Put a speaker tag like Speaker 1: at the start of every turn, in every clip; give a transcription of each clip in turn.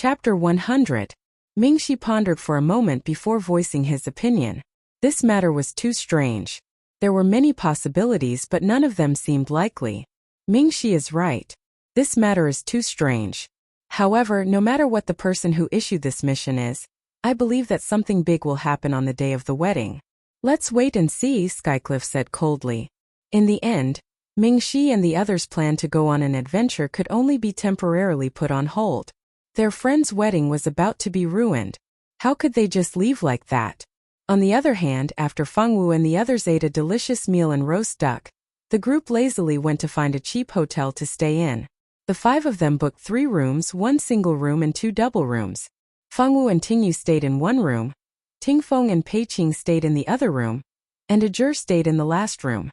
Speaker 1: Chapter 100. Mingxi pondered for a moment before voicing his opinion. This matter was too strange. There were many possibilities, but none of them seemed likely. Mingxi is right. This matter is too strange. However, no matter what the person who issued this mission is, I believe that something big will happen on the day of the wedding. Let's wait and see, Skycliff said coldly. In the end, Mingxi and the others' plan to go on an adventure could only be temporarily put on hold. Their friend's wedding was about to be ruined. How could they just leave like that? On the other hand, after Fengwu and the others ate a delicious meal and roast duck, the group lazily went to find a cheap hotel to stay in. The 5 of them booked 3 rooms, 1 single room and 2 double rooms. Fengwu and Tingyu stayed in one room, Tingfeng and Peiqing stayed in the other room, and Ajur stayed in the last room.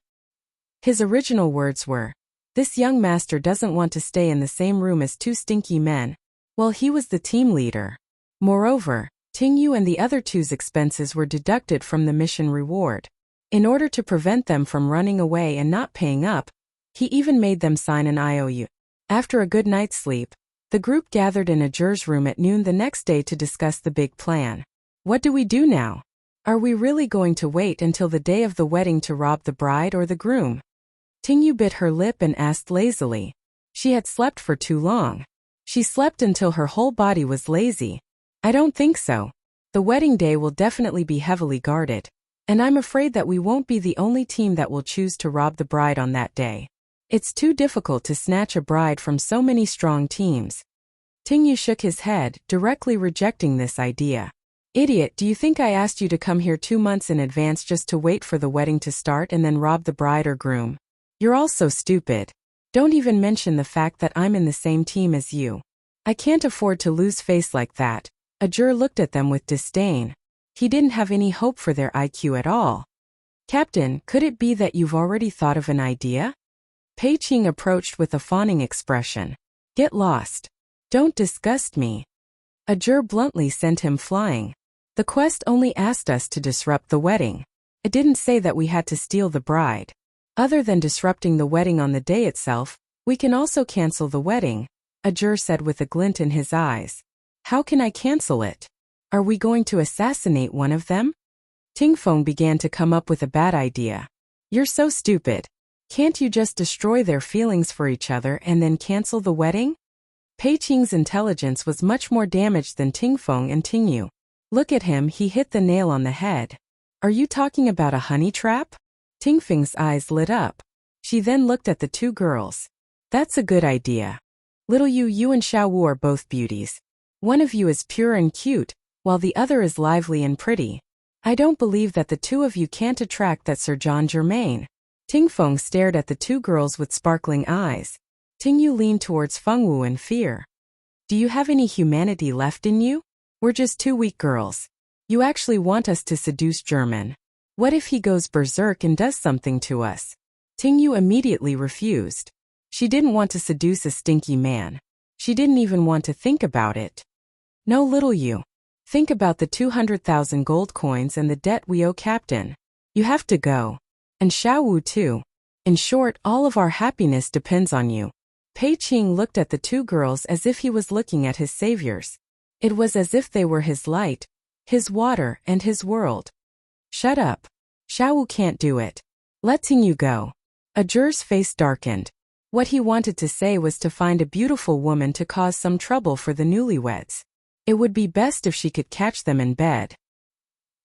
Speaker 1: His original words were, "This young master doesn't want to stay in the same room as 2 stinky men." Well, he was the team leader. Moreover, Tingyu and the other 2's expenses were deducted from the mission reward. In order to prevent them from running away and not paying up, he even made them sign an IOU. After a good night's sleep, the group gathered in Ajur's room at noon the next day to discuss the big plan. What do we do now? Are we really going to wait until the day of the wedding to rob the bride or the groom? Tingyu bit her lip and asked lazily. She had slept for too long. She slept until her whole body was lazy. I don't think so. The wedding day will definitely be heavily guarded, and I'm afraid that we won't be the only team that will choose to rob the bride on that day. It's too difficult to snatch a bride from so many strong teams. Tingyu shook his head, directly rejecting this idea. Idiot, do you think I asked you to come here 2 months in advance just to wait for the wedding to start and then rob the bride or groom? You're all so stupid. Don't even mention the fact that I'm in the same team as you. I can't afford to lose face like that. Ajur looked at them with disdain. He didn't have any hope for their IQ at all. Captain, could it be that you've already thought of an idea? Peiqing approached with a fawning expression. Get lost. Don't disgust me. Ajur bluntly sent him flying. The quest only asked us to disrupt the wedding. It didn't say that we had to steal the bride. Other than disrupting the wedding on the day itself, we can also cancel the wedding, Ajur said with a glint in his eyes. How can I cancel it? Are we going to assassinate one of them? Tingfeng began to come up with a bad idea. You're so stupid. Can't you just destroy their feelings for each other and then cancel the wedding? Peiqing's intelligence was much more damaged than Tingfeng and Tingyu. Look at him, he hit the nail on the head. Are you talking about a honey trap? Tingfeng's eyes lit up. She then looked at the 2 girls. That's a good idea. Little you and Xiao Wu are both beauties. One of you is pure and cute, while the other is lively and pretty. I don't believe that the 2 of you can't attract that Sir John Germain. Tingfeng stared at the 2 girls with sparkling eyes. Tingyu leaned towards Fengwu in fear. Do you have any humanity left in you? We're just 2 weak girls. You actually want us to seduce German. What if he goes berserk and does something to us? Tingyu immediately refused. She didn't want to seduce a stinky man. She didn't even want to think about it. No, little you. Think about the 200,000 gold coins and the debt we owe Captain. You have to go. And Xiao Wu too. In short, all of our happiness depends on you. Peiqing looked at the 2 girls as if he was looking at his saviors. It was as if they were his light, his water, and his world. Shut up. Xiao Wu can't do it. Letting you go. Ajur's face darkened. What he wanted to say was to find a beautiful woman to cause some trouble for the newlyweds. It would be best if she could catch them in bed.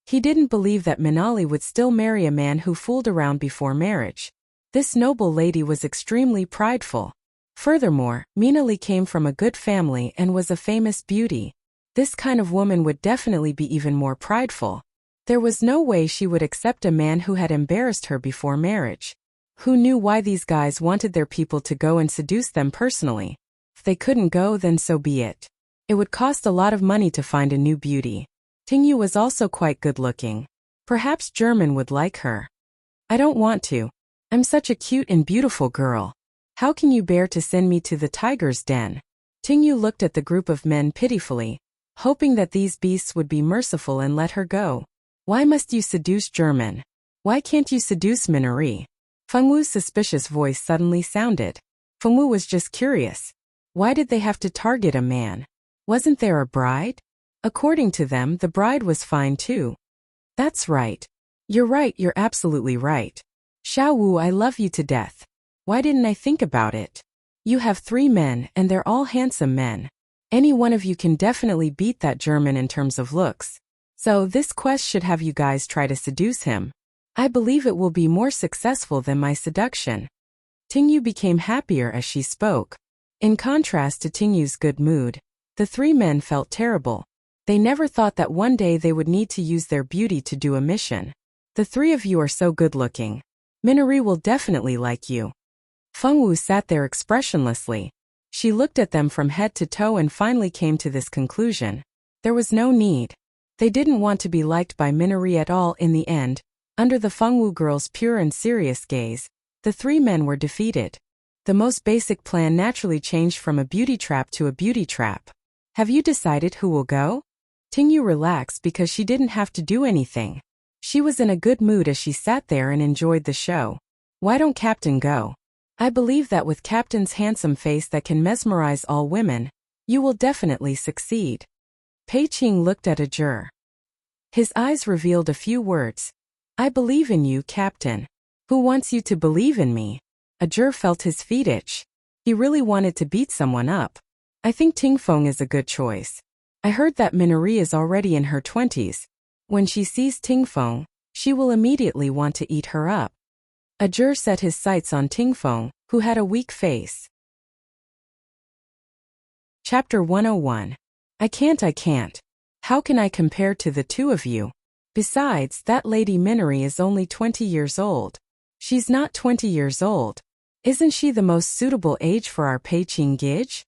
Speaker 1: He didn't believe that Minali would still marry a man who fooled around before marriage. This noble lady was extremely prideful. Furthermore, Minali came from a good family and was a famous beauty. This kind of woman would definitely be even more prideful. There was no way she would accept a man who had embarrassed her before marriage. Who knew why these guys wanted their people to go and seduce them personally? If they couldn't go, then so be it. It would cost a lot of money to find a new beauty. Tingyu was also quite good-looking. Perhaps German would like her. I don't want to. I'm such a cute and beautiful girl. How can you bear to send me to the tiger's den? Tingyu looked at the group of men pitifully, hoping that these beasts would be merciful and let her go. Why must you seduce German? Why can't you seduce Minari? Fengwu's suspicious voice suddenly sounded. Fengwu was just curious. Why did they have to target a man? Wasn't there a bride? According to them, the bride was fine too. That's right. You're absolutely right. Xiao Wu, I love you to death. Why didn't I think about it? You have 3 men, and they're all handsome men. Any one of you can definitely beat that German in terms of looks. So this quest should have you guys try to seduce him. I believe it will be more successful than my seduction. Tingyu became happier as she spoke. In contrast to Tingyu's good mood, the 3 men felt terrible. They never thought that one day they would need to use their beauty to do a mission. The 3 of you are so good-looking. Minori will definitely like you. Fengwu sat there expressionlessly. She looked at them from head to toe and finally came to this conclusion. There was no need. They didn't want to be liked by Minori at all in the end. Under the Fengwu girl's pure and serious gaze, the 3 men were defeated. The most basic plan naturally changed from a beauty trap to a beauty trap. Have you decided who will go? Tingyu relaxed because she didn't have to do anything. She was in a good mood as she sat there and enjoyed the show. Why don't Captain go? I believe that with Captain's handsome face that can mesmerize all women, you will definitely succeed. Pei Qing looked at Ajur. His eyes revealed a few words. I believe in you, Captain. Who wants you to believe in me? Ajur felt his feet itch. He really wanted to beat someone up. I think Tingfeng is a good choice. I heard that Minori is already in her 20s. When she sees Tingfeng, she will immediately want to eat her up. Ajur set his sights on Tingfeng, who had a weak face. Chapter 101. I can't. How can I compare to the 2 of you? Besides, that lady Minori is only 20 years old. She's not 20 years old. Isn't she the most suitable age for our Pei Qing Gij?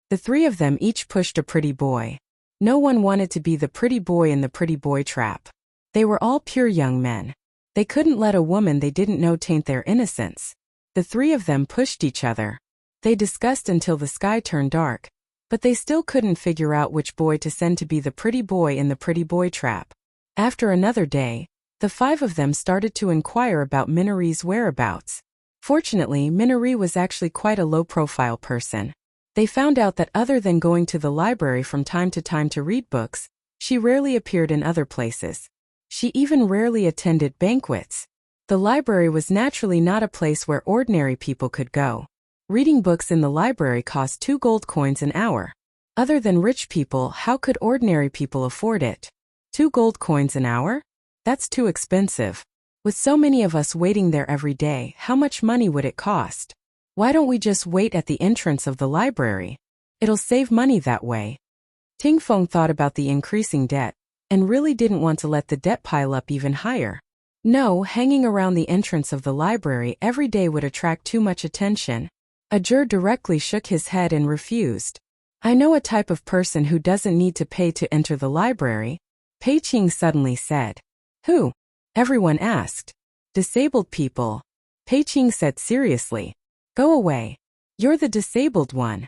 Speaker 1: The 3 of them each pushed a pretty boy. No one wanted to be the pretty boy in the pretty boy trap. They were all pure young men. They couldn't let a woman they didn't know taint their innocence. The 3 of them pushed each other. They discussed until the sky turned dark, but they still couldn't figure out which boy to send to be the pretty boy in the pretty boy trap. After another day, the 5 of them started to inquire about Minori's whereabouts. Fortunately, Minori was actually quite a low-profile person. They found out that other than going to the library from time to time to read books, she rarely appeared in other places. She even rarely attended banquets. The library was naturally not a place where ordinary people could go. Reading books in the library cost 2 gold coins an hour. Other than rich people, how could ordinary people afford it? 2 gold coins an hour? That's too expensive. With so many of us waiting there every day, how much money would it cost? Why don't we just wait at the entrance of the library? It'll save money that way. Tingfeng thought about the increasing debt, and really didn't want to let the debt pile up even higher. No, hanging around the entrance of the library every day would attract too much attention. Ajur directly shook his head and refused. I know a type of person who doesn't need to pay to enter the library. Pei Qing suddenly said. Who? Everyone asked. Disabled people. Pei Qing said seriously. Go away. You're the disabled one.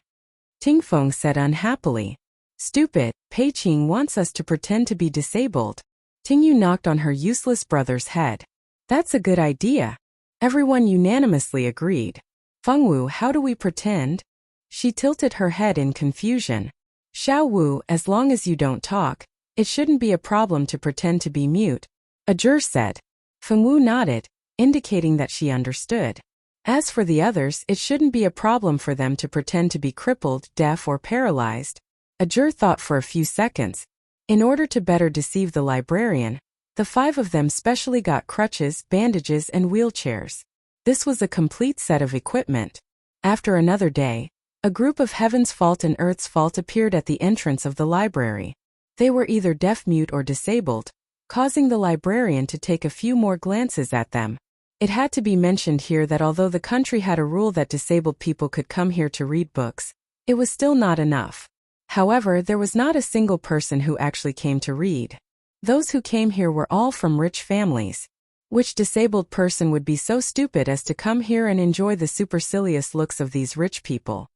Speaker 1: Tingfeng said unhappily. Stupid, Pei Qing wants us to pretend to be disabled. Tingyu knocked on her useless brother's head. That's a good idea. Everyone unanimously agreed. Fengwu, how do we pretend? She tilted her head in confusion. Xiao Wu, as long as you don't talk, it shouldn't be a problem to pretend to be mute. Ajur said. Fengwu nodded, indicating that she understood. As for the others, it shouldn't be a problem for them to pretend to be crippled, deaf or paralyzed. Ajur thought for a few seconds. In order to better deceive the librarian, the 5 of them specially got crutches, bandages and wheelchairs. This was a complete set of equipment. After another day, a group of Heaven's Fault and Earth's Fault appeared at the entrance of the library. They were either deaf-mute or disabled, causing the librarian to take a few more glances at them. It had to be mentioned here that although the country had a rule that disabled people could come here to read books, it was still not enough. However, there was not a single person who actually came to read. Those who came here were all from rich families. Which disabled person would be so stupid as to come here and enjoy the supercilious looks of these rich people?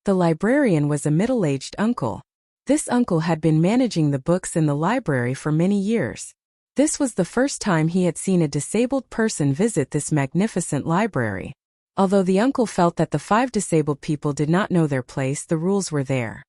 Speaker 1: The librarian was a middle-aged uncle. This uncle had been managing the books in the library for many years. This was the first time he had seen a disabled person visit this magnificent library. Although the uncle felt that the 5 disabled people did not know their place, the rules were there.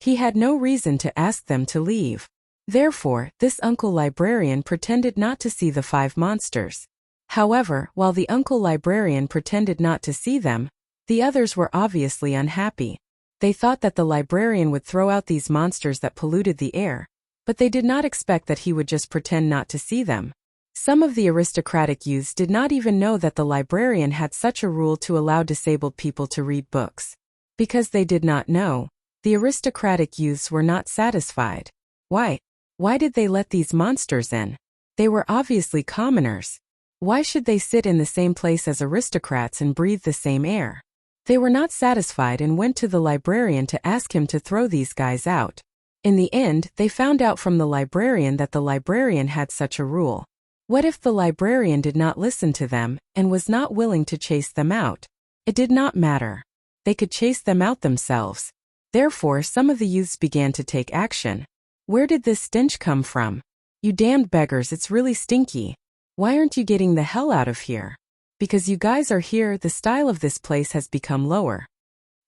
Speaker 1: He had no reason to ask them to leave. Therefore, this uncle librarian pretended not to see the 5 monsters. However, while the uncle librarian pretended not to see them, the others were obviously unhappy. They thought that the librarian would throw out these monsters that polluted the air, but they did not expect that he would just pretend not to see them. Some of the aristocratic youths did not even know that the librarian had such a rule to allow disabled people to read books. Because they did not know, the aristocratic youths were not satisfied. Why? Why did they let these monsters in? They were obviously commoners. Why should they sit in the same place as aristocrats and breathe the same air? They were not satisfied and went to the librarian to ask him to throw these guys out. In the end, they found out from the librarian that the librarian had such a rule. What if the librarian did not listen to them and was not willing to chase them out? It did not matter. They could chase them out themselves. Therefore, some of the youths began to take action. Where did this stench come from? You damned beggars, it's really stinky. Why aren't you getting the hell out of here? Because you guys are here, the style of this place has become lower.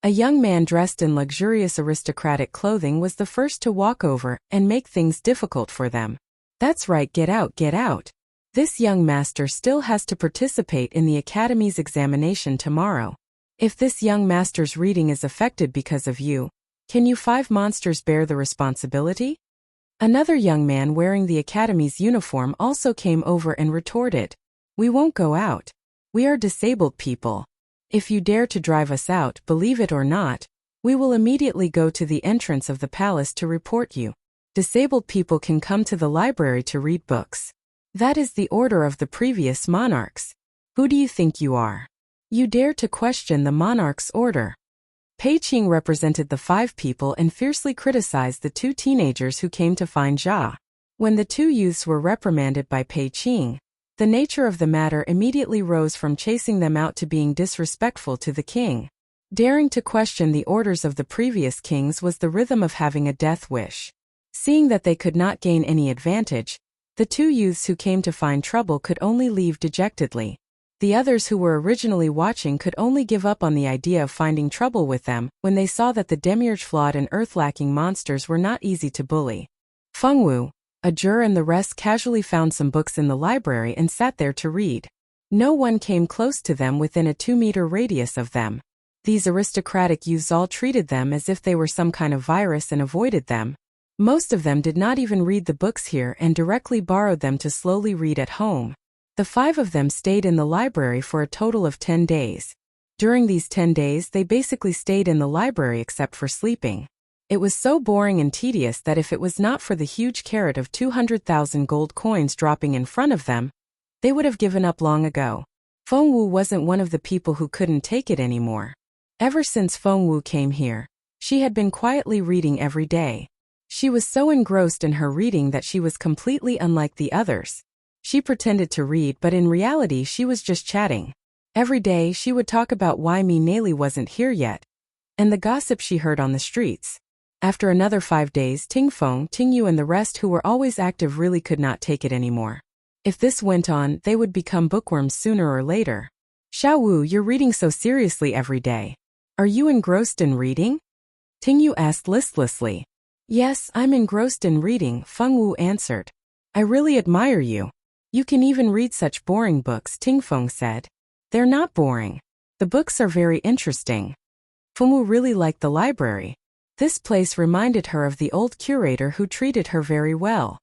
Speaker 1: A young man dressed in luxurious aristocratic clothing was the first to walk over and make things difficult for them. That's right, get out, get out. This young master still has to participate in the academy's examination tomorrow. If this young master's reading is affected because of you, can you 5 monsters bear the responsibility? Another young man wearing the academy's uniform also came over and retorted, "We won't go out. We are disabled people. If you dare to drive us out, believe it or not, we will immediately go to the entrance of the palace to report you. Disabled people can come to the library to read books. That is the order of the previous monarchs. Who do you think you are? You dare to question the monarch's order?" Pei Qing represented the 5 people and fiercely criticized the 2 teenagers who came to find Jia. When the 2 youths were reprimanded by Pei Qing, the nature of the matter immediately rose from chasing them out to being disrespectful to the king. Daring to question the orders of the previous kings was the rhythm of having a death wish. Seeing that they could not gain any advantage, the 2 youths who came to find trouble could only leave dejectedly. The others who were originally watching could only give up on the idea of finding trouble with them when they saw that the demiurge flawed and earth-lacking monsters were not easy to bully. Fengwu, a juror and the rest casually found some books in the library and sat there to read. No one came close to them within a 2-meter radius of them. These aristocratic youths all treated them as if they were some kind of virus and avoided them. Most of them did not even read the books here and directly borrowed them to slowly read at home. The 5 of them stayed in the library for a total of 10 days. During these 10 days they basically stayed in the library except for sleeping. It was so boring and tedious that if it was not for the huge carrot of 200,000 gold coins dropping in front of them, they would have given up long ago. Fengwu wasn't one of the people who couldn't take it anymore. Ever since Fengwu came here, she had been quietly reading every day. She was so engrossed in her reading that she was completely unlike the others. She pretended to read, but in reality she was just chatting. Every day she would talk about why Mineli wasn't here yet, and the gossip she heard on the streets. After another 5 days, Tingfeng, Tingyu and the rest who were always active really could not take it anymore. If this went on, they would become bookworms sooner or later. "Xiaowu, you're reading so seriously every day. Are you engrossed in reading?" Tingyu asked listlessly. "Yes, I'm engrossed in reading," Fengwu answered. "I really admire you. You can even read such boring books," Tingfeng said. "They're not boring. The books are very interesting." Fengwu really liked the library. This place reminded her of the old curator who treated her very well.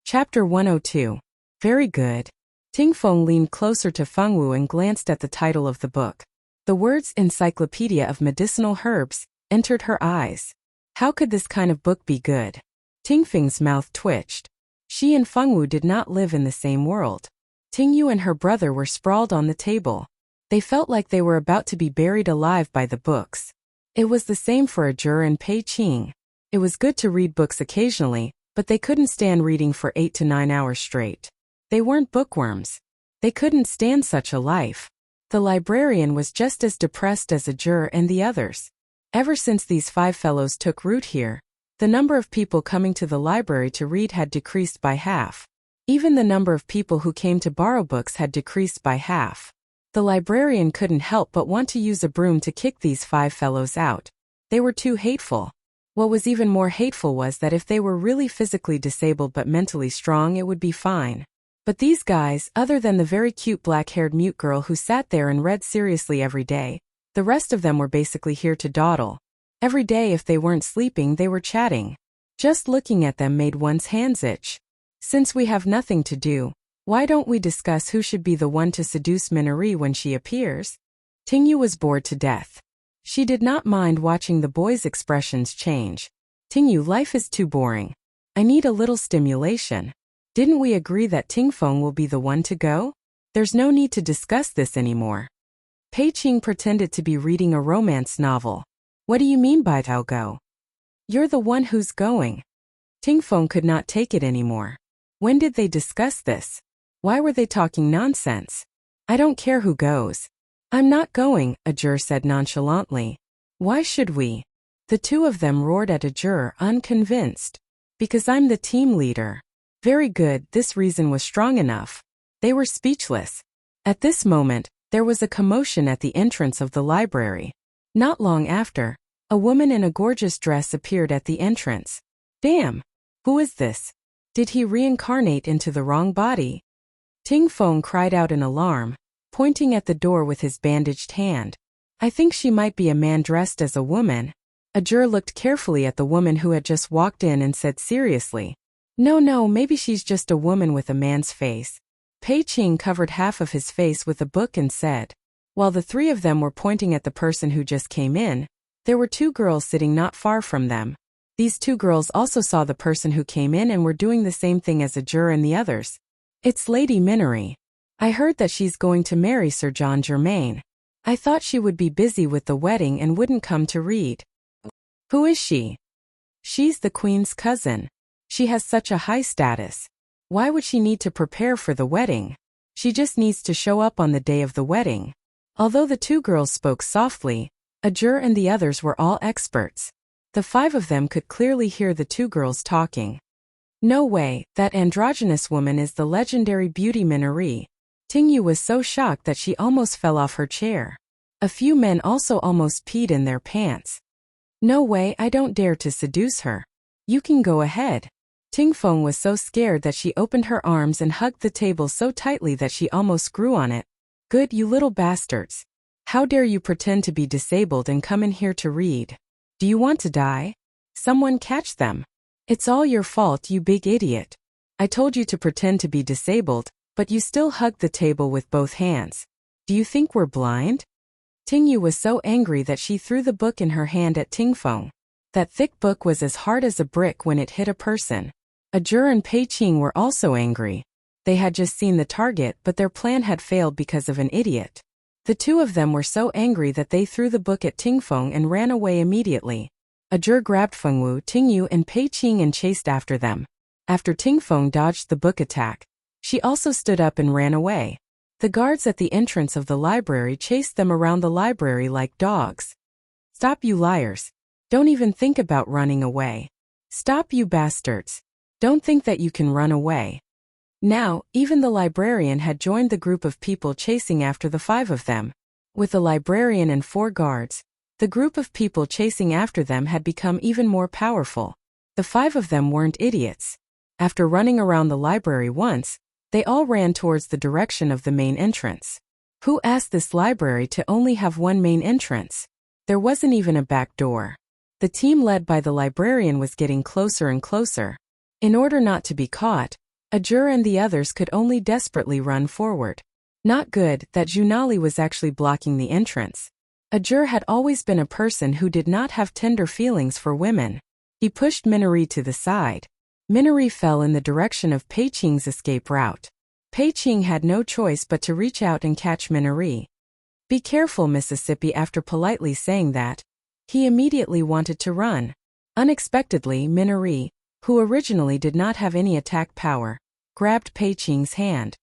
Speaker 1: Chapter 102. Very good. Tingfeng leaned closer to Fengwu and glanced at the title of the book. The words "Encyclopedia of Medicinal Herbs" entered her eyes. How could this kind of book be good? Tingfeng's mouth twitched. She and Fengwu did not live in the same world. Tingyu and her brother were sprawled on the table. They felt like they were about to be buried alive by the books. It was the same for a juror and Pei Qing. It was good to read books occasionally, but they couldn't stand reading for 8 to 9 hours straight. They weren't bookworms. They couldn't stand such a life. The librarian was just as depressed as a juror and the others. Ever since these 5 fellows took root here, the number of people coming to the library to read had decreased by half. Even the number of people who came to borrow books had decreased by half. The librarian couldn't help but want to use a broom to kick these 5 fellows out. They were too hateful. What was even more hateful was that if they were really physically disabled but mentally strong, it would be fine. But these guys, other than the very cute black-haired mute girl who sat there and read seriously every day, the rest of them were basically here to dawdle. Every day if they weren't sleeping, they were chatting. Just looking at them made one's hands itch. Since we have nothing to do, why don't we discuss who should be the one to seduce Minori when she appears? Tingyu was bored to death. She did not mind watching the boys' expressions change. Tingyu, life is too boring. I need a little stimulation. Didn't we agree that Tingfeng will be the one to go? There's no need to discuss this anymore. Pei Qing pretended to be reading a romance novel. What do you mean by I'll go? You're the one who's going. Tingfeng could not take it anymore. When did they discuss this? Why were they talking nonsense? I don't care who goes. I'm not going, Ajur said nonchalantly. Why should we? The two of them roared at Ajur, unconvinced. Because I'm the team leader. Very good, this reason was strong enough. They were speechless. At this moment, there was a commotion at the entrance of the library. Not long after, a woman in a gorgeous dress appeared at the entrance. Damn! Who is this? Did he reincarnate into the wrong body? Tingfeng cried out in alarm, pointing at the door with his bandaged hand. I think she might be a man dressed as a woman. Ajur looked carefully at the woman who had just walked in and said seriously, No, maybe she's just a woman with a man's face. Pei Qing covered half of his face with a book and said, while the three of them were pointing at the person who just came in, there were two girls sitting not far from them. These two girls also saw the person who came in and were doing the same thing as Ajur and the others. It's Lady Minori. I heard that she's going to marry Sir John Germain. I thought she would be busy with the wedding and wouldn't come to read. Who is she? She's the Queen's cousin. She has such a high status. Why would she need to prepare for the wedding? She just needs to show up on the day of the wedding. Although the two girls spoke softly, Ajur and the others were all experts. The five of them could clearly hear the two girls talking. No way, that androgynous woman is the legendary beauty Minori. Tingyu was so shocked that she almost fell off her chair. A few men also almost peed in their pants. No way, I don't dare to seduce her. You can go ahead. Tingfeng was so scared that she opened her arms and hugged the table so tightly that she almost grew on it. Good, you little bastards. How dare you pretend to be disabled and come in here to read? Do you want to die? Someone catch them. It's all your fault, you big idiot. I told you to pretend to be disabled, but you still hugged the table with both hands. Do you think we're blind? Tingyu was so angry that she threw the book in her hand at Tingfeng. That thick book was as hard as a brick when it hit a person. Ajur and Pei Qing were also angry. They had just seen the target, but their plan had failed because of an idiot. The two of them were so angry that they threw the book at Tingfeng and ran away immediately. Ajur grabbed Fengwu, Tingyu and Pei Qing and chased after them. After Tingfeng dodged the book attack, she also stood up and ran away. The guards at the entrance of the library chased them around the library like dogs. Stop, you liars. Don't even think about running away. Stop, you bastards. Don't think that you can run away. Now, even the librarian had joined the group of people chasing after the five of them. With the librarian and four guards, the group of people chasing after them had become even more powerful. The five of them weren't idiots. After running around the library once, they all ran towards the direction of the main entrance. Who asked this library to only have one main entrance? There wasn't even a back door. The team led by the librarian was getting closer and closer. In order not to be caught, Ajur and the others could only desperately run forward. Not good that Junali was actually blocking the entrance. Ajur had always been a person who did not have tender feelings for women. He pushed Minori to the side. Minori fell in the direction of Pei Qing's escape route. Pei Qing had no choice but to reach out and catch Minori. Be careful, Mississippi. After politely saying that, he immediately wanted to run. Unexpectedly, Minori, who originally did not have any attack power, grabbed Pei Qing's hand.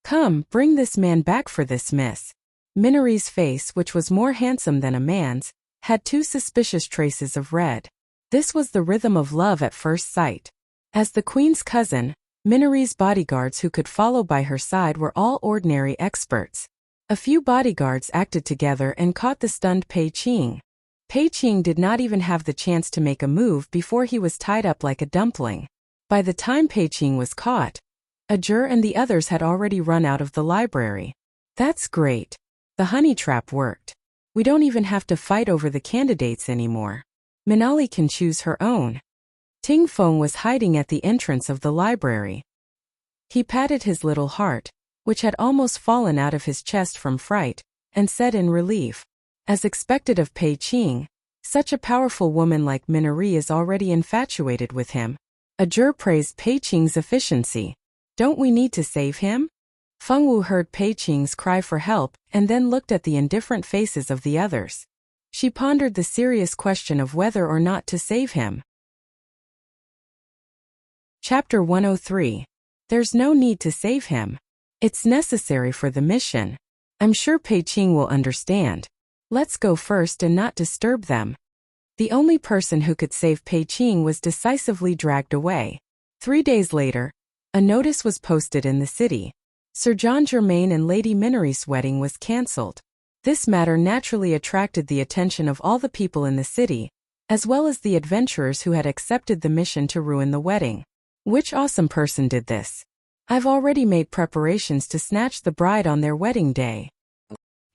Speaker 1: Come, bring this man back for this, miss. Minori's face, which was more handsome than a man's, had two suspicious traces of red. This was the rhythm of love at first sight. As the queen's cousin, Minori's bodyguards who could follow by her side were all ordinary experts. A few bodyguards acted together and caught the stunned Pei Qing. Pei Qing did not even have the chance to make a move before he was tied up like a dumpling. By the time Pei Qing was caught, Ajur and the others had already run out of the library. That's great. The honey trap worked. We don't even have to fight over the candidates anymore. Minali can choose her own. Ting Feng was hiding at the entrance of the library. He patted his little heart, which had almost fallen out of his chest from fright, and said in relief, as expected of Pei Qing, such a powerful woman like Minari is already infatuated with him. Ajur praised Pei Qing's efficiency. Don't we need to save him? Feng Wu heard Pei Qing's cry for help and then looked at the indifferent faces of the others. She pondered the serious question of whether or not to save him. Chapter 103. There's no need to save him. It's necessary for the mission. I'm sure Pei Qing will understand. Let's go first and not disturb them. The only person who could save Pei Qing was decisively dragged away. 3 days later, a notice was posted in the city. Sir John Germain and Lady Minari's wedding was cancelled. This matter naturally attracted the attention of all the people in the city, as well as the adventurers who had accepted the mission to ruin the wedding. Which awesome person did this? I've already made preparations to snatch the bride on their wedding day.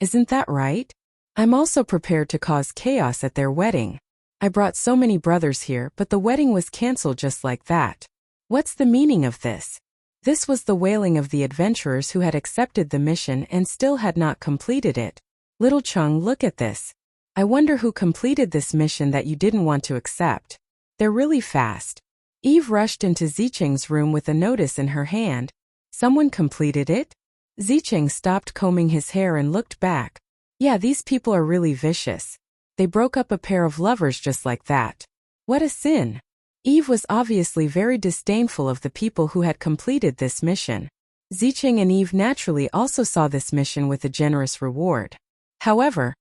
Speaker 1: Isn't that right? I'm also prepared to cause chaos at their wedding. I brought so many brothers here, but the wedding was cancelled just like that. What's the meaning of this? This was the wailing of the adventurers who had accepted the mission and still had not completed it. Little Chung, look at this. I wonder who completed this mission that you didn't want to accept. They're really fast. Eve rushed into Zicheng's room with a notice in her hand. Someone completed it? Zicheng stopped combing his hair and looked back. Yeah, these people are really vicious. They broke up a pair of lovers just like that. What a sin. Eve was obviously very disdainful of the people who had completed this mission. Zicheng and Eve naturally also saw this mission with a generous reward. However,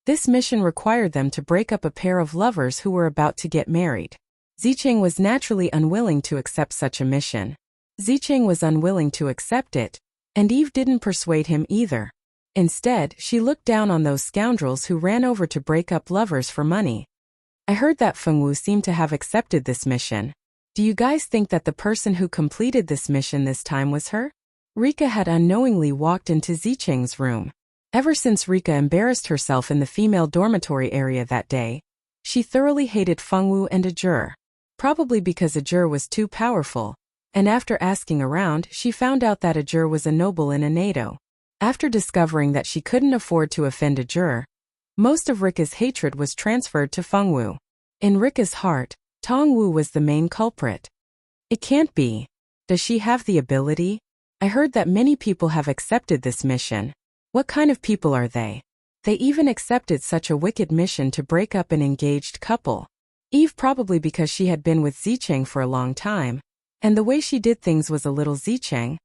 Speaker 1: this mission required them to break up a pair of lovers who were about to get married. Zicheng was naturally unwilling to accept such a mission. Zicheng was unwilling to accept it, and Eve didn't persuade him either. Instead, she looked down on those scoundrels who ran over to break up lovers for money. I heard that Feng Wu seemed to have accepted this mission. Do you guys think that the person who completed this mission this time was her? Rika had unknowingly walked into Zicheng's room. Ever since Rika embarrassed herself in the female dormitory area that day, she thoroughly hated Feng Wu and Ajur. Probably because Ajur was too powerful, and after asking around, she found out that Ajur was a noble in a NATO. After discovering that she couldn't afford to offend Ajur, most of Rika's hatred was transferred to Feng Wu. In Rika's heart, Tong Wu was the main culprit. It can't be. Does she have the ability? I heard that many people have accepted this mission. What kind of people are they? They even accepted such a wicked mission to break up an engaged couple. Eve probably because she had been with Zicheng for a long time, and the way she did things was a little Zicheng.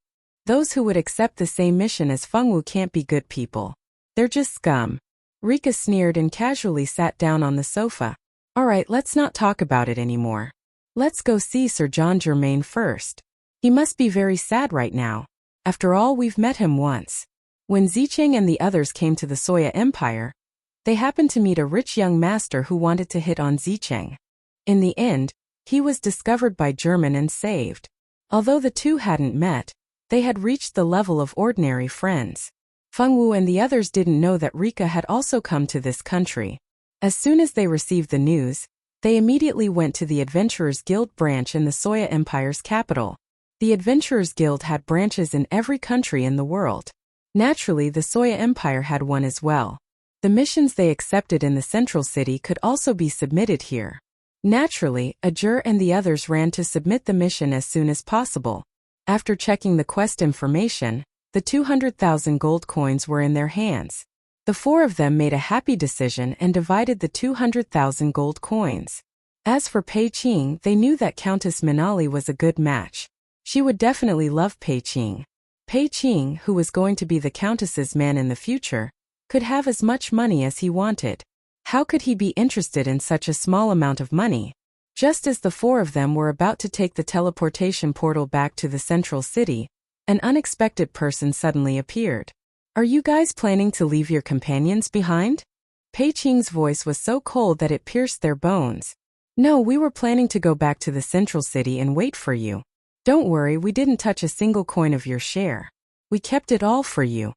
Speaker 1: Those who would accept the same mission as Feng Wu can't be good people. They're just scum. Rika sneered and casually sat down on the sofa. Alright, let's not talk about it anymore. Let's go see Sir John Germain first. He must be very sad right now. After all, we've met him once. When Zicheng and the others came to the Soya Empire, they happened to meet a rich young master who wanted to hit on Zicheng. In the end, he was discovered by German and saved. Although the two hadn't met, they had reached the level of ordinary friends. Feng Wu and the others didn't know that Rika had also come to this country. As soon as they received the news, they immediately went to the Adventurers Guild branch in the Soya Empire's capital. The Adventurers Guild had branches in every country in the world. Naturally, the Soya Empire had one as well. The missions they accepted in the central city could also be submitted here. Naturally, Ajur and the others ran to submit the mission as soon as possible. After checking the quest information, the 200,000 gold coins were in their hands. The four of them made a happy decision and divided the 200,000 gold coins. As for Pei Qing, they knew that Countess Minali was a good match. She would definitely love Pei Qing. Pei Qing, who was going to be the Countess's man in the future, could have as much money as he wanted. How could he be interested in such a small amount of money? Just as the four of them were about to take the teleportation portal back to the central city, an unexpected person suddenly appeared. Are you guys planning to leave your companions behind? Pei Qing's voice was so cold that it pierced their bones. No, we were planning to go back to the central city and wait for you. Don't worry, we didn't touch a single coin of your share. We kept it all for you.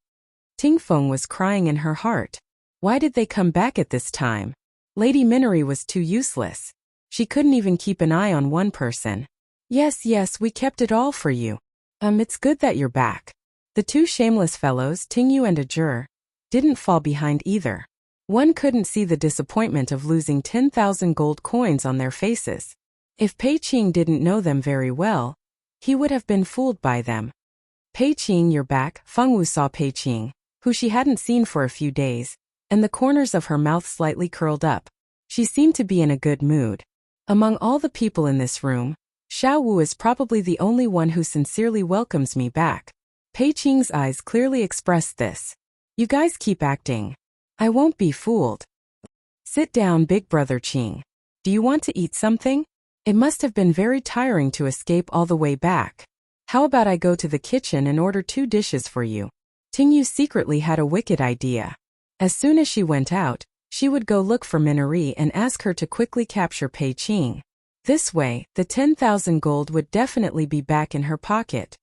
Speaker 1: Tingfeng was crying in her heart. Why did they come back at this time? Lady Minori was too useless. She couldn't even keep an eye on one person. Yes, we kept it all for you. It's good that you're back. The two shameless fellows, Tingyu and Ajur, didn't fall behind either. One couldn't see the disappointment of losing 10,000 gold coins on their faces. If Pei Qing didn't know them very well, he would have been fooled by them. Pei Qing, you're back. Fengwu saw Pei Qing, who she hadn't seen for a few days, and the corners of her mouth slightly curled up. She seemed to be in a good mood. Among all the people in this room, Xiao Wu is probably the only one who sincerely welcomes me back. Pei Qing's eyes clearly expressed this. You guys keep acting. I won't be fooled. Sit down, big brother Qing. Do you want to eat something? It must have been very tiring to escape all the way back. How about I go to the kitchen and order 2 dishes for you? Tingyu secretly had a wicked idea. As soon as she went out, she would go look for Minori and ask her to quickly capture Pei Qing. This way, the 10,000 gold would definitely be back in her pocket.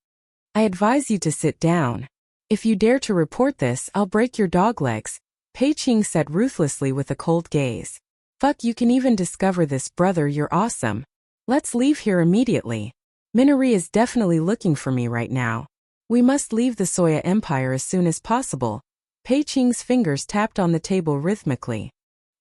Speaker 1: I advise you to sit down. If you dare to report this, I'll break your dog legs, Pei Qing said ruthlessly with a cold gaze. Fuck, you can even discover this, brother, you're awesome. Let's leave here immediately. Minori is definitely looking for me right now. We must leave the Soya Empire as soon as possible. Pei Qing's fingers tapped on the table rhythmically.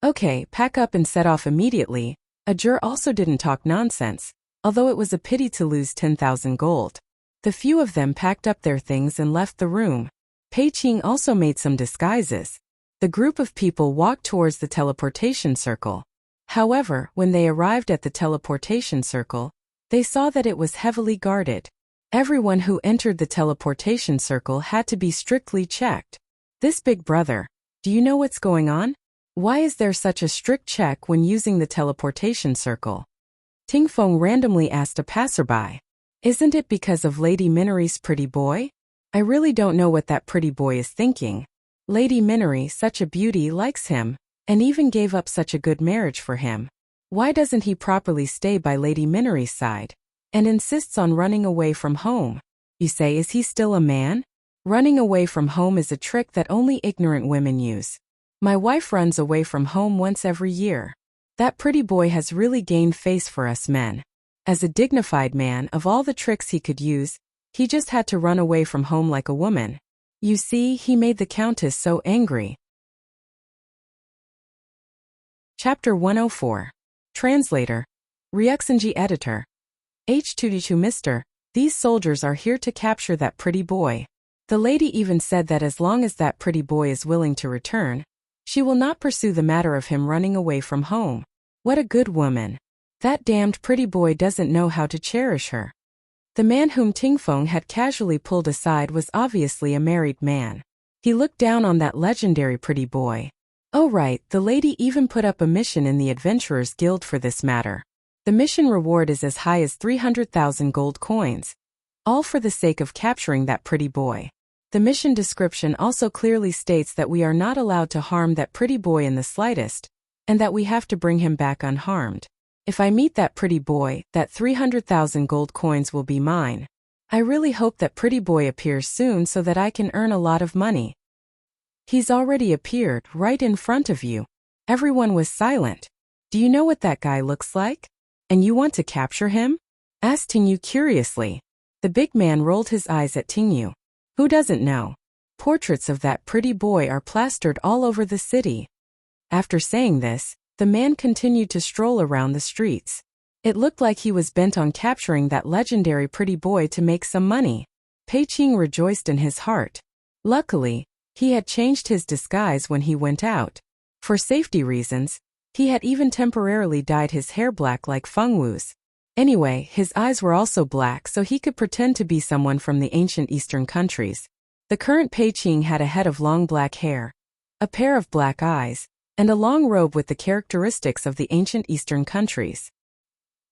Speaker 1: Okay, pack up and set off immediately. Ajur also didn't talk nonsense, although it was a pity to lose 10,000 gold. The few of them packed up their things and left the room. Pei Qing also made some disguises. The group of people walked towards the teleportation circle. However, when they arrived at the teleportation circle, they saw that it was heavily guarded. Everyone who entered the teleportation circle had to be strictly checked. This big brother, do you know what's going on? Why is there such a strict check when using the teleportation circle? Tingfeng randomly asked a passerby. Isn't it because of Lady Minori's pretty boy? I really don't know what that pretty boy is thinking. Lady Minori, such a beauty, likes him, and even gave up such a good marriage for him. Why doesn't he properly stay by Lady Minori's side, and insists on running away from home? You say, is he still a man? Running away from home is a trick that only ignorant women use. My wife runs away from home once every year. That pretty boy has really gained face for us men. As a dignified man, of all the tricks he could use, he just had to run away from home like a woman. You see, he made the Countess so angry. Chapter 104. Translator. Ryuxinji Editor. H2D2 Mr. These soldiers are here to capture that pretty boy. The lady even said that as long as that pretty boy is willing to return, she will not pursue the matter of him running away from home. What a good woman. That damned pretty boy doesn't know how to cherish her. The man whom Tingfeng had casually pulled aside was obviously a married man. He looked down on that legendary pretty boy. Oh right, the lady even put up a mission in the Adventurers Guild for this matter. The mission reward is as high as 300,000 gold coins. All for the sake of capturing that pretty boy. The mission description also clearly states that we are not allowed to harm that pretty boy in the slightest, and that we have to bring him back unharmed. If I meet that pretty boy, that 300,000 gold coins will be mine. I really hope that pretty boy appears soon so that I can earn a lot of money. He's already appeared, right in front of you. Everyone was silent. Do you know what that guy looks like? And you want to capture him? Asked Tingyu curiously. The big man rolled his eyes at Tingyu. Who doesn't know? Portraits of that pretty boy are plastered all over the city. After saying this, the man continued to stroll around the streets. It looked like he was bent on capturing that legendary pretty boy to make some money. Pei Qing rejoiced in his heart. Luckily, he had changed his disguise when he went out. For safety reasons, he had even temporarily dyed his hair black like Fengwu's. Anyway, his eyes were also black so he could pretend to be someone from the ancient Eastern countries. The current Pei Qing had a head of long black hair, a pair of black eyes, and a long robe with the characteristics of the ancient Eastern countries.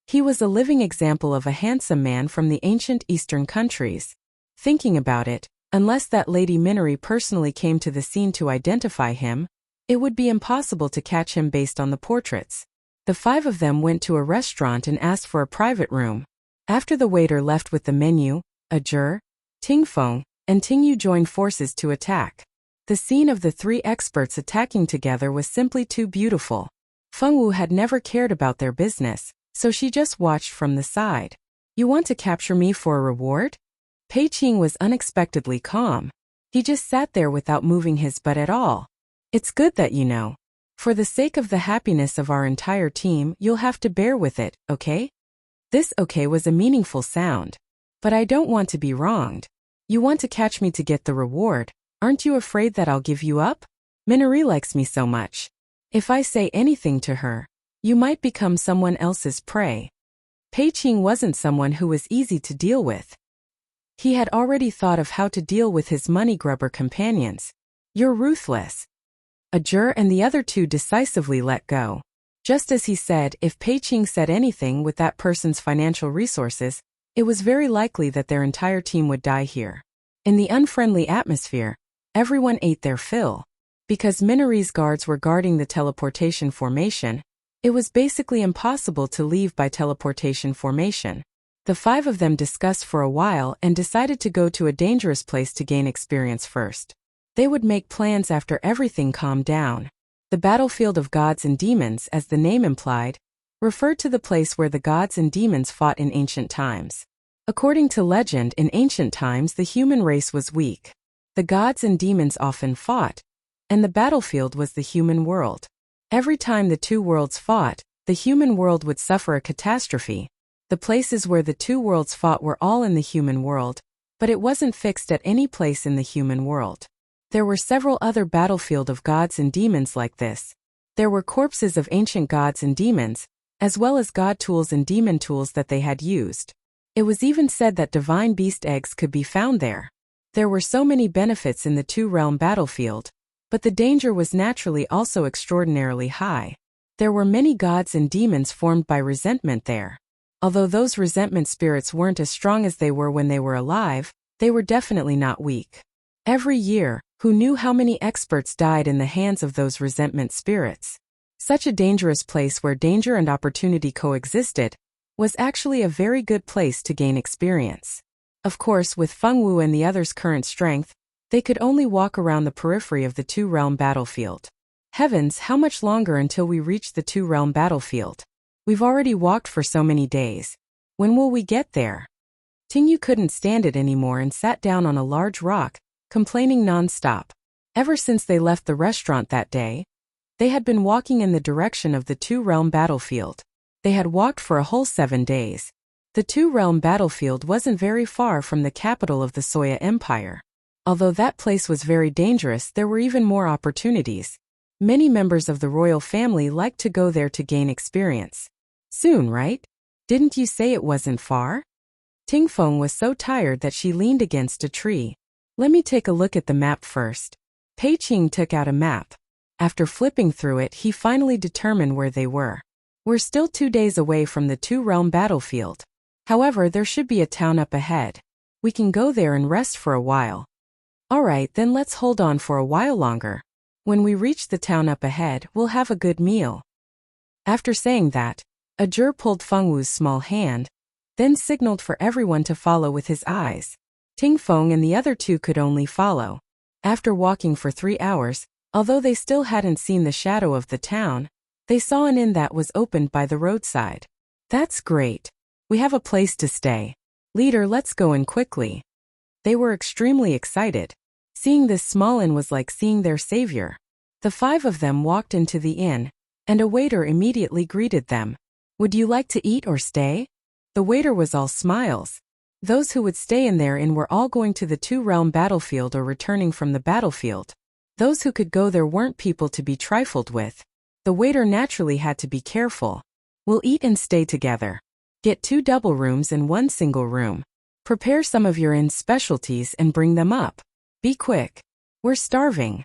Speaker 1: He was a living example of a handsome man from the ancient Eastern countries. Thinking about it, unless that Lady Minori personally came to the scene to identify him, It would be impossible to catch him based on the portraits. The five of them went to a restaurant and asked for a private room. After the waiter left with the menu, Ajur, Tingfeng, and Tingyu joined forces to attack. The scene of the three experts attacking together was simply too beautiful. Fengwu had never cared about their business, so she just watched from the side. You want to capture me for a reward? Pei Qing was unexpectedly calm. He just sat there without moving his butt at all. It's good that you know. For the sake of the happiness of our entire team, you'll have to bear with it, okay? This okay was a meaningful sound. But I don't want to be wronged. You want to catch me to get the reward. Aren't you afraid that I'll give you up? Minori likes me so much. If I say anything to her, you might become someone else's prey. Pei Qing wasn't someone who was easy to deal with. He had already thought of how to deal with his money grubber companions. You're ruthless. Ajur and the other two decisively let go. Just as he said, if Pei Qing said anything with that person's financial resources, it was very likely that their entire team would die here. In the unfriendly atmosphere, everyone ate their fill. Because Minori's guards were guarding the teleportation formation, it was basically impossible to leave by teleportation formation. The five of them discussed for a while and decided to go to a dangerous place to gain experience first. They would make plans after everything calmed down. The battlefield of gods and demons, as the name implied, referred to the place where the gods and demons fought in ancient times. According to legend, in ancient times the human race was weak. The gods and demons often fought, and the battlefield was the human world. Every time the two worlds fought, the human world would suffer a catastrophe. The places where the two worlds fought were all in the human world, but it wasn't fixed at any place in the human world. There were several other battlefield of gods and demons like this. There were corpses of ancient gods and demons, as well as god tools and demon tools that they had used. It was even said that divine beast eggs could be found there. There were so many benefits in the two-realm battlefield, but the danger was naturally also extraordinarily high. There were many gods and demons formed by resentment there. Although those resentment spirits weren't as strong as they were when they were alive, they were definitely not weak. Every year, who knew how many experts died in the hands of those resentment spirits? Such a dangerous place where danger and opportunity coexisted was actually a very good place to gain experience. Of course, with Fengwu and the others' current strength, they could only walk around the periphery of the two-realm battlefield. Heavens, how much longer until we reach the two-realm battlefield? We've already walked for so many days. When will we get there? Tingyu couldn't stand it anymore and sat down on a large rock, complaining non-stop. Ever since they left the restaurant that day, they had been walking in the direction of the two-realm battlefield. They had walked for a whole 7 days. The two-realm battlefield wasn't very far from the capital of the Soya Empire. Although that place was very dangerous, there were even more opportunities. Many members of the royal family liked to go there to gain experience. Soon, right? Didn't you say it wasn't far? Tingfeng was so tired that she leaned against a tree. Let me take a look at the map first. Pei Qing took out a map. After flipping through it, he finally determined where they were. We're still 2 days away from the two-realm battlefield. However, there should be a town up ahead. We can go there and rest for a while. Alright, then let's hold on for a while longer. When we reach the town up ahead, we'll have a good meal. After saying that, Ajur pulled Fengwu's small hand, then signaled for everyone to follow with his eyes. Tingfeng and the other two could only follow. After walking for 3 hours, although they still hadn't seen the shadow of the town, they saw an inn that was opened by the roadside. That's great. We have a place to stay. Leader, let's go in quickly. They were extremely excited. Seeing this small inn was like seeing their savior. The 5 of them walked into the inn, and a waiter immediately greeted them. Would you like to eat or stay? The waiter was all smiles. Those who would stay in their inn were all going to the two-realm battlefield or returning from the battlefield. Those who could go there weren't people to be trifled with. The waiter naturally had to be careful. We'll eat and stay together. Get 2 double rooms and 1 single room. Prepare some of your inn's specialties and bring them up. Be quick. We're starving.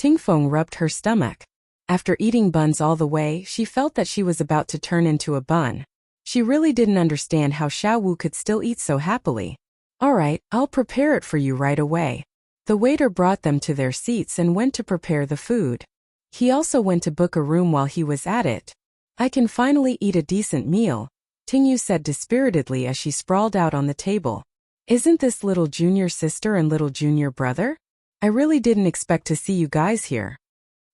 Speaker 1: Tingfeng rubbed her stomach. After eating buns all the way, she felt that she was about to turn into a bun. She really didn't understand how Xiao Wu could still eat so happily. Alright, I'll prepare it for you right away. The waiter brought them to their seats and went to prepare the food. He also went to book a room while he was at it. I can finally eat a decent meal, Tingyu said dispiritedly as she sprawled out on the table. Isn't this little junior sister and little junior brother? I really didn't expect to see you guys here.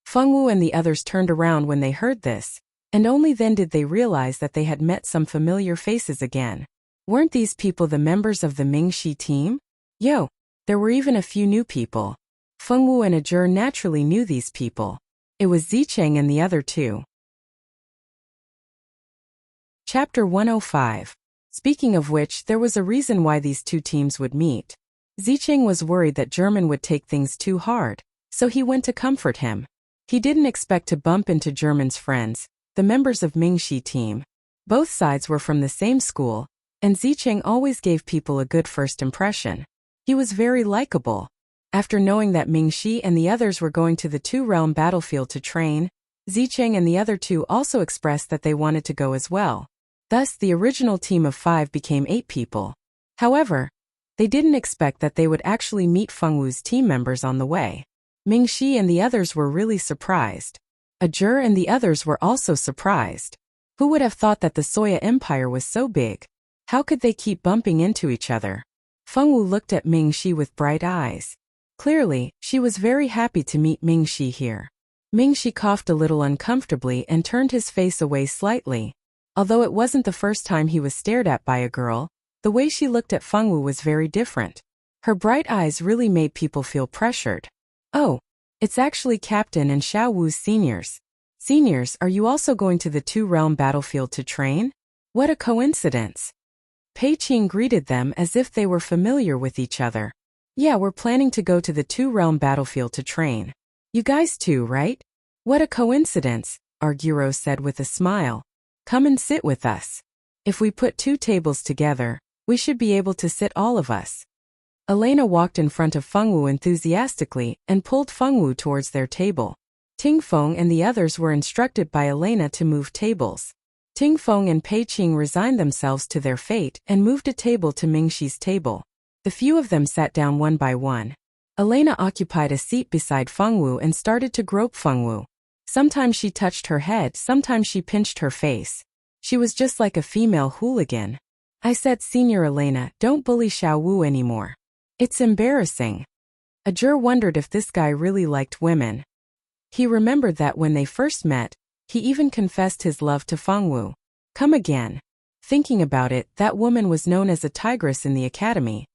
Speaker 1: Fengwu and the others turned around when they heard this, and only then did they realize that they had met some familiar faces again. Weren't these people the members of the Mingxi team? Yo, there were even a few new people. Fengwu and Ajur naturally knew these people. It was Zicheng and the other two. Chapter 105. Speaking of which, there was a reason why these two teams would meet. Zicheng was worried that German would take things too hard, so he went to comfort him. He didn't expect to bump into German's friends, the members of Mingxi team. Both sides were from the same school, and Zicheng always gave people a good first impression. He was very likable. After knowing that Mingxi and the others were going to the two-realm battlefield to train, Zicheng and the other two also expressed that they wanted to go as well. Thus, the original team of 5 became 8 people. However, they didn't expect that they would actually meet Fengwu's team members on the way. Mingxi and the others were really surprised. Ajur and the others were also surprised. Who would have thought that the Soya Empire was so big? How could they keep bumping into each other? Fengwu looked at Mingxi with bright eyes. Clearly, she was very happy to meet Mingxi here. Mingxi coughed a little uncomfortably and turned his face away slightly. Although it wasn't the first time he was stared at by a girl, the way she looked at Fengwu was very different. Her bright eyes really made people feel pressured. Oh, it's actually Captain and Xiao Wu's seniors. Seniors, are you also going to the two-realm battlefield to train? What a coincidence. Pei Qing greeted them as if they were familiar with each other. Yeah, we're planning to go to the two-realm battlefield to train. You guys too, right? What a coincidence, Arguro said with a smile. Come and sit with us. If we put 2 tables together, we should be able to sit all of us. Elena walked in front of Fengwu enthusiastically and pulled Fengwu towards their table. Tingfeng and the others were instructed by Elena to move tables. Tingfeng and Pei Qing resigned themselves to their fate and moved a table to Mingxi's table. The few of them sat down one by one. Elena occupied a seat beside Fengwu and started to grope Fengwu. Sometimes she touched her head, sometimes she pinched her face. She was just like a female hooligan. I said, Senior Elena, don't bully Xiao Wu anymore. It's embarrassing. Ajur wondered if this guy really liked women. He remembered that when they first met, he even confessed his love to Fengwu. Come again. Thinking about it, that woman was known as a tigress in the academy.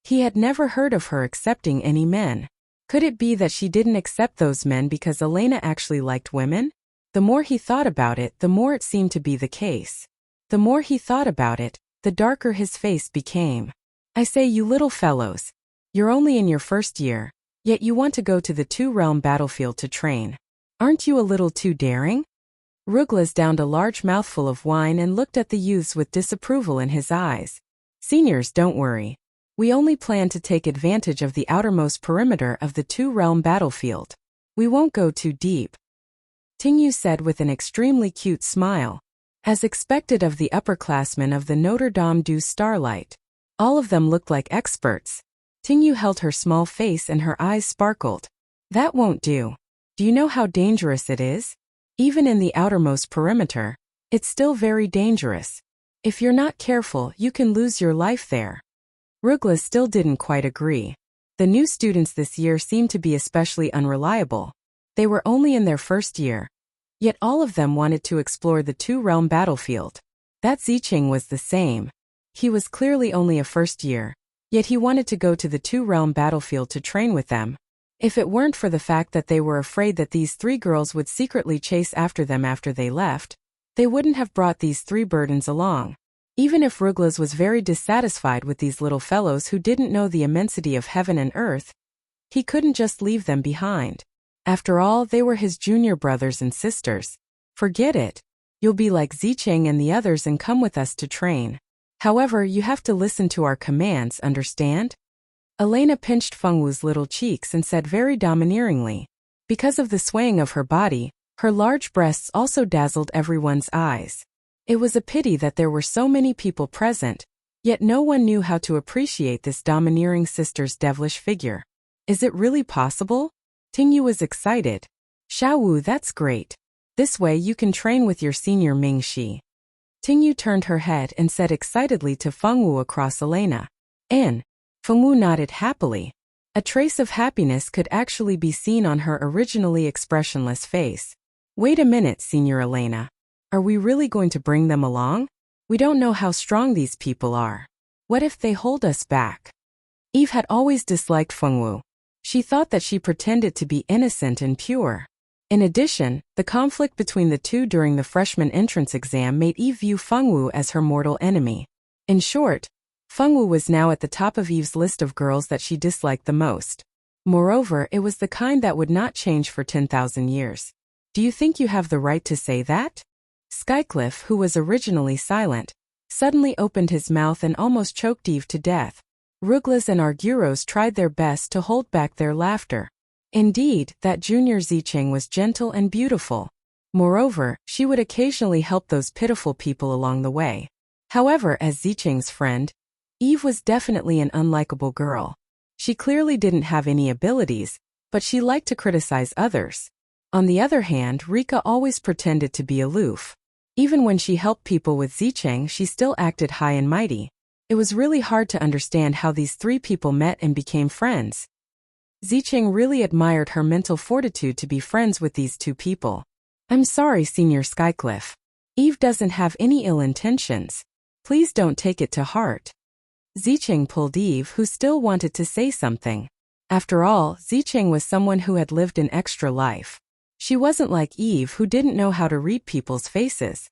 Speaker 1: He had never heard of her accepting any men. Could it be that she didn't accept those men because Elena actually liked women? The more he thought about it, the more it seemed to be the case. The more he thought about it, the darker his face became. I say, you little fellows. You're only in your first year, yet you want to go to the two-realm battlefield to train. Aren't you a little too daring? Ruglas downed a large mouthful of wine and looked at the youths with disapproval in his eyes. Seniors, don't worry. We only plan to take advantage of the outermost perimeter of the two-realm battlefield. We won't go too deep. Tingyu said with an extremely cute smile. As expected of the upperclassmen of the Notre Dame du Starlight. All of them looked like experts. Tingyu held her small face and her eyes sparkled. That won't do. Do you know how dangerous it is? Even in the outermost perimeter, it's still very dangerous. If you're not careful, you can lose your life there. Rugla still didn't quite agree. The new students this year seemed to be especially unreliable. They were only in their first year. Yet all of them wanted to explore the two-realm battlefield. That Zicheng was the same. He was clearly only a first year, yet he wanted to go to the two-realm battlefield to train with them. If it weren't for the fact that they were afraid that these 3 girls would secretly chase after them after they left, they wouldn't have brought these 3 burdens along. Even if Ruglas was very dissatisfied with these little fellows who didn't know the immensity of heaven and earth, he couldn't just leave them behind. After all, they were his junior brothers and sisters. Forget it. You'll be like Zicheng and the others and come with us to train. However, you have to listen to our commands, understand? Elena pinched Fengwu's little cheeks and said very domineeringly. Because of the swaying of her body, her large breasts also dazzled everyone's eyes. It was a pity that there were so many people present, yet no one knew how to appreciate this domineering sister's devilish figure. Is it really possible? Tingyu was excited. Xiaowu, that's great. This way you can train with your senior Mingxi. Tingyu turned her head and said excitedly to Fengwu across Elena. And Fengwu nodded happily. A trace of happiness could actually be seen on her originally expressionless face. Wait a minute, Senior Elena. Are we really going to bring them along? We don't know how strong these people are. What if they hold us back? Eve had always disliked Fengwu. She thought that she pretended to be innocent and pure. In addition, the conflict between the two during the freshman entrance exam made Eve view Fengwu as her mortal enemy. In short, Fengwu was now at the top of Eve's list of girls that she disliked the most. Moreover, it was the kind that would not change for 10,000 years. Do you think you have the right to say that? Skycliff, who was originally silent, suddenly opened his mouth and almost choked Eve to death. Ruglas and Arguros tried their best to hold back their laughter. Indeed, that junior Zicheng was gentle and beautiful. Moreover, she would occasionally help those pitiful people along the way. However, as Zicheng's friend, Eve was definitely an unlikable girl. She clearly didn't have any abilities, but she liked to criticize others. On the other hand, Rika always pretended to be aloof. Even when she helped people with Zicheng, she still acted high and mighty. It was really hard to understand how these three people met and became friends. Zicheng really admired her mental fortitude to be friends with these two people. I'm sorry, Senior Skycliff. Eve doesn't have any ill intentions. Please don't take it to heart. Zicheng pulled Eve, who still wanted to say something. After all, Zicheng was someone who had lived an extra life. She wasn't like Eve, who didn't know how to read people's faces.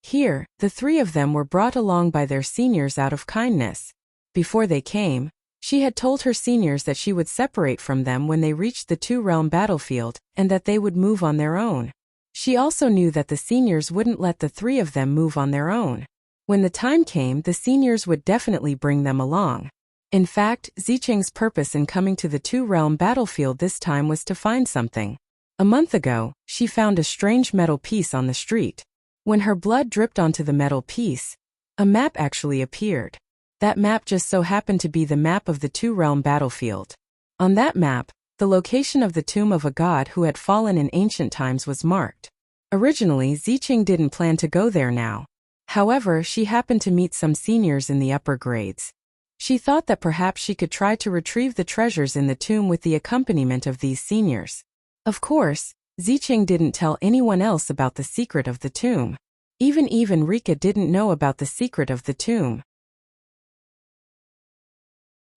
Speaker 1: Here, the three of them were brought along by their seniors out of kindness. Before they came, she had told her seniors that she would separate from them when they reached the two-realm battlefield, and that they would move on their own. She also knew that the seniors wouldn't let the three of them move on their own. When the time came, the seniors would definitely bring them along. In fact, Zicheng's purpose in coming to the two-realm battlefield this time was to find something. A month ago, she found a strange metal piece on the street. When her blood dripped onto the metal piece, a map actually appeared. That map just so happened to be the map of the two-realm battlefield. On that map, the location of the tomb of a god who had fallen in ancient times was marked. Originally, Zicheng didn't plan to go there now. However, she happened to meet some seniors in the upper grades. She thought that perhaps she could try to retrieve the treasures in the tomb with the accompaniment of these seniors. Of course, Zicheng didn't tell anyone else about the secret of the tomb. Even Rika didn't know about the secret of the tomb.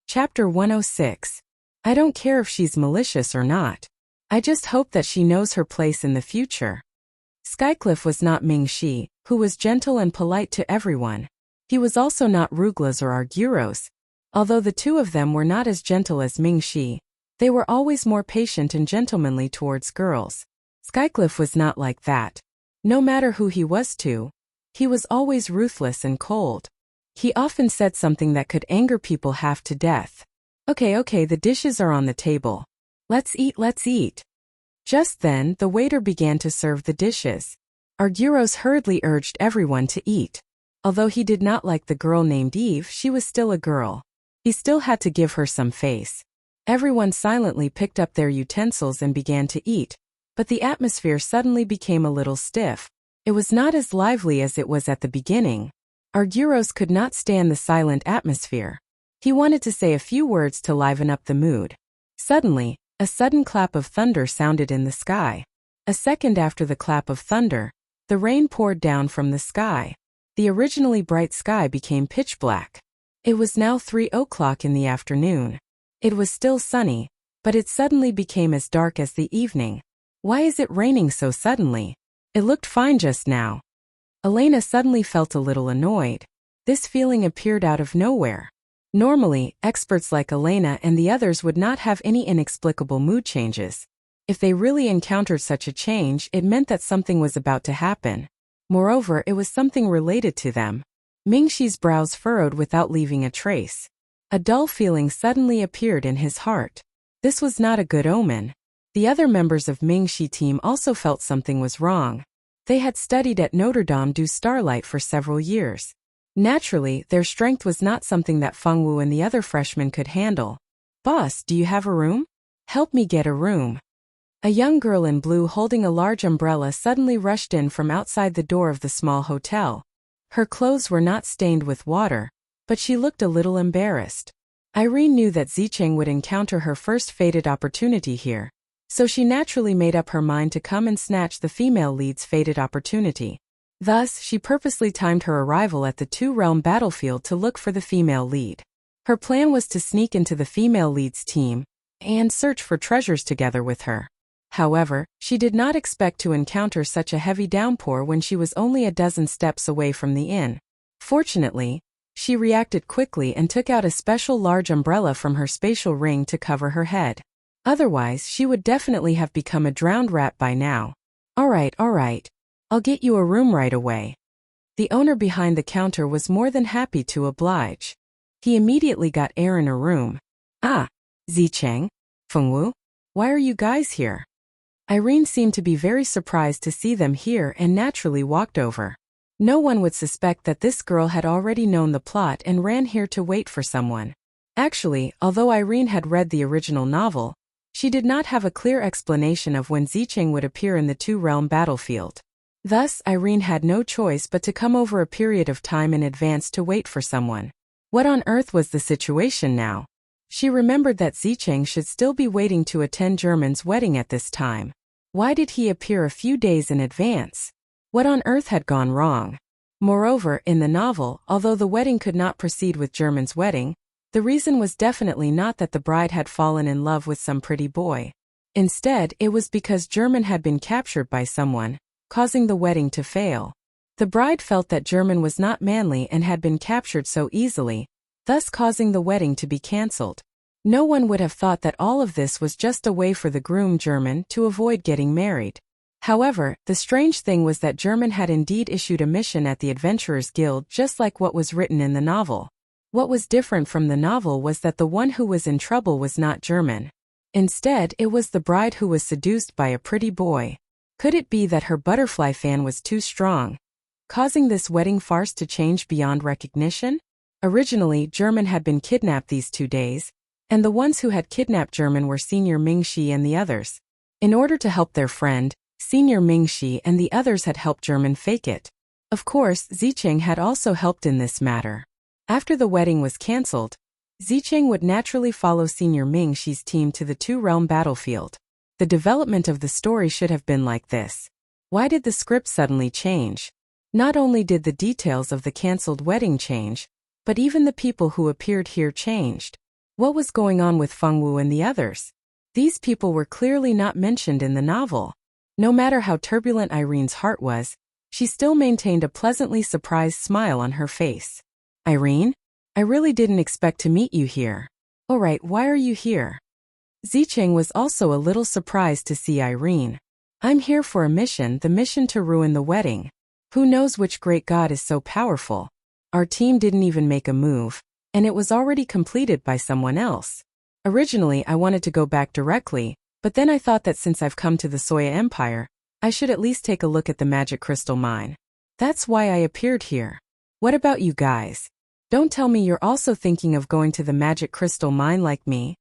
Speaker 1: Chapter 106. I don't care if she's malicious or not. I just hope that she knows her place in the future. Skycliff was not Mingxi, who was gentle and polite to everyone. He was also not Ruglas or Arguros. Although the two of them were not as gentle as Mingxi, they were always more patient and gentlemanly towards girls. Skycliff was not like that. No matter who he was to, he was always ruthless and cold. He often said something that could anger people half to death. Okay, the dishes are on the table. Let's eat. Just then, the waiter began to serve the dishes. Arguros hurriedly urged everyone to eat. Although he did not like the girl named Eve, she was still a girl. He still had to give her some face. Everyone silently picked up their utensils and began to eat, but the atmosphere suddenly became a little stiff. It was not as lively as it was at the beginning. Arguros could not stand the silent atmosphere. He wanted to say a few words to liven up the mood. Suddenly, a sudden clap of thunder sounded in the sky. A second after the clap of thunder, the rain poured down from the sky. The originally bright sky became pitch black. It was now 3 o'clock in the afternoon. It was still sunny, but it suddenly became as dark as the evening. Why is it raining so suddenly? It looked fine just now. Elena suddenly felt a little annoyed. This feeling appeared out of nowhere. Normally, experts like Elena and the others would not have any inexplicable mood changes. If they really encountered such a change, it meant that something was about to happen. Moreover, it was something related to them. Mingxi's brows furrowed without leaving a trace. A dull feeling suddenly appeared in his heart. This was not a good omen. The other members of Mingxi team also felt something was wrong. They had studied at Notre Dame du Starlight for several years. Naturally, their strength was not something that Fengwu and the other freshmen could handle. Boss, do you have a room? Help me get a room. A young girl in blue holding a large umbrella suddenly rushed in from outside the door of the small hotel. Her clothes were not stained with water, but she looked a little embarrassed. Irene knew that Zicheng would encounter her first fated opportunity here, so she naturally made up her mind to come and snatch the female lead's fated opportunity. Thus, she purposely timed her arrival at the two-realm battlefield to look for the female lead. Her plan was to sneak into the female lead's team and search for treasures together with her. However, she did not expect to encounter such a heavy downpour when she was only a dozen steps away from the inn. Fortunately, she reacted quickly and took out a special large umbrella from her spatial ring to cover her head. Otherwise, she would definitely have become a drowned rat by now. All right. I'll get you a room right away." The owner behind the counter was more than happy to oblige. He immediately got Aaron a room. "Ah, Zicheng, Fengwu, why are you guys here?" Irene seemed to be very surprised to see them here and naturally walked over. No one would suspect that this girl had already known the plot and ran here to wait for someone. Actually, although Irene had read the original novel, she did not have a clear explanation of when Zicheng would appear in the two-realm battlefield. Thus, Irene had no choice but to come over a period of time in advance to wait for someone. What on earth was the situation now? She remembered that Zicheng should still be waiting to attend German's wedding at this time. Why did he appear a few days in advance? What on earth had gone wrong? Moreover, in the novel, although the wedding could not proceed with German's wedding, the reason was definitely not that the bride had fallen in love with some pretty boy. Instead, it was because German had been captured by someone, causing the wedding to fail. The bride felt that German was not manly and had been captured so easily, thus causing the wedding to be cancelled. No one would have thought that all of this was just a way for the groom German to avoid getting married. However, the strange thing was that German had indeed issued a mission at the Adventurers Guild just like what was written in the novel. What was different from the novel was that the one who was in trouble was not German. Instead, it was the bride who was seduced by a pretty boy. Could it be that her butterfly fan was too strong, causing this wedding farce to change beyond recognition? Originally, German had been kidnapped these 2 days, and the ones who had kidnapped German were Senior Mingxi and the others. In order to help their friend, Senior Mingxi and the others had helped German fake it. Of course, Zicheng had also helped in this matter. After the wedding was cancelled, Zicheng would naturally follow Senior Mingxi's team to the two-realm battlefield. The development of the story should have been like this. Why did the script suddenly change? Not only did the details of the cancelled wedding change, but even the people who appeared here changed. What was going on with Fengwu and the others? These people were clearly not mentioned in the novel. No matter how turbulent Irene's heart was, she still maintained a pleasantly surprised smile on her face. "Irene? I really didn't expect to meet you here. Alright, why are you here?" Zicheng was also a little surprised to see Irene. "I'm here for a mission, the mission to ruin the wedding. Who knows which great god is so powerful? Our team didn't even make a move, and it was already completed by someone else. Originally, I wanted to go back directly, but then I thought that since I've come to the Soya Empire, I should at least take a look at the magic crystal mine. That's why I appeared here. What about you guys? Don't tell me you're also thinking of going to the magic crystal mine like me."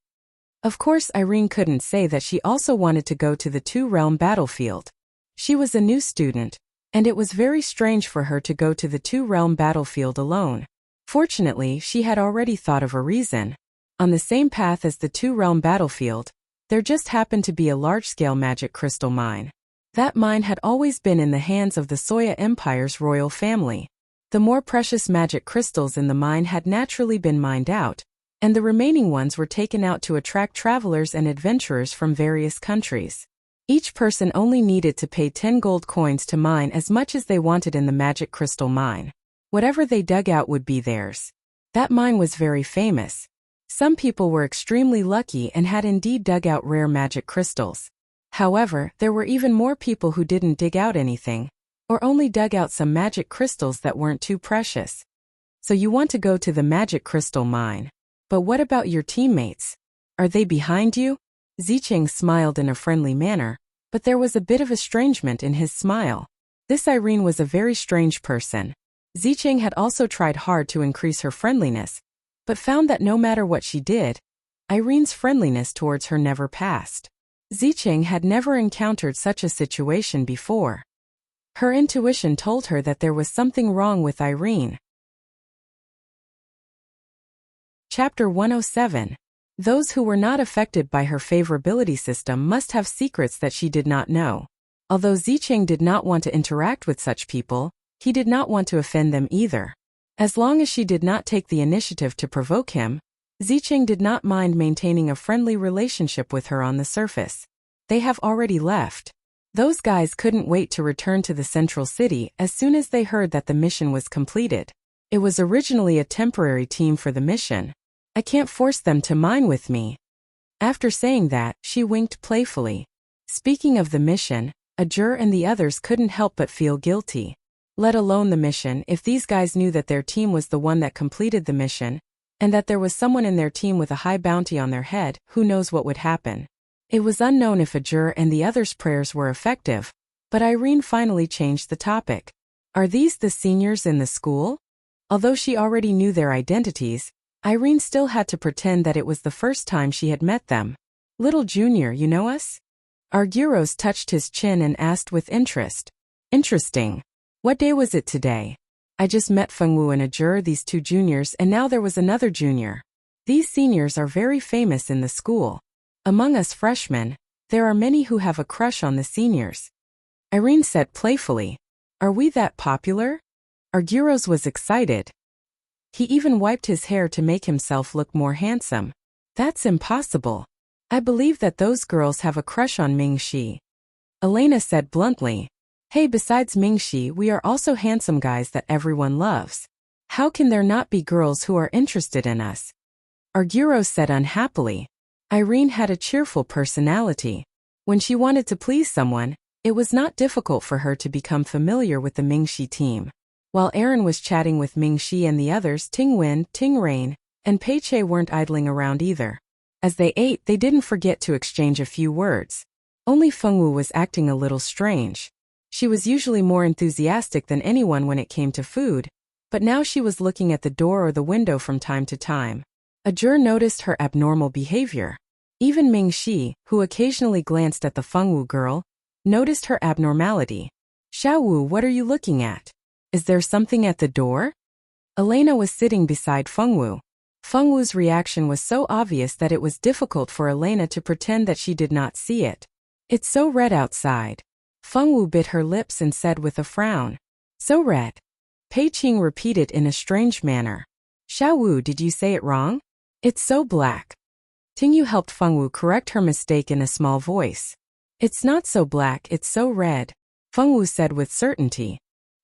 Speaker 1: Of course, Irene couldn't say that she also wanted to go to the two-realm battlefield. She was a new student, and it was very strange for her to go to the two-realm battlefield alone. Fortunately, she had already thought of a reason. On the same path as the two-realm battlefield, there just happened to be a large-scale magic crystal mine. That mine had always been in the hands of the Soya Empire's royal family. The more precious magic crystals in the mine had naturally been mined out, and the remaining ones were taken out to attract travelers and adventurers from various countries. Each person only needed to pay 10 gold coins to mine as much as they wanted in the magic crystal mine. Whatever they dug out would be theirs. That mine was very famous. Some people were extremely lucky and had indeed dug out rare magic crystals. However, there were even more people who didn't dig out anything, or only dug out some magic crystals that weren't too precious. So you want to go to the magic crystal mine. But what about your teammates? Are they behind you? Zicheng smiled in a friendly manner, but there was a bit of estrangement in his smile. This Irene was a very strange person. Zicheng had also tried hard to increase her friendliness, but found that no matter what she did, Irene's friendliness towards her never passed. Zicheng had never encountered such a situation before. Her intuition told her that there was something wrong with Irene. Chapter 107. Those who were not affected by her favorability system must have secrets that she did not know. Although Zicheng did not want to interact with such people, he did not want to offend them either. As long as she did not take the initiative to provoke him, Zicheng did not mind maintaining a friendly relationship with her on the surface. They have already left. Those guys couldn't wait to return to the central city as soon as they heard that the mission was completed. It was originally a temporary team for the mission. I can't force them to mine with me. After saying that, she winked playfully. Speaking of the mission, Ajur and the others couldn't help but feel guilty. Let alone the mission, if these guys knew that their team was the one that completed the mission, and that there was someone in their team with a high bounty on their head, who knows what would happen. It was unknown if Ajur and the others' prayers were effective, but Irene finally changed the topic. Are these the seniors in the school? Although she already knew their identities, Irene still had to pretend that it was the first time she had met them. Little Junior, you know us? Argyros touched his chin and asked with interest. Interesting. What day was it today? I just met Fengwu and Ajur, these two juniors, and now there was another junior. These seniors are very famous in the school. Among us freshmen, there are many who have a crush on the seniors. Irene said playfully. Are we that popular? Argyros was excited. He even wiped his hair to make himself look more handsome. That's impossible. I believe that those girls have a crush on Mingxi. Elena said bluntly. Hey, besides Mingxi, we are also handsome guys that everyone loves. How can there not be girls who are interested in us? Argyros said unhappily. Irene had a cheerful personality. When she wanted to please someone, it was not difficult for her to become familiar with the Mingxi team. While Aaron was chatting with Mingxi and the others, Tingwen, Tingrain, and Peiche weren't idling around either. As they ate, they didn't forget to exchange a few words. Only Fengwu was acting a little strange. She was usually more enthusiastic than anyone when it came to food, but now she was looking at the door or the window from time to time. Ajur noticed her abnormal behavior. Even Mingxi, who occasionally glanced at the Fengwu girl, noticed her abnormality. Xiaowu, what are you looking at? Is there something at the door? Elena was sitting beside Fengwu. Fengwu's reaction was so obvious that it was difficult for Elena to pretend that she did not see it. It's so red outside. Fengwu bit her lips and said with a frown. So red. Pei Qing repeated in a strange manner. Xiaowu, did you say it wrong? It's so black. Tingyu helped Fengwu correct her mistake in a small voice. It's not so black, it's so red, Fengwu said with certainty.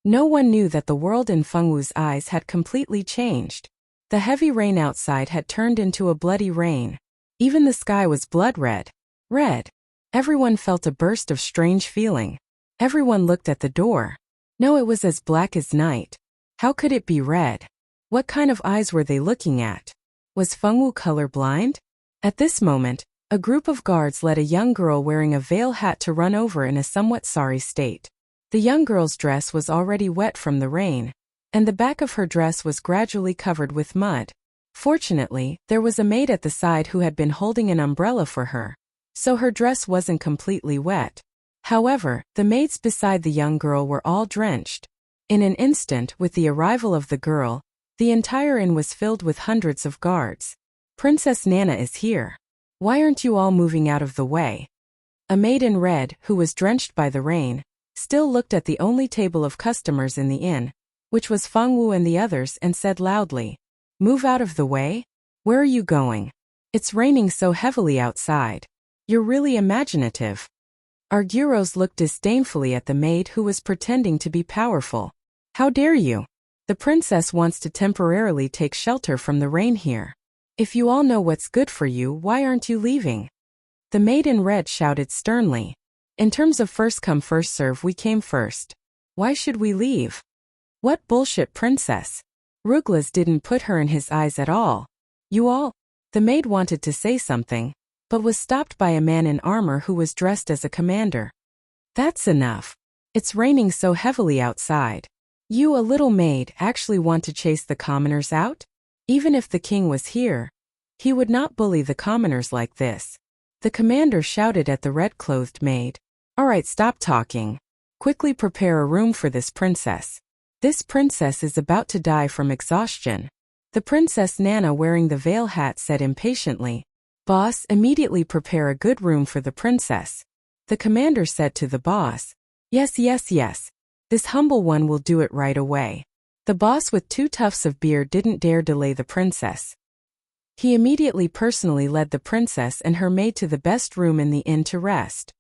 Speaker 1: No one knew that the world in Fengwu's eyes had completely changed. The heavy rain outside had turned into a bloody rain. Even the sky was blood red. Red. Everyone felt a burst of strange feeling. Everyone looked at the door. No, it was as black as night. How could it be red? What kind of eyes were they looking at? Was Fengwu colorblind? At this moment, a group of guards led a young girl wearing a veil hat to run over in a somewhat sorry state. The young girl's dress was already wet from the rain, and the back of her dress was gradually covered with mud. Fortunately, there was a maid at the side who had been holding an umbrella for her, so her dress wasn't completely wet. However, the maids beside the young girl were all drenched. In an instant, with the arrival of the girl, the entire inn was filled with hundreds of guards. Princess Nana is here. Why aren't you all moving out of the way? A maid in red, who was drenched by the rain, still looked at the only table of customers in the inn, which was Fengwu and the others, and said loudly, "Move out of the way? Where are you going? It's raining so heavily outside. You're really imaginative." Argyros looked disdainfully at the maid who was pretending to be powerful. "How dare you? The princess wants to temporarily take shelter from the rain here. If you all know what's good for you, why aren't you leaving?" The maid in red shouted sternly. "In terms of first come first serve, we came first. Why should we leave?" "What bullshit, princess." Ruglas didn't put her in his eyes at all. "You all..." The maid wanted to say something, but was stopped by a man in armor who was dressed as a commander. "That's enough. It's raining so heavily outside. You, a little maid, actually want to chase the commoners out? Even if the king was here, he would not bully the commoners like this. The commander shouted at the red-clothed maid. All right, stop talking. Quickly prepare a room for this princess. This princess is about to die from exhaustion. The Princess Nana wearing the veil hat said impatiently. Boss, immediately prepare a good room for the princess. The commander said to the boss. Yes. This humble one will do it right away. The boss with 2 tufts of beard didn't dare delay the princess. He immediately personally led the princess and her maid to the best room in the inn to rest.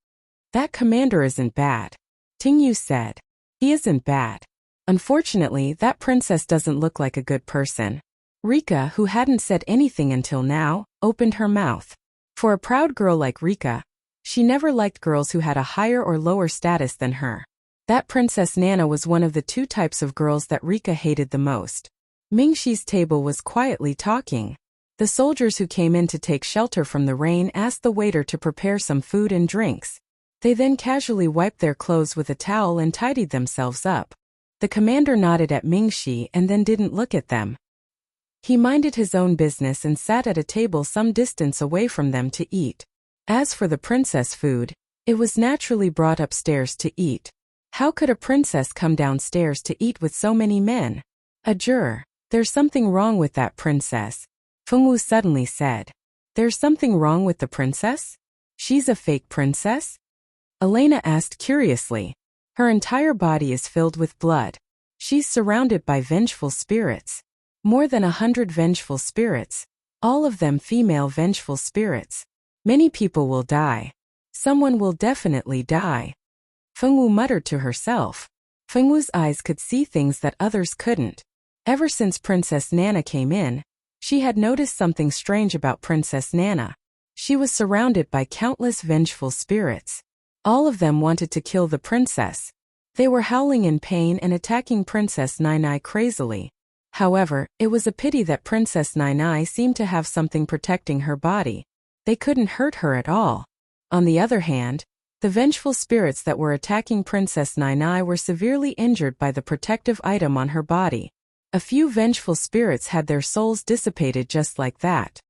Speaker 1: That commander isn't bad. Tingyu said. He isn't bad. Unfortunately, that princess doesn't look like a good person. Rika, who hadn't said anything until now, opened her mouth. For a proud girl like Rika, she never liked girls who had a higher or lower status than her. That Princess Nana was one of the 2 types of girls that Rika hated the most. Mingxi's table was quietly talking. The soldiers who came in to take shelter from the rain asked the waiter to prepare some food and drinks. They then casually wiped their clothes with a towel and tidied themselves up. The commander nodded at Mingxi and then didn't look at them. He minded his own business and sat at a table some distance away from them to eat. As for the princess food, it was naturally brought upstairs to eat. How could a princess come downstairs to eat with so many men? There's something wrong with that princess, Fengwu suddenly said. There's something wrong with the princess? She's a fake princess? Elena asked curiously. Her entire body is filled with blood. She's surrounded by vengeful spirits. More than 100 vengeful spirits. All of them female vengeful spirits. Many people will die. Someone will definitely die. Fengwu muttered to herself. Fengwu's eyes could see things that others couldn't. Ever since Princess Nana came in, she had noticed something strange about Princess Nana. She was surrounded by countless vengeful spirits. All of them wanted to kill the princess. They were howling in pain and attacking Princess Nai crazily. However, it was a pity that Princess Nai seemed to have something protecting her body. They couldn't hurt her at all. On the other hand, the vengeful spirits that were attacking Princess Nai were severely injured by the protective item on her body. A few vengeful spirits had their souls dissipated just like that.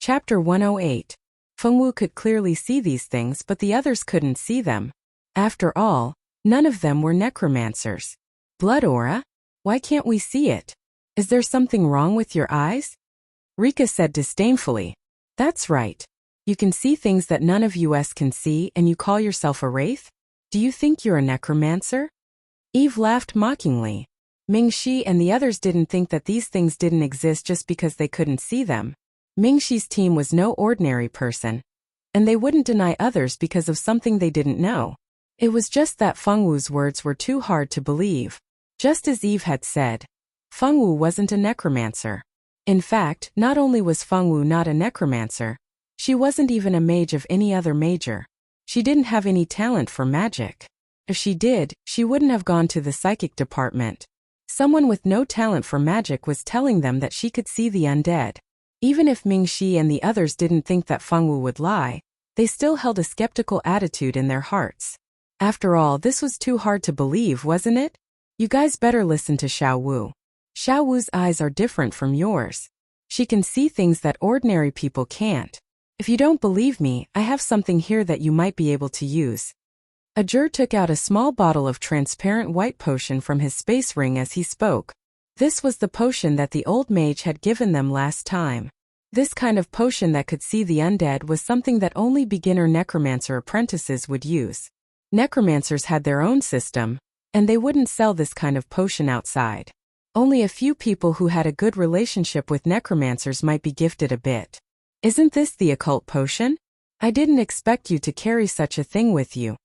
Speaker 1: Chapter 108. Fengwu could clearly see these things, but the others couldn't see them. After all, none of them were necromancers. Blood aura? Why can't we see it? Is there something wrong with your eyes? Rika said disdainfully. That's right. You can see things that none of us can see and you call yourself a wraith? Do you think you're a necromancer? Eve laughed mockingly. Mingxi and the others didn't think that these things didn't exist just because they couldn't see them. Mingxi's team was no ordinary person. And they wouldn't deny others because of something they didn't know. It was just that Fengwu's words were too hard to believe. Just as Eve had said, Fengwu wasn't a necromancer. In fact, not only was Fengwu not a necromancer, she wasn't even a mage of any other major. She didn't have any talent for magic. If she did, she wouldn't have gone to the psychic department. Someone with no talent for magic was telling them that she could see the undead. Even if Mingxi and the others didn't think that Fengwu would lie, they still held a skeptical attitude in their hearts. After all, this was too hard to believe, wasn't it? You guys better listen to Xiao Wu. Xiao Wu's eyes are different from yours. She can see things that ordinary people can't. If you don't believe me, I have something here that you might be able to use. Ajur took out a small bottle of transparent white potion from his space ring as he spoke. This was the potion that the old mage had given them last time. This kind of potion that could see the undead was something that only beginner necromancer apprentices would use. Necromancers had their own system, and they wouldn't sell this kind of potion outside. Only a few people who had a good relationship with necromancers might be gifted a bit. Isn't this the occult potion? I didn't expect you to carry such a thing with you.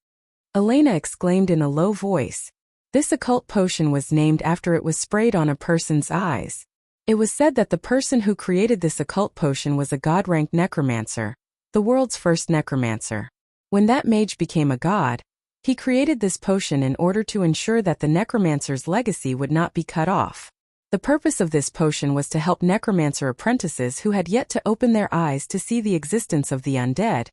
Speaker 1: Elena exclaimed in a low voice. This occult potion was named after it was sprayed on a person's eyes. It was said that the person who created this occult potion was a god-ranked necromancer, the world's first necromancer. When that mage became a god, he created this potion in order to ensure that the necromancer's legacy would not be cut off. The purpose of this potion was to help necromancer apprentices who had yet to open their eyes to see the existence of the undead,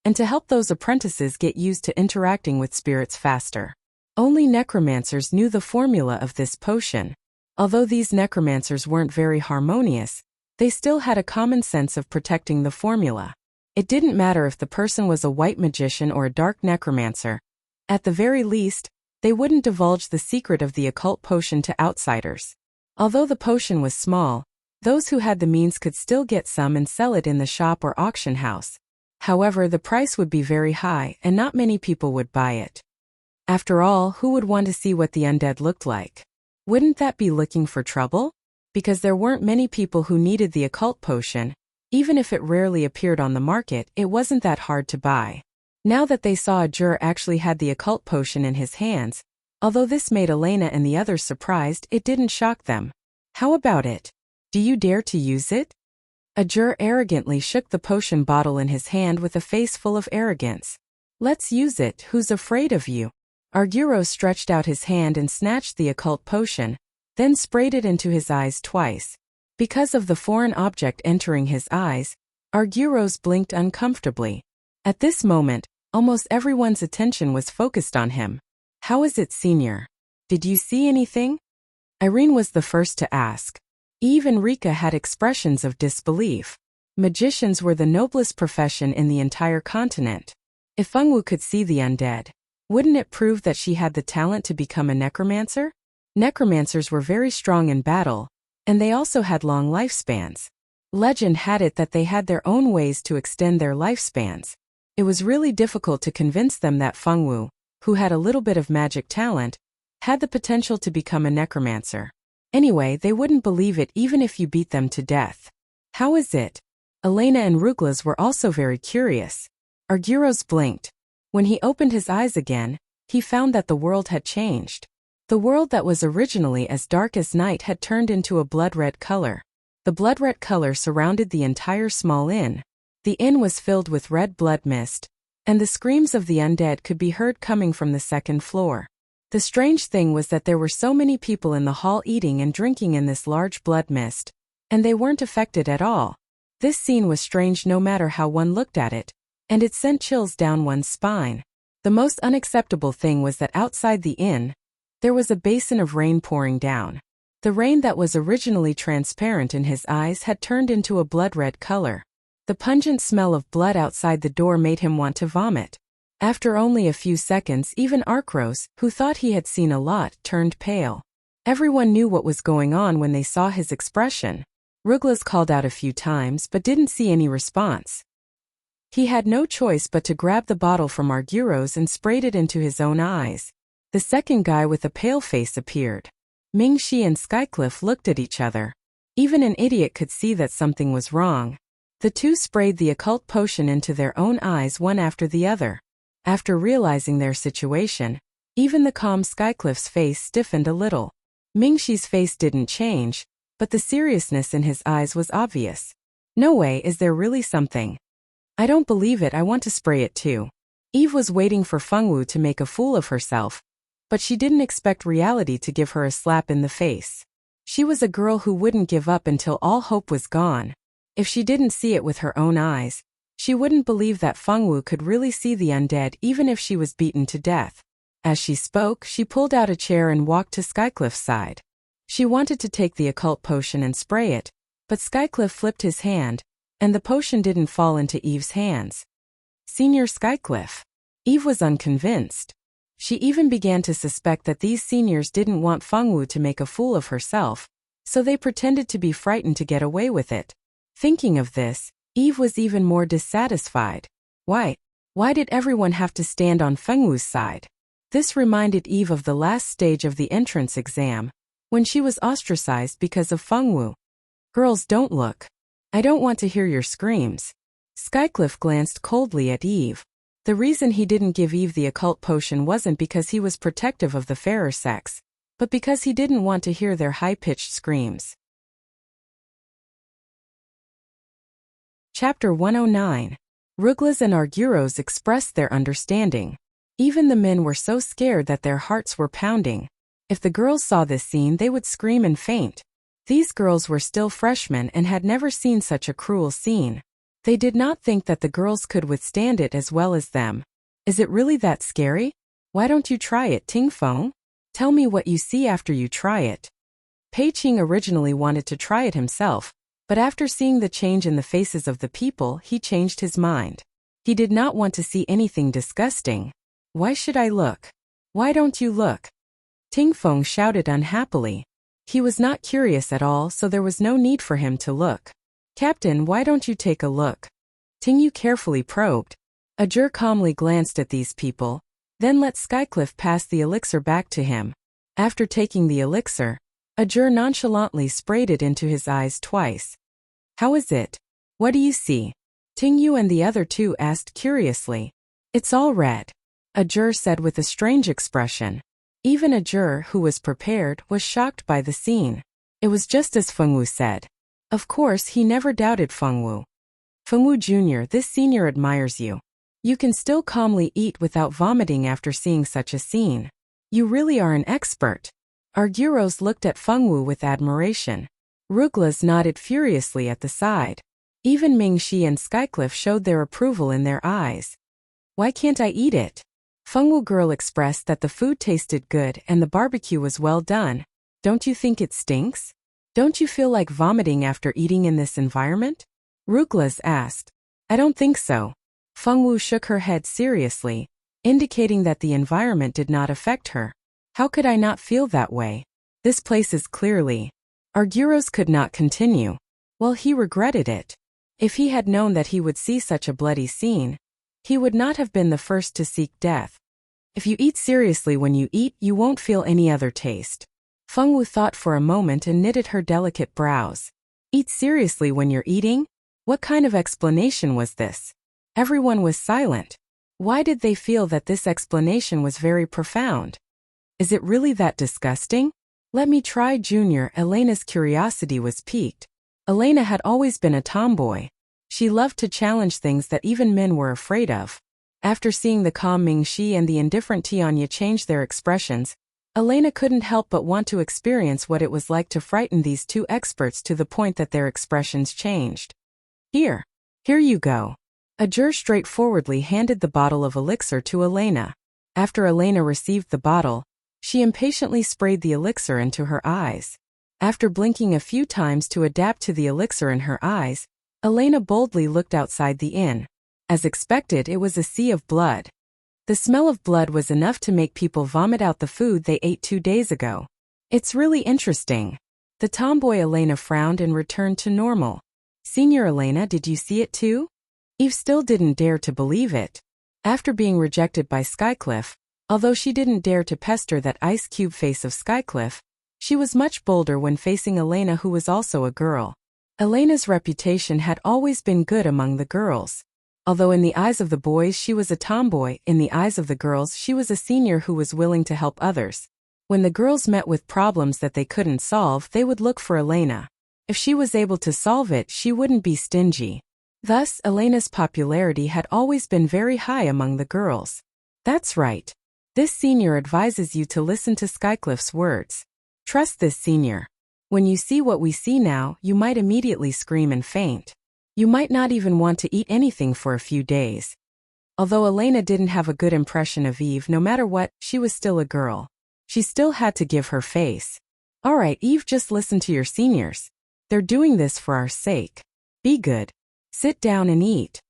Speaker 1: and to help those apprentices get used to interacting with spirits faster. Only necromancers knew the formula of this potion. Although these necromancers weren't very harmonious, They still had a common sense of protecting the formula. It didn't matter if the person was a white magician or a dark necromancer. At the very least, they wouldn't divulge the secret of the occult potion to outsiders. Although the potion was small, those who had the means could still get some and sell it in the shop or auction house. However, the price would be very high and not many people would buy it. After all, who would want to see what the undead looked like? Wouldn't that be looking for trouble? Because there weren't many people who needed the occult potion. Even if it rarely appeared on the market, it wasn't that hard to buy. Now that they saw a juror actually had the occult potion in his hands, although this made Elena and the others surprised, it didn't shock them. How about it? Do you dare to use it? A juror arrogantly shook the potion bottle in his hand with a face full of arrogance. Let's use it, who's afraid of you? Arguro stretched out his hand and snatched the occult potion, then sprayed it into his eyes twice. Because of the foreign object entering his eyes, Arguro's blinked uncomfortably. At this moment, almost everyone's attention was focused on him. How is it, Senior? Did you see anything? Irene was the first to ask. Eve and Rika had expressions of disbelief. Magicians were the noblest profession in the entire continent. If Fengwu could see the undead, wouldn't it prove that she had the talent to become a necromancer? Necromancers were very strong in battle, and they also had long lifespans. Legend had it that they had their own ways to extend their lifespans. It was really difficult to convince them that Fengwu, who had a little bit of magic talent, had the potential to become a necromancer. Anyway, they wouldn't believe it even if you beat them to death. How is it? Elena and Ruglas were also very curious. Arguros blinked. When he opened his eyes again, he found that the world had changed. The world that was originally as dark as night had turned into a blood-red color. The blood-red color surrounded the entire small inn. The inn was filled with red blood mist, and the screams of the undead could be heard coming from the second floor. The strange thing was that there were so many people in the hall eating and drinking in this large blood mist, and they weren't affected at all. This scene was strange no matter how one looked at it, and it sent chills down one's spine. The most unacceptable thing was that outside the inn, there was a basin of rain pouring down. The rain that was originally transparent in his eyes had turned into a blood-red color. The pungent smell of blood outside the door made him want to vomit. After only a few seconds, even Arkros, who thought he had seen a lot, turned pale. Everyone knew what was going on when they saw his expression. Ruglas called out a few times but didn't see any response. He had no choice but to grab the bottle from Arguros and sprayed it into his own eyes. The second guy with a pale face appeared. Mingxi and Skycliff looked at each other. Even an idiot could see that something was wrong. The two sprayed the occult potion into their own eyes one after the other. After realizing their situation, even the calm Skycliff's face stiffened a little. Mingxi's face didn't change, but the seriousness in his eyes was obvious. No way, is there really something? I don't believe it, I want to spray it too. Eve was waiting for Fengwu to make a fool of herself, but she didn't expect reality to give her a slap in the face. She was a girl who wouldn't give up until all hope was gone. If she didn't see it with her own eyes, she wouldn't believe that Fengwu could really see the undead even if she was beaten to death. As she spoke, she pulled out a chair and walked to Skycliff's side. She wanted to take the occult potion and spray it, but Skycliff flipped his hand, and the potion didn't fall into Eve's hands. Senior Skycliff. Eve was unconvinced. She even began to suspect that these seniors didn't want Fengwu to make a fool of herself, so they pretended to be frightened to get away with it. Thinking of this, Eve was even more dissatisfied. Why did everyone have to stand on Fengwu's side? This reminded Eve of the last stage of the entrance exam, when she was ostracized because of Fengwu. Girls, don't look. I don't want to hear your screams. Skycliff glanced coldly at Eve. The reason he didn't give Eve the occult potion wasn't because he was protective of the fairer sex, but because he didn't want to hear their high-pitched screams. Chapter 109. Ruglas and Arguros expressed their understanding. Even the men were so scared that their hearts were pounding. If the girls saw this scene, they would scream and faint. These girls were still freshmen and had never seen such a cruel scene. They did not think that the girls could withstand it as well as them. Is it really that scary? Why don't you try it, Ting Feng? Tell me what you see after you try it. Pei Qing originally wanted to try it himself, But after seeing the change in the faces of the people, he changed his mind. He did not want to see anything disgusting. Why should I look? Why don't you look? Ting Feng shouted unhappily. He was not curious at all, so there was no need for him to look. Captain, why don't you take a look? Ting Yu carefully probed. Ajur calmly glanced at these people, then let Skycliff pass the elixir back to him. After taking the elixir, Ajur nonchalantly sprayed it into his eyes twice. How is it? What do you see? Ting Yu and the other two asked curiously. It's all red, Ajur said with a strange expression. Even Ajur, who was prepared, was shocked by the scene. It was just as Fengwu said. Of course, he never doubted Fengwu. Fengwu Jr., this senior admires you. You can still calmly eat without vomiting after seeing such a scene. You really are an expert. Arguros looked at Fengwu with admiration. Ruglas nodded furiously at the side. Even Mingxi and Skycliff showed their approval in their eyes. Why can't I eat it? Fengwu girl expressed that the food tasted good and the barbecue was well done. Don't you think it stinks? Don't you feel like vomiting after eating in this environment? Ruglas asked. I don't think so. Fengwu shook her head seriously, indicating that the environment did not affect her. How could I not feel that way? This place is clearly... Arguros could not continue. Well, he regretted it. If he had known that he would see such a bloody scene, he would not have been the first to seek death. If you eat seriously when you eat, you won't feel any other taste. Fengwu thought for a moment and knitted her delicate brows. Eat seriously when you're eating? What kind of explanation was this? Everyone was silent. Why did they feel that this explanation was very profound? Is it really that disgusting? Let me try, Junior. Elena's curiosity was piqued. Elena had always been a tomboy. She loved to challenge things that even men were afraid of. After seeing the calm Mingxi and the indifferent Tianya change their expressions, Elena couldn't help but want to experience what it was like to frighten these two experts to the point that their expressions changed. Here you go. Ajur straightforwardly handed the bottle of elixir to Elena. After Elena received the bottle, she impatiently sprayed the elixir into her eyes. After blinking a few times to adapt to the elixir in her eyes, Elena boldly looked outside the inn. As expected, it was a sea of blood. The smell of blood was enough to make people vomit out the food they ate 2 days ago. It's really interesting. The tomboy Elena frowned and returned to normal. Senior Elena, did you see it too? Eve still didn't dare to believe it. After being rejected by Skycliff, although she didn't dare to pester that ice cube face of Skycliff, she was much bolder when facing Elena, who was also a girl. Elena's reputation had always been good among the girls. Although in the eyes of the boys she was a tomboy, in the eyes of the girls she was a senior who was willing to help others. When the girls met with problems that they couldn't solve, they would look for Elena. If she was able to solve it, she wouldn't be stingy. Thus, Elena's popularity had always been very high among the girls. That's right. This senior advises you to listen to Skycliff's words. Trust this senior. When you see what we see now, you might immediately scream and faint. You might not even want to eat anything for a few days. Although Elena didn't have a good impression of Eve, no matter what, she was still a girl. She still had to give her face. Alright, Eve, just listen to your seniors. They're doing this for our sake. Be good. Sit down and eat.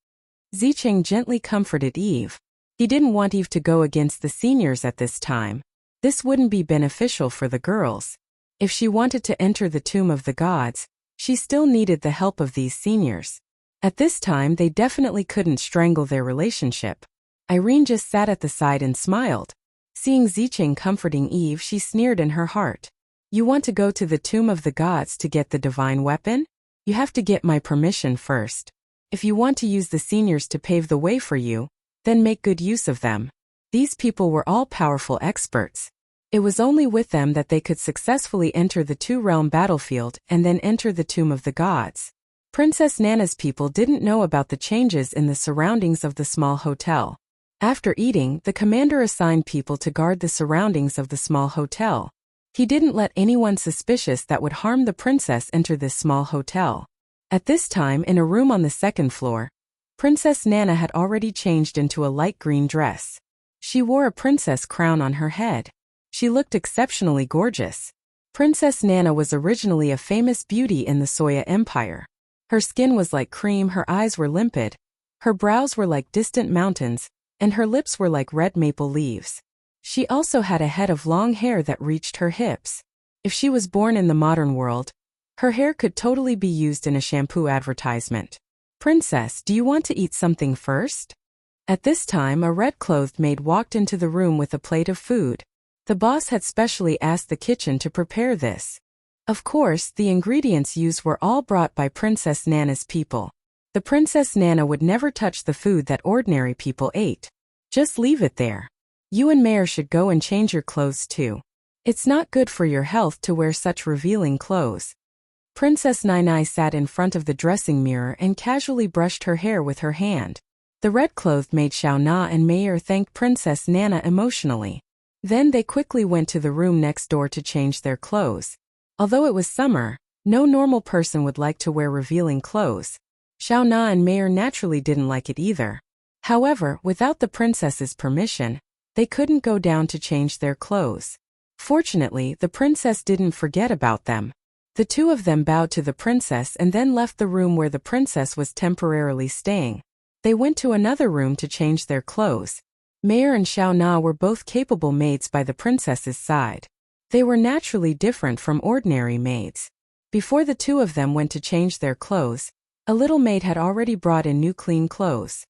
Speaker 1: Zicheng gently comforted Eve. He didn't want Eve to go against the seniors at this time. This wouldn't be beneficial for the girls. If she wanted to enter the tomb of the gods, she still needed the help of these seniors. At this time, they definitely couldn't strangle their relationship. Irene just sat at the side and smiled. Seeing Zicheng comforting Eve, she sneered in her heart. You want to go to the tomb of the gods to get the divine weapon? You have to get my permission first. If you want to use the seniors to pave the way for you, then make good use of them. These people were all powerful experts. It was only with them that they could successfully enter the two-realm battlefield and then enter the tomb of the gods. Princess Nana's people didn't know about the changes in the surroundings of the small hotel. After eating, the commander assigned people to guard the surroundings of the small hotel. He didn't let anyone suspicious that would harm the princess enter this small hotel. At this time, in a room on the second floor, Princess Nana had already changed into a light green dress. She wore a princess crown on her head. She looked exceptionally gorgeous. Princess Nana was originally a famous beauty in the Soya Empire. Her skin was like cream, her eyes were limpid, her brows were like distant mountains, and her lips were like red maple leaves. She also had a head of long hair that reached her hips. If she was born in the modern world, her hair could totally be used in a shampoo advertisement. "Princess, do you want to eat something first?" At this time, a red-clothed maid walked into the room with a plate of food. The boss had specially asked the kitchen to prepare this. Of course, the ingredients used were all brought by Princess Nana's people. The Princess Nana would never touch the food that ordinary people ate. Just leave it there. You and Mayor should go and change your clothes too. It's not good for your health to wear such revealing clothes. Princess Nai sat in front of the dressing mirror and casually brushed her hair with her hand. The red-clothed maid Xiao Na and Mayor thanked Princess Nana emotionally. Then they quickly went to the room next door to change their clothes. Although it was summer, no normal person would like to wear revealing clothes. Xiao Na and Mayor naturally didn't like it either. However, without the princess's permission, they couldn't go down to change their clothes. Fortunately, the princess didn't forget about them. The two of them bowed to the princess and then left the room where the princess was temporarily staying. They went to another room to change their clothes. Mayor and Xiao Na were both capable maids by the princess's side. They were naturally different from ordinary maids. Before the two of them went to change their clothes, a little maid had already brought in new clean clothes.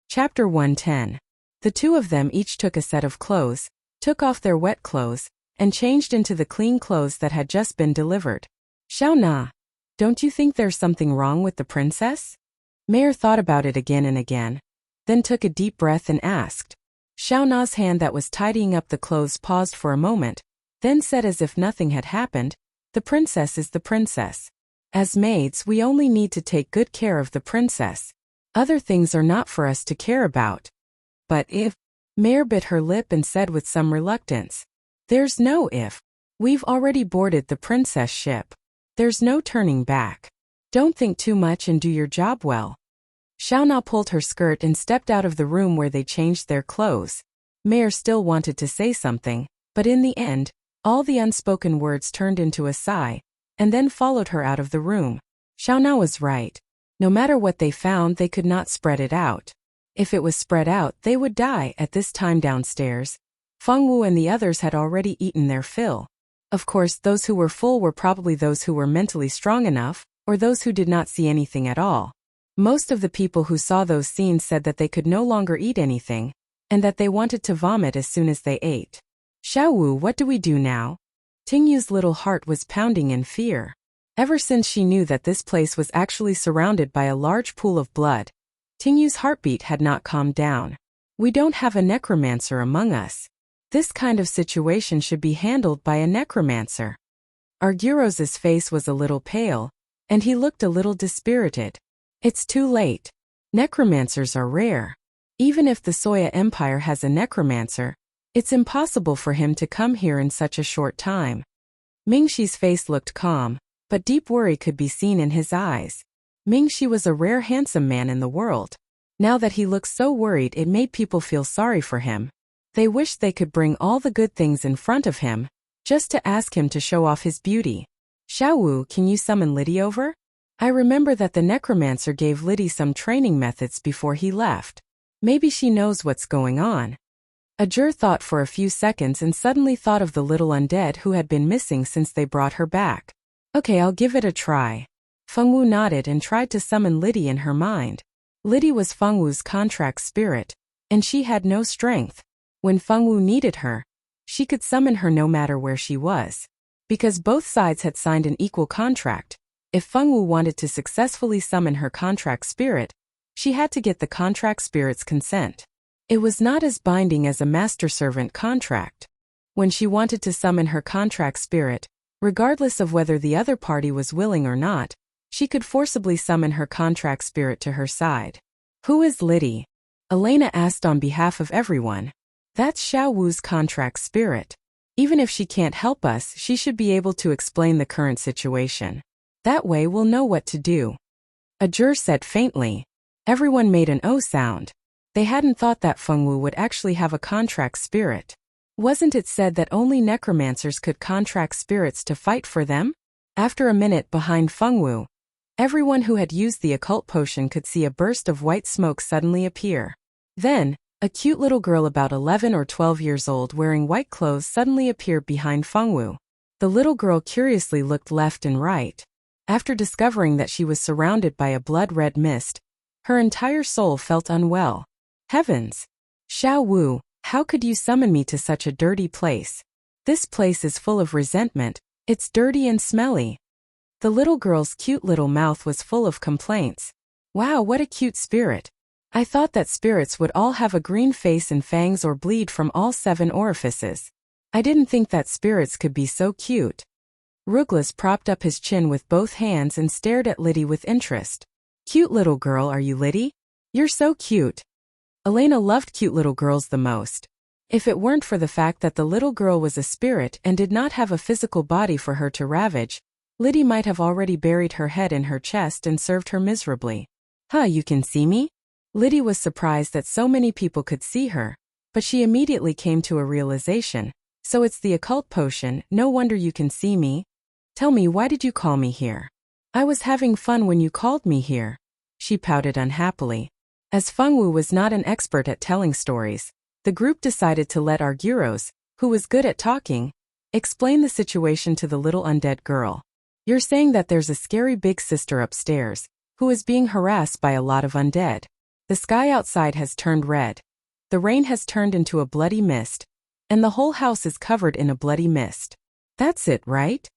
Speaker 1: Chapter 110. The two of them each took a set of clothes, took off their wet clothes, and changed into the clean clothes that had just been delivered. "Xiao Na, don't you think there's something wrong with the princess?" Mayor thought about it again and again, then took a deep breath and asked. Xiao Na's hand that was tidying up the clothes paused for a moment, then said as if nothing had happened, "The princess is the princess. As maids, we only need to take good care of the princess. Other things are not for us to care about." "But if..." Mayor bit her lip and said with some reluctance. "There's no if. We've already boarded the princess ship. There's no turning back. Don't think too much and do your job well." Xiao Na pulled her skirt and stepped out of the room where they changed their clothes. Mayor still wanted to say something, but in the end, all the unspoken words turned into a sigh, and then followed her out of the room. Xiao Na was right. No matter what they found, they could not spread it out. If it was spread out, they would die. At this time downstairs, Feng Wu and the others had already eaten their fill. Of course, those who were full were probably those who were mentally strong enough, or those who did not see anything at all. Most of the people who saw those scenes said that they could no longer eat anything, and that they wanted to vomit as soon as they ate. "Xiao Wu, what do we do now?" Tingyu's little heart was pounding in fear. Ever since she knew that this place was actually surrounded by a large pool of blood, Tingyu's heartbeat had not calmed down. "We don't have a necromancer among us. This kind of situation should be handled by a necromancer." Arguros's face was a little pale, and he looked a little dispirited. "It's too late. Necromancers are rare. Even if the Soya Empire has a necromancer, it's impossible for him to come here in such a short time." Mingxi's face looked calm, but deep worry could be seen in his eyes. Mingxi was a rare handsome man in the world. Now that he looked so worried, it made people feel sorry for him. They wished they could bring all the good things in front of him, just to ask him to show off his beauty. "Xiao Wu, can you summon Liddy over? I remember that the necromancer gave Liddy some training methods before he left. Maybe she knows what's going on." Ajur thought for a few seconds and suddenly thought of the little undead who had been missing since they brought her back. "Okay, I'll give it a try." Feng Wu nodded and tried to summon Liddy in her mind. Liddy was Feng Wu's contract spirit, and she had no strength. When Feng Wu needed her, she could summon her no matter where she was. Because both sides had signed an equal contract, if Feng Wu wanted to successfully summon her contract spirit, she had to get the contract spirit's consent. It was not as binding as a master-servant contract. When she wanted to summon her contract spirit, regardless of whether the other party was willing or not, she could forcibly summon her contract spirit to her side. "Who is Liddy?" Elena asked on behalf of everyone. "That's Xiao Wu's contract spirit. Even if she can't help us, she should be able to explain the current situation. That way we'll know what to do." Ajur said faintly. Everyone made an "oh" sound. They hadn't thought that Feng Wu would actually have a contract spirit. Wasn't it said that only necromancers could contract spirits to fight for them? After a minute behind Fengwu, everyone who had used the occult potion could see a burst of white smoke suddenly appear. Then, a cute little girl about 11 or 12 years old wearing white clothes suddenly appeared behind Fengwu. The little girl curiously looked left and right. After discovering that she was surrounded by a blood-red mist, her entire soul felt unwell. Heavens! Xiao Wu, how could you summon me to such a dirty place? This place is full of resentment, it's dirty and smelly. The little girl's cute little mouth was full of complaints. Wow, what a cute spirit. I thought that spirits would all have a green face and fangs or bleed from all 7 orifices. I didn't think that spirits could be so cute. Ruglas propped up his chin with both hands and stared at Liddy with interest. Cute little girl, are you Liddy? You're so cute. Elena loved cute little girls the most. If it weren't for the fact that the little girl was a spirit and did not have a physical body for her to ravage, Liddy might have already buried her head in her chest and served her miserably. Huh, you can see me? Liddy was surprised that so many people could see her, but she immediately came to a realization. So it's the occult potion, no wonder you can see me. Tell me, why did you call me here? I was having fun when you called me here. She pouted unhappily. As Fengwu was not an expert at telling stories, the group decided to let Arguros, who was good at talking, explain the situation to the little undead girl. You're saying that there's a scary big sister upstairs, who is being harassed by a lot of undead. The sky outside has turned red. The rain has turned into a bloody mist, and the whole house is covered in a bloody mist. That's it, right?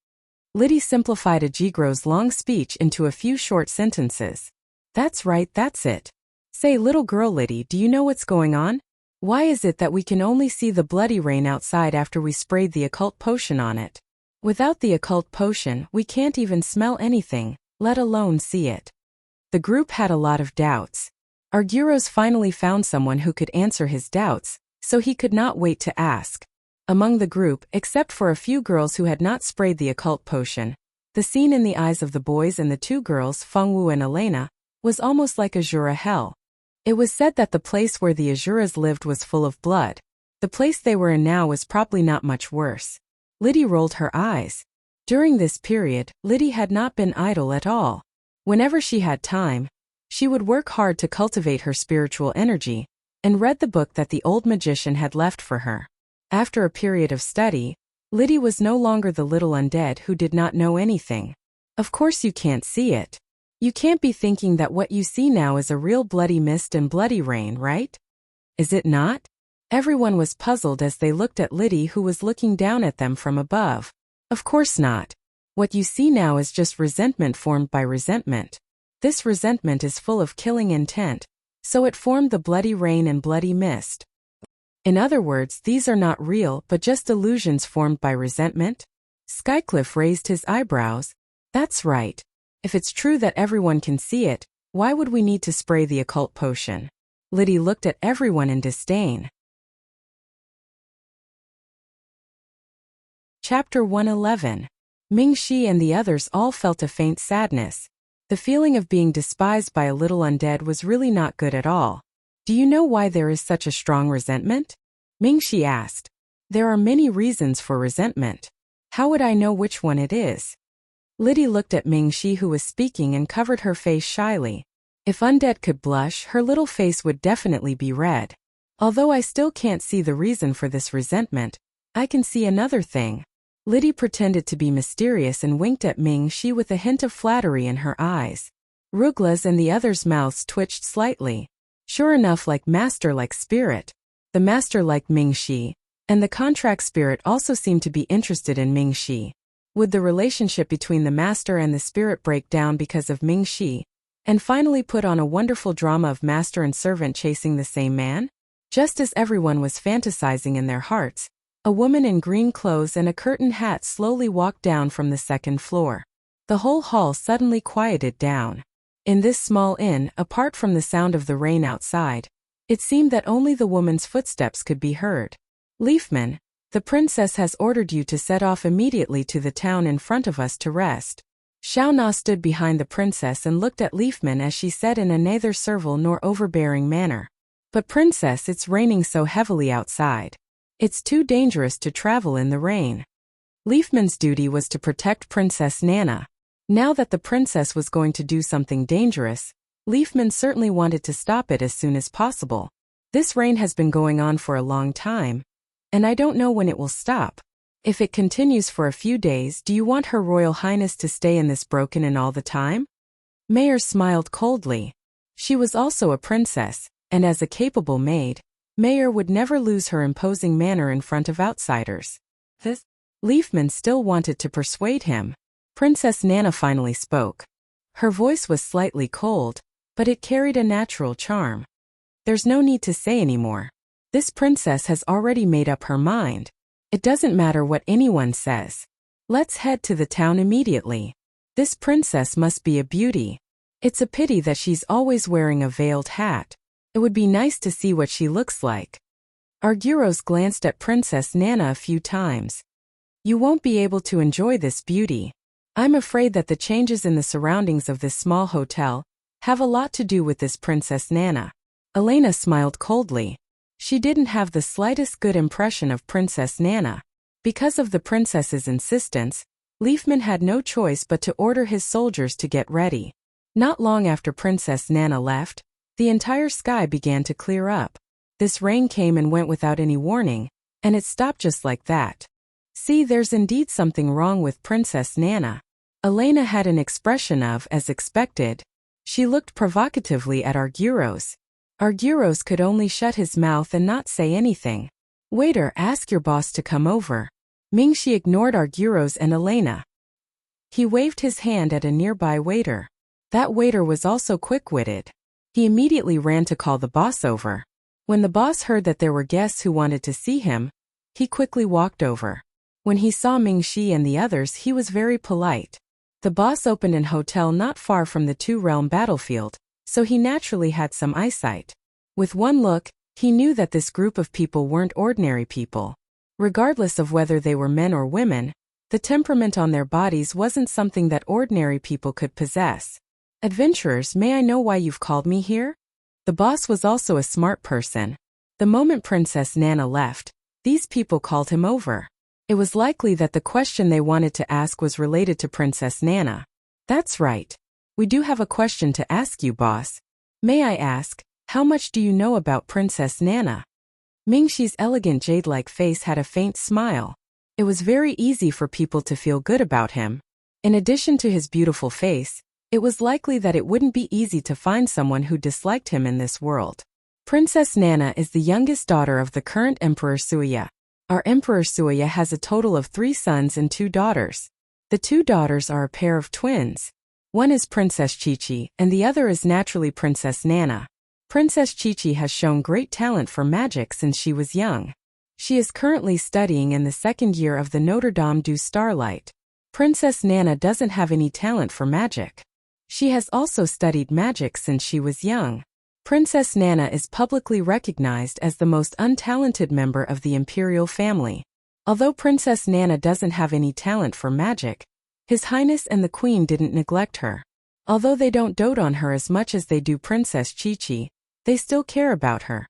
Speaker 1: Liddy simplified Ajigro's long speech into a few short sentences. That's right, that's it. Say, little girl Liddy, do you know what's going on? Why is it that we can only see the bloody rain outside after we sprayed the occult potion on it? Without the occult potion, we can't even smell anything, let alone see it. The group had a lot of doubts. Arguros finally found someone who could answer his doubts, so he could not wait to ask. Among the group, except for a few girls who had not sprayed the occult potion, the scene in the eyes of the boys and the 2 girls, Fengwu and Elena, was almost like Azura hell. It was said that the place where the Azuras lived was full of blood. The place they were in now was probably not much worse. Liddy rolled her eyes. During this period, Liddy had not been idle at all. Whenever she had time, she would work hard to cultivate her spiritual energy, and read the book that the old magician had left for her. After a period of study, Liddy was no longer the little undead who did not know anything. Of course you can't see it. You can't be thinking that what you see now is a real bloody mist and bloody rain, right? Is it not? Everyone was puzzled as they looked at Liddy, who was looking down at them from above. Of course not. What you see now is just resentment formed by resentment. This resentment is full of killing intent, so it formed the bloody rain and bloody mist. In other words, these are not real but just illusions formed by resentment? Skycliff raised his eyebrows. That's right. If it's true that everyone can see it, why would we need to spray the occult potion? Liddy looked at everyone in disdain. Chapter 111. Mingxi and the others all felt a faint sadness. The feeling of being despised by a little undead was really not good at all. Do you know why there is such a strong resentment? Mingxi asked. There are many reasons for resentment. How would I know which one it is? Liddy looked at Mingxi, who was speaking, and covered her face shyly. If undead could blush, her little face would definitely be red. Although I still can't see the reason for this resentment, I can see another thing. Liddy pretended to be mysterious and winked at Mingxi with a hint of flattery in her eyes. Rugla's and the others' mouths twitched slightly. Sure enough, like master like spirit. The master liked Mingxi, and the contract spirit also seemed to be interested in Mingxi. Would the relationship between the master and the spirit break down because of Mingxi, and finally put on a wonderful drama of master and servant chasing the same man? Just as everyone was fantasizing in their hearts, a woman in green clothes and a curtained hat slowly walked down from the 2nd floor. The whole hall suddenly quieted down. In this small inn, apart from the sound of the rain outside, it seemed that only the woman's footsteps could be heard. Leafman, the princess has ordered you to set off immediately to the town in front of us to rest. Xiao Na stood behind the princess and looked at Leafman as she said in a neither servile nor overbearing manner. But princess, it's raining so heavily outside. It's too dangerous to travel in the rain. Leafman's duty was to protect Princess Nana. Now that the princess was going to do something dangerous, Leafman certainly wanted to stop it as soon as possible. This reign has been going on for a long time, and I don't know when it will stop. If it continues for a few days, do you want Her Royal Highness to stay in this broken inn all the time? Mayor smiled coldly. She was also a princess, and as a capable maid, Mayor would never lose her imposing manner in front of outsiders. Leafman still wanted to persuade him. Princess Nana finally spoke. Her voice was slightly cold, but it carried a natural charm. There's no need to say anymore. This princess has already made up her mind. It doesn't matter what anyone says. Let's head to the town immediately. This princess must be a beauty. It's a pity that she's always wearing a veiled hat. It would be nice to see what she looks like. Arguros glanced at Princess Nana a few times. You won't be able to enjoy this beauty. I'm afraid that the changes in the surroundings of this small hotel have a lot to do with this Princess Nana. Elena smiled coldly. She didn't have the slightest good impression of Princess Nana. Because of the princess's insistence, Leafman had no choice but to order his soldiers to get ready. Not long after Princess Nana left, the entire sky began to clear up. This rain came and went without any warning, and it stopped just like that. See, there's indeed something wrong with Princess Nana. Elena had an expression of, as expected. She looked provocatively at Arguros. Arguros could only shut his mouth and not say anything. Waiter, ask your boss to come over. Mingxi ignored Arguros and Elena. He waved his hand at a nearby waiter. That waiter was also quick-witted. He immediately ran to call the boss over. When the boss heard that there were guests who wanted to see him, he quickly walked over. When he saw Mingxi and the others, he was very polite. The boss opened an hotel not far from the two-realm battlefield, so he naturally had some eyesight. With one look, he knew that this group of people weren't ordinary people. Regardless of whether they were men or women, the temperament on their bodies wasn't something that ordinary people could possess. Adventurers, may I know why you've called me here? The boss was also a smart person. The moment Princess Nana left, these people called him over. It was likely that the question they wanted to ask was related to Princess Nana. That's right. We do have a question to ask you, boss. May I ask, how much do you know about Princess Nana? Mingxi's elegant jade-like face had a faint smile. It was very easy for people to feel good about him. In addition to his beautiful face, it was likely that it wouldn't be easy to find someone who disliked him in this world. Princess Nana is the youngest daughter of the current Emperor Suya. Our Emperor Suya has a total of 3 sons and 2 daughters. The 2 daughters are a pair of twins. One is Princess Qiqi, and the other is naturally Princess Nana. Princess Qiqi has shown great talent for magic since she was young. She is currently studying in the 2nd year of the Notre Dame du Starlight. Princess Nana doesn't have any talent for magic. She has also studied magic since she was young. Princess Nana is publicly recognized as the most untalented member of the imperial family. Although Princess Nana doesn't have any talent for magic, His Highness and the Queen didn't neglect her. Although they don't dote on her as much as they do Princess Qiqi, they still care about her.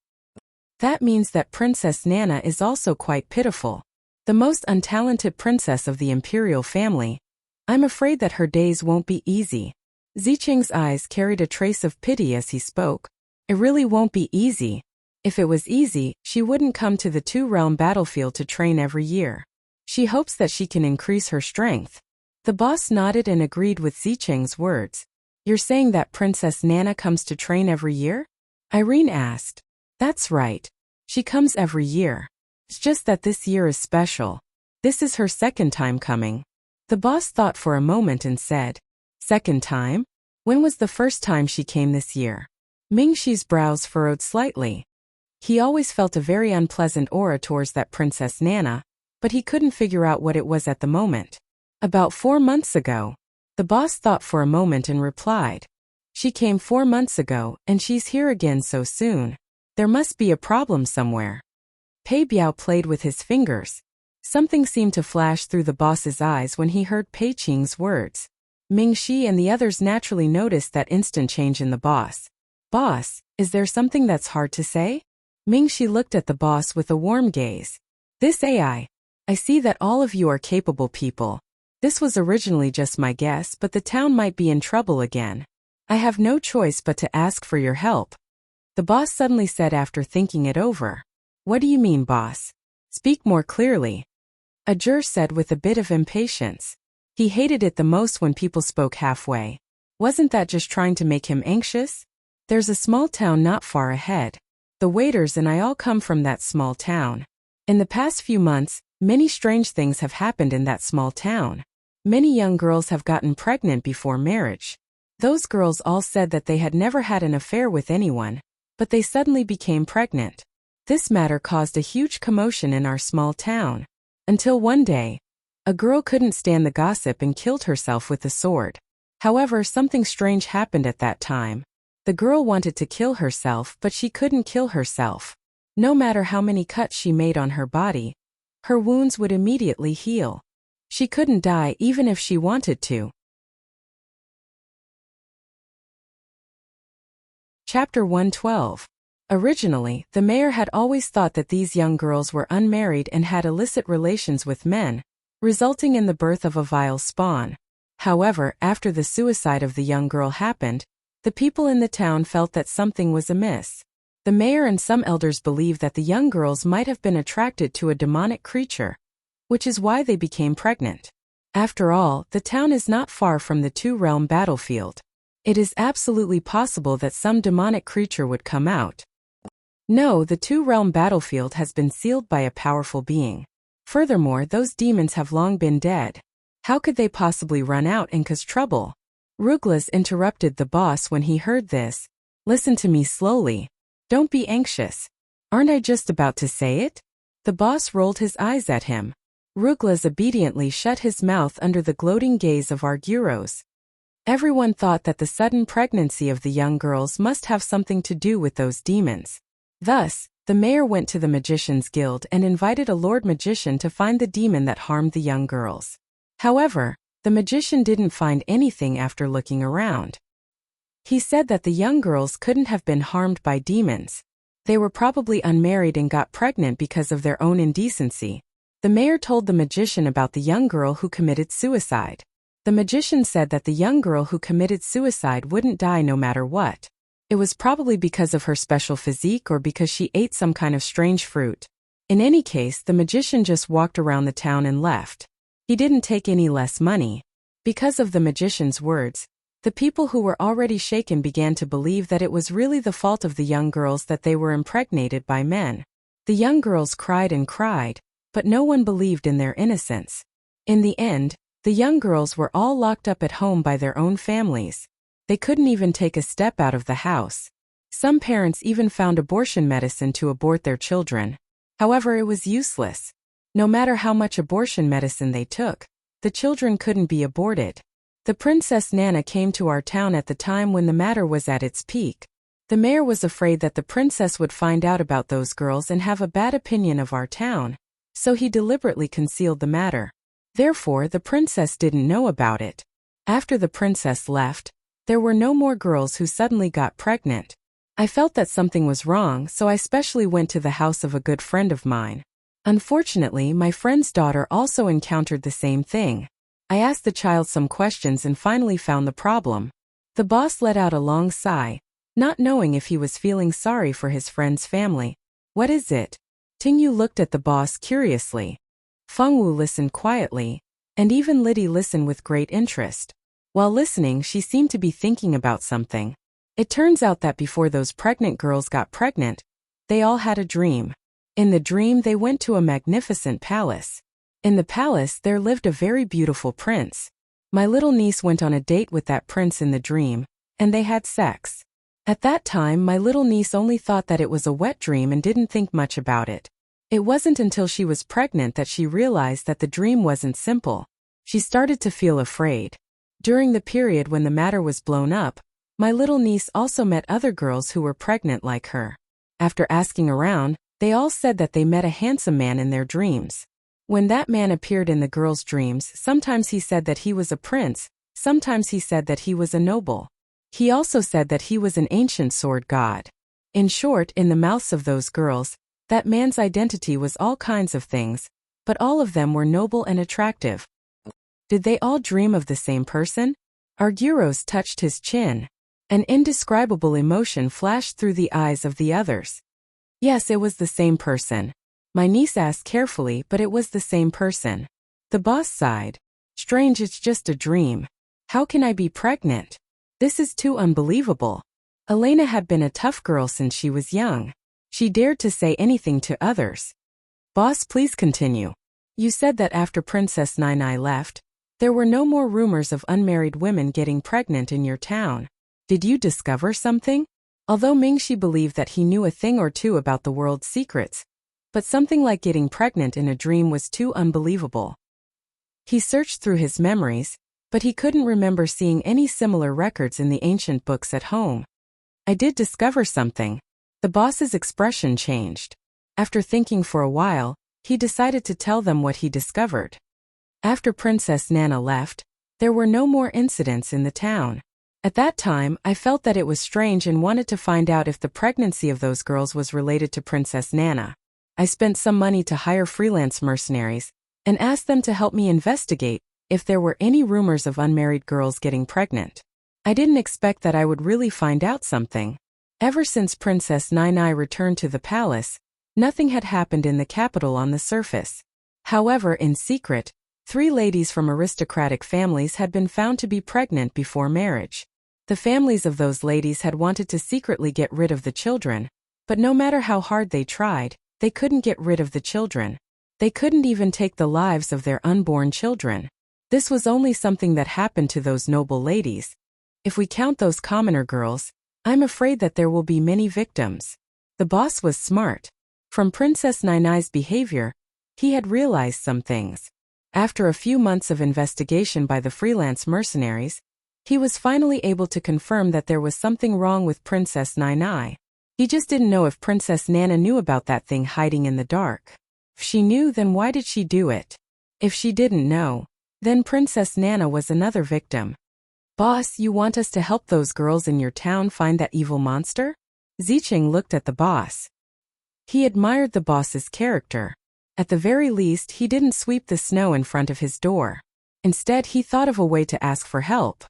Speaker 1: That means that Princess Nana is also quite pitiful. The most untalented princess of the imperial family. I'm afraid that her days won't be easy. Zicheng's eyes carried a trace of pity as he spoke. It really won't be easy. If it was easy, she wouldn't come to the two-realm battlefield to train every year. She hopes that she can increase her strength. The boss nodded and agreed with Zicheng's words. You're saying that Princess Nana comes to train every year? Irene asked. That's right. She comes every year. It's just that this year is special. This is her 2nd time coming. The boss thought for a moment and said, 2nd time? When was the first time she came this year? Mingxi's brows furrowed slightly. He always felt a very unpleasant aura towards that Princess Nana, but he couldn't figure out what it was at the moment. About 4 months ago. The boss thought for a moment and replied. She came 4 months ago, and she's here again so soon. There must be a problem somewhere. Pei Biao played with his fingers. Something seemed to flash through the boss's eyes when he heard Pei Qing's words. Mingxi and the others naturally noticed that instant change in the boss. Boss, is there something that's hard to say? Mingxi looked at the boss with a warm gaze. This AI. I see that all of you are capable people. This was originally just my guess, but the town might be in trouble again. I have no choice but to ask for your help. The boss suddenly said after thinking it over. What do you mean, boss? Speak more clearly. Ajur said with a bit of impatience. He hated it the most when people spoke halfway. Wasn't that just trying to make him anxious? There's a small town not far ahead. The waiters and I all come from that small town. In the past few months, many strange things have happened in that small town. Many young girls have gotten pregnant before marriage. Those girls all said that they had never had an affair with anyone, but they suddenly became pregnant. This matter caused a huge commotion in our small town. Until one day, a girl couldn't stand the gossip and killed herself with a sword. However, something strange happened at that time. The girl wanted to kill herself, but she couldn't kill herself. No matter how many cuts she made on her body, her wounds would immediately heal. She couldn't die even if she wanted to. Chapter 112. Originally, the mayor had always thought that these young girls were unmarried and had illicit relations with men, resulting in the birth of a vile spawn. However, after the suicide of the young girl happened, the people in the town felt that something was amiss. The mayor and some elders believed that the young girls might have been attracted to a demonic creature, which is why they became pregnant. After all, the town is not far from the two-realm battlefield. It is absolutely possible that some demonic creature would come out. No, the two-realm battlefield has been sealed by a powerful being. Furthermore, those demons have long been dead. How could they possibly run out and cause trouble? Ruglas interrupted the boss when he heard this. Listen to me slowly. Don't be anxious. Aren't I just about to say it? The boss rolled his eyes at him. Ruglas obediently shut his mouth under the gloating gaze of Arguros. Everyone thought that the sudden pregnancy of the young girls must have something to do with those demons. Thus, the mayor went to the Magicians' Guild and invited a Lord Magician to find the demon that harmed the young girls. However, the magician didn't find anything after looking around. He said that the young girls couldn't have been harmed by demons. They were probably unmarried and got pregnant because of their own indecency. The mayor told the magician about the young girl who committed suicide. The magician said that the young girl who committed suicide wouldn't die no matter what. It was probably because of her special physique or because she ate some kind of strange fruit. In any case, the magician just walked around the town and left. He didn't take any less money. Because of the magician's words, the people who were already shaken began to believe that it was really the fault of the young girls that they were impregnated by men. The young girls cried and cried, but no one believed in their innocence. In the end, the young girls were all locked up at home by their own families. They couldn't even take a step out of the house. Some parents even found abortion medicine to abort their children. However, it was useless. No matter how much abortion medicine they took, the children couldn't be aborted. The Princess Nana came to our town at the time when the matter was at its peak. The mayor was afraid that the princess would find out about those girls and have a bad opinion of our town, so he deliberately concealed the matter. Therefore, the princess didn't know about it. After the princess left, there were no more girls who suddenly got pregnant. I felt that something was wrong, so I specially went to the house of a good friend of mine. Unfortunately, my friend's daughter also encountered the same thing. I asked the child some questions and finally found the problem. The boss let out a long sigh, not knowing if he was feeling sorry for his friend's family. What is it? Tingyu looked at the boss curiously. Fengwu listened quietly, and even Liddy listened with great interest. While listening, she seemed to be thinking about something. It turns out that before those pregnant girls got pregnant, they all had a dream. In the dream, they went to a magnificent palace. In the palace, there lived a very beautiful prince. My little niece went on a date with that prince in the dream, and they had sex. At that time, my little niece only thought that it was a wet dream and didn't think much about it. It wasn't until she was pregnant that she realized that the dream wasn't simple. She started to feel afraid. During the period when the matter was blown up, my little niece also met other girls who were pregnant like her. After asking around, they all said that they met a handsome man in their dreams. When that man appeared in the girls' dreams, sometimes he said that he was a prince, sometimes he said that he was a noble. He also said that he was an ancient sword god. In short, in the mouths of those girls, that man's identity was all kinds of things, but all of them were noble and attractive. Did they all dream of the same person? Arguros touched his chin. An indescribable emotion flashed through the eyes of the others. Yes, it was the same person. My niece asked carefully, but it was the same person. The boss sighed. Strange, it's just a dream. How can I be pregnant? This is too unbelievable. Elena had been a tough girl since she was young. She dared to say anything to others. Boss, please continue. You said that after Princess Nai left, there were no more rumors of unmarried women getting pregnant in your town. Did you discover something? Although Mingxi believed that he knew a thing or two about the world's secrets, but something like getting pregnant in a dream was too unbelievable. He searched through his memories, but he couldn't remember seeing any similar records in the ancient books at home. I did discover something. The boss's expression changed. After thinking for a while, he decided to tell them what he discovered. After Princess Nana left, there were no more incidents in the town. At that time, I felt that it was strange and wanted to find out if the pregnancy of those girls was related to Princess Nana. I spent some money to hire freelance mercenaries and asked them to help me investigate if there were any rumors of unmarried girls getting pregnant. I didn't expect that I would really find out something. Ever since Princess Nai returned to the palace, nothing had happened in the capital on the surface. However, in secret, 3 ladies from aristocratic families had been found to be pregnant before marriage. The families of those ladies had wanted to secretly get rid of the children, but no matter how hard they tried, they couldn't get rid of the children. They couldn't even take the lives of their unborn children. This was only something that happened to those noble ladies. If we count those commoner girls, I'm afraid that there will be many victims. The boss was smart. From Princess Nai's behavior, he had realized some things. After a few months of investigation by the freelance mercenaries, he was finally able to confirm that there was something wrong with Princess Nai. He just didn't know if Princess Nana knew about that thing hiding in the dark. If she knew, then why did she do it? If she didn't know, then Princess Nana was another victim. Boss, you want us to help those girls in your town find that evil monster? Zicheng looked at the boss. He admired the boss's character. At the very least, he didn't sweep the snow in front of his door. Instead, he thought of a way to ask for help.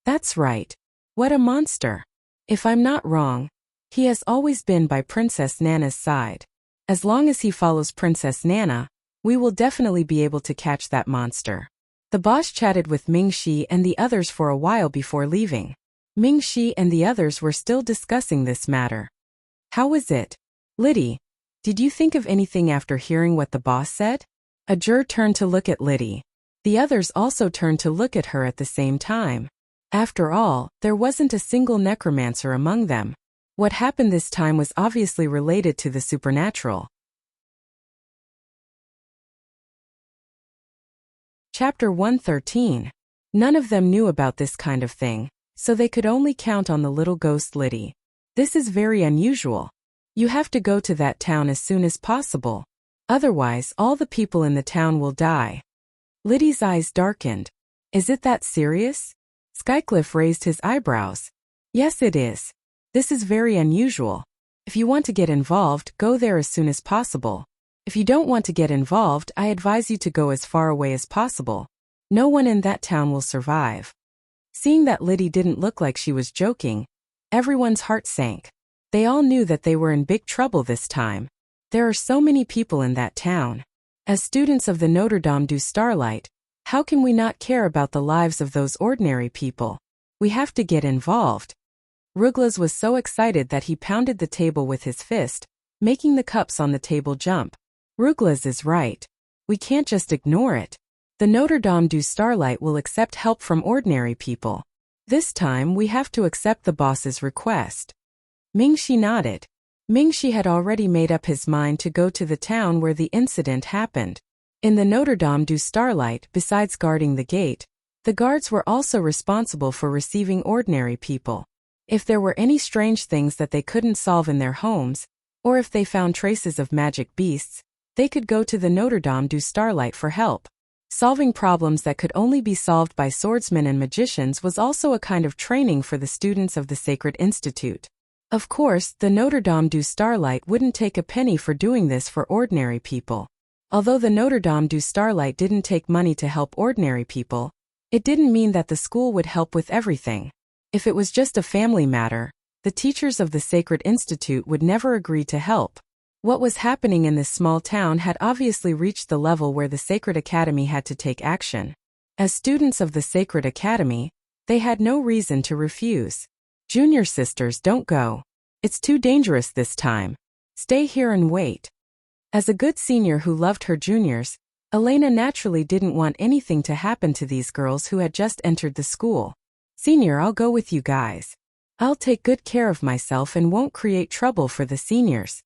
Speaker 1: That's right. What a monster. If I'm not wrong, he has always been by Princess Nana's side. As long as he follows Princess Nana, we will definitely be able to catch that monster. The boss chatted with Mingxi and the others for a while before leaving. Mingxi and the others were still discussing this matter. How was it? Liddy, did you think of anything after hearing what the boss said? Ajur turned to look at Liddy. The others also turned to look at her at the same time. After all, there wasn't a single necromancer among them. What happened this time was obviously related to the supernatural. Chapter 113. None of them knew about this kind of thing, so they could only count on the little ghost Liddy. This is very unusual. You have to go to that town as soon as possible. Otherwise, all the people in the town will die. Liddy's eyes darkened. Is it that serious? Skycliff raised his eyebrows. Yes, it is. This is very unusual. If you want to get involved, go there as soon as possible. If you don't want to get involved, I advise you to go as far away as possible. No one in that town will survive. Seeing that Liddy didn't look like she was joking, everyone's heart sank. They all knew that they were in big trouble this time. There are so many people in that town. As students of the Notre Dame du Starlight, how can we not care about the lives of those ordinary people? We have to get involved. Ruglas was so excited that he pounded the table with his fist, making the cups on the table jump. Ruglas is right. We can't just ignore it. The Notre Dame du Starlight will accept help from ordinary people. This time we have to accept the boss's request. Mingxi nodded. Mingxi had already made up his mind to go to the town where the incident happened. In the Notre Dame du Starlight, besides guarding the gate, the guards were also responsible for receiving ordinary people. If there were any strange things that they couldn't solve in their homes, or if they found traces of magic beasts, they could go to the Notre Dame du Starlight for help. Solving problems that could only be solved by swordsmen and magicians was also a kind of training for the students of the Sacred Institute. Of course, the Notre Dame du Starlight wouldn't take a penny for doing this for ordinary people. Although the Notre Dame du Starlight didn't take money to help ordinary people, it didn't mean that the school would help with everything. If it was just a family matter, the teachers of the Sacred Institute would never agree to help. What was happening in this small town had obviously reached the level where the Sacred Academy had to take action. As students of the Sacred Academy, they had no reason to refuse. Junior sisters, don't go. It's too dangerous this time. Stay here and wait. As a good senior who loved her juniors, Elena naturally didn't want anything to happen to these girls who had just entered the school. Senior, I'll go with you guys. I'll take good care of myself and won't create trouble for the seniors.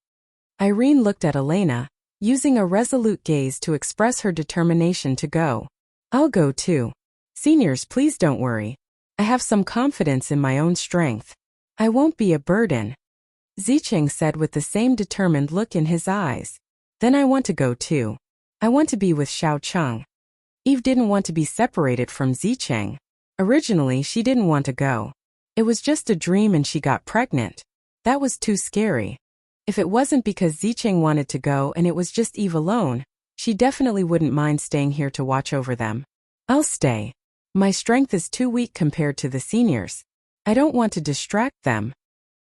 Speaker 1: Irene looked at Elena, using a resolute gaze to express her determination to go. I'll go too. Seniors, please don't worry. I have some confidence in my own strength. I won't be a burden. Zicheng said with the same determined look in his eyes. Then I want to go too. I want to be with Xiao Cheng. Eve didn't want to be separated from Zicheng. Originally, she didn't want to go. It was just a dream and she got pregnant. That was too scary. If it wasn't because Zicheng wanted to go and it was just Eve alone, she definitely wouldn't mind staying here to watch over them. I'll stay. My strength is too weak compared to the seniors. I don't want to distract them.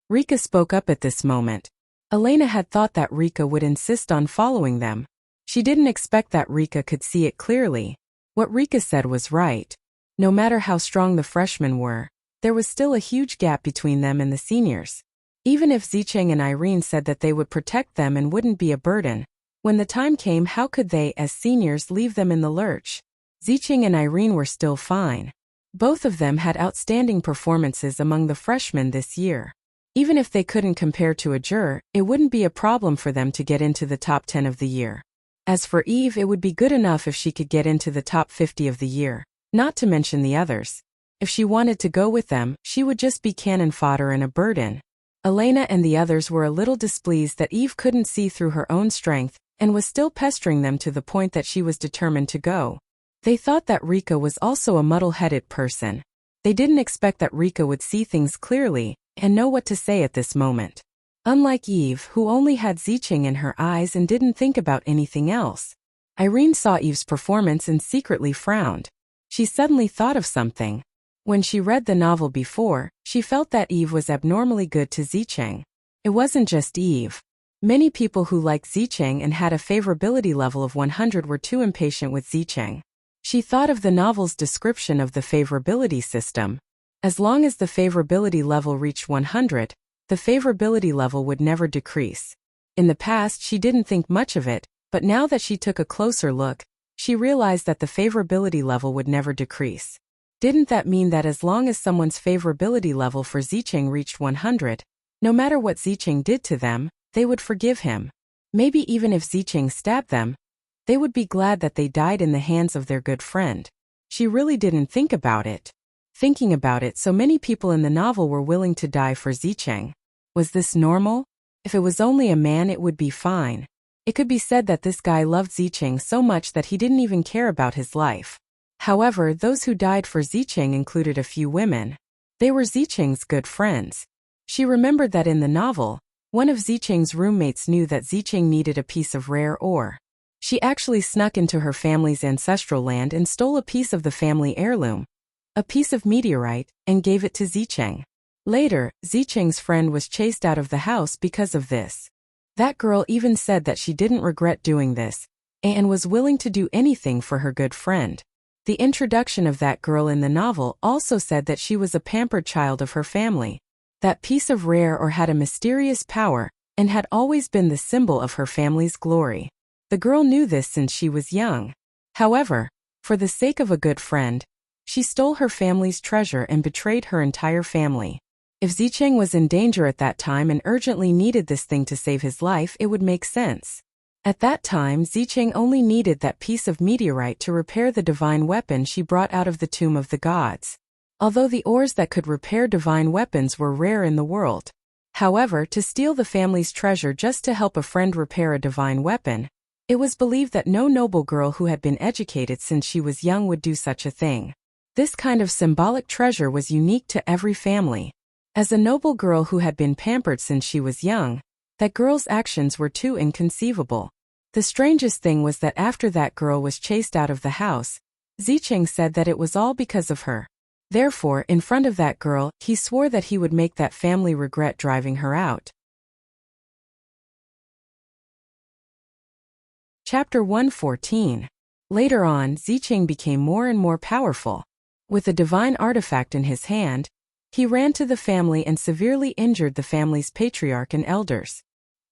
Speaker 1: Rika spoke up at this moment. Elena had thought that Rika would insist on following them. She didn't expect that Rika could see it clearly. What Rika said was right. No matter how strong the freshmen were, there was still a huge gap between them and the seniors. Even if Zicheng and Irene said that they would protect them and wouldn't be a burden, when the time came, how could they, as seniors, leave them in the lurch? Zicheng and Irene were still fine. Both of them had outstanding performances among the freshmen this year. Even if they couldn't compare to a juror, it wouldn't be a problem for them to get into the top 10 of the year. As for Eve, it would be good enough if she could get into the top 50 of the year, not to mention the others. If she wanted to go with them, she would just be cannon fodder and a burden. Elena and the others were a little displeased that Eve couldn't see through her own strength and was still pestering them to the point that she was determined to go. They thought that Rika was also a muddle-headed person. They didn't expect that Rika would see things clearly and know what to say at this moment. Unlike Eve, who only had Zicheng in her eyes and didn't think about anything else. Irene saw Eve's performance and secretly frowned. She suddenly thought of something. When she read the novel before, she felt that Eve was abnormally good to Zicheng. It wasn't just Eve. Many people who liked Zicheng and had a favorability level of 100 were too impatient with Zicheng. She thought of the novel's description of the favorability system. As long as the favorability level reached 100, the favorability level would never decrease. In the past, she didn't think much of it, but now that she took a closer look, she realized that the favorability level would never decrease. Didn't that mean that as long as someone's favorability level for Zicheng reached 100, no matter what Zicheng did to them, they would forgive him? Maybe even if Zicheng stabbed them, they would be glad that they died in the hands of their good friend. She really didn't think about it. Thinking about it, so many people in the novel were willing to die for Zicheng. Was this normal? If it was only a man, it would be fine. It could be said that this guy loved Zicheng so much that he didn't even care about his life. However, those who died for Zicheng included a few women. They were Zicheng's good friends. She remembered that in the novel, one of Zicheng's roommates knew that Zicheng needed a piece of rare ore. She actually snuck into her family's ancestral land and stole a piece of the family heirloom, a piece of meteorite, and gave it to Zicheng. Later, Zicheng's friend was chased out of the house because of this. That girl even said that she didn't regret doing this, and was willing to do anything for her good friend. The introduction of that girl in the novel also said that she was a pampered child of her family. That piece of rare ore had a mysterious power, and had always been the symbol of her family's glory. The girl knew this since she was young. However, for the sake of a good friend, she stole her family's treasure and betrayed her entire family. If Zicheng was in danger at that time and urgently needed this thing to save his life, it would make sense. At that time, Zicheng only needed that piece of meteorite to repair the divine weapon she brought out of the tomb of the gods. Although the ores that could repair divine weapons were rare in the world. However, to steal the family's treasure just to help a friend repair a divine weapon, it was believed that no noble girl who had been educated since she was young would do such a thing. This kind of symbolic treasure was unique to every family. As a noble girl who had been pampered since she was young, that girl's actions were too inconceivable. The strangest thing was that after that girl was chased out of the house, Zicheng said that it was all because of her. Therefore, in front of that girl, he swore that he would make that family regret driving her out. Chapter 114. Later on, Zicheng became more and more powerful. With a divine artifact in his hand, he ran to the family and severely injured the family's patriarch and elders.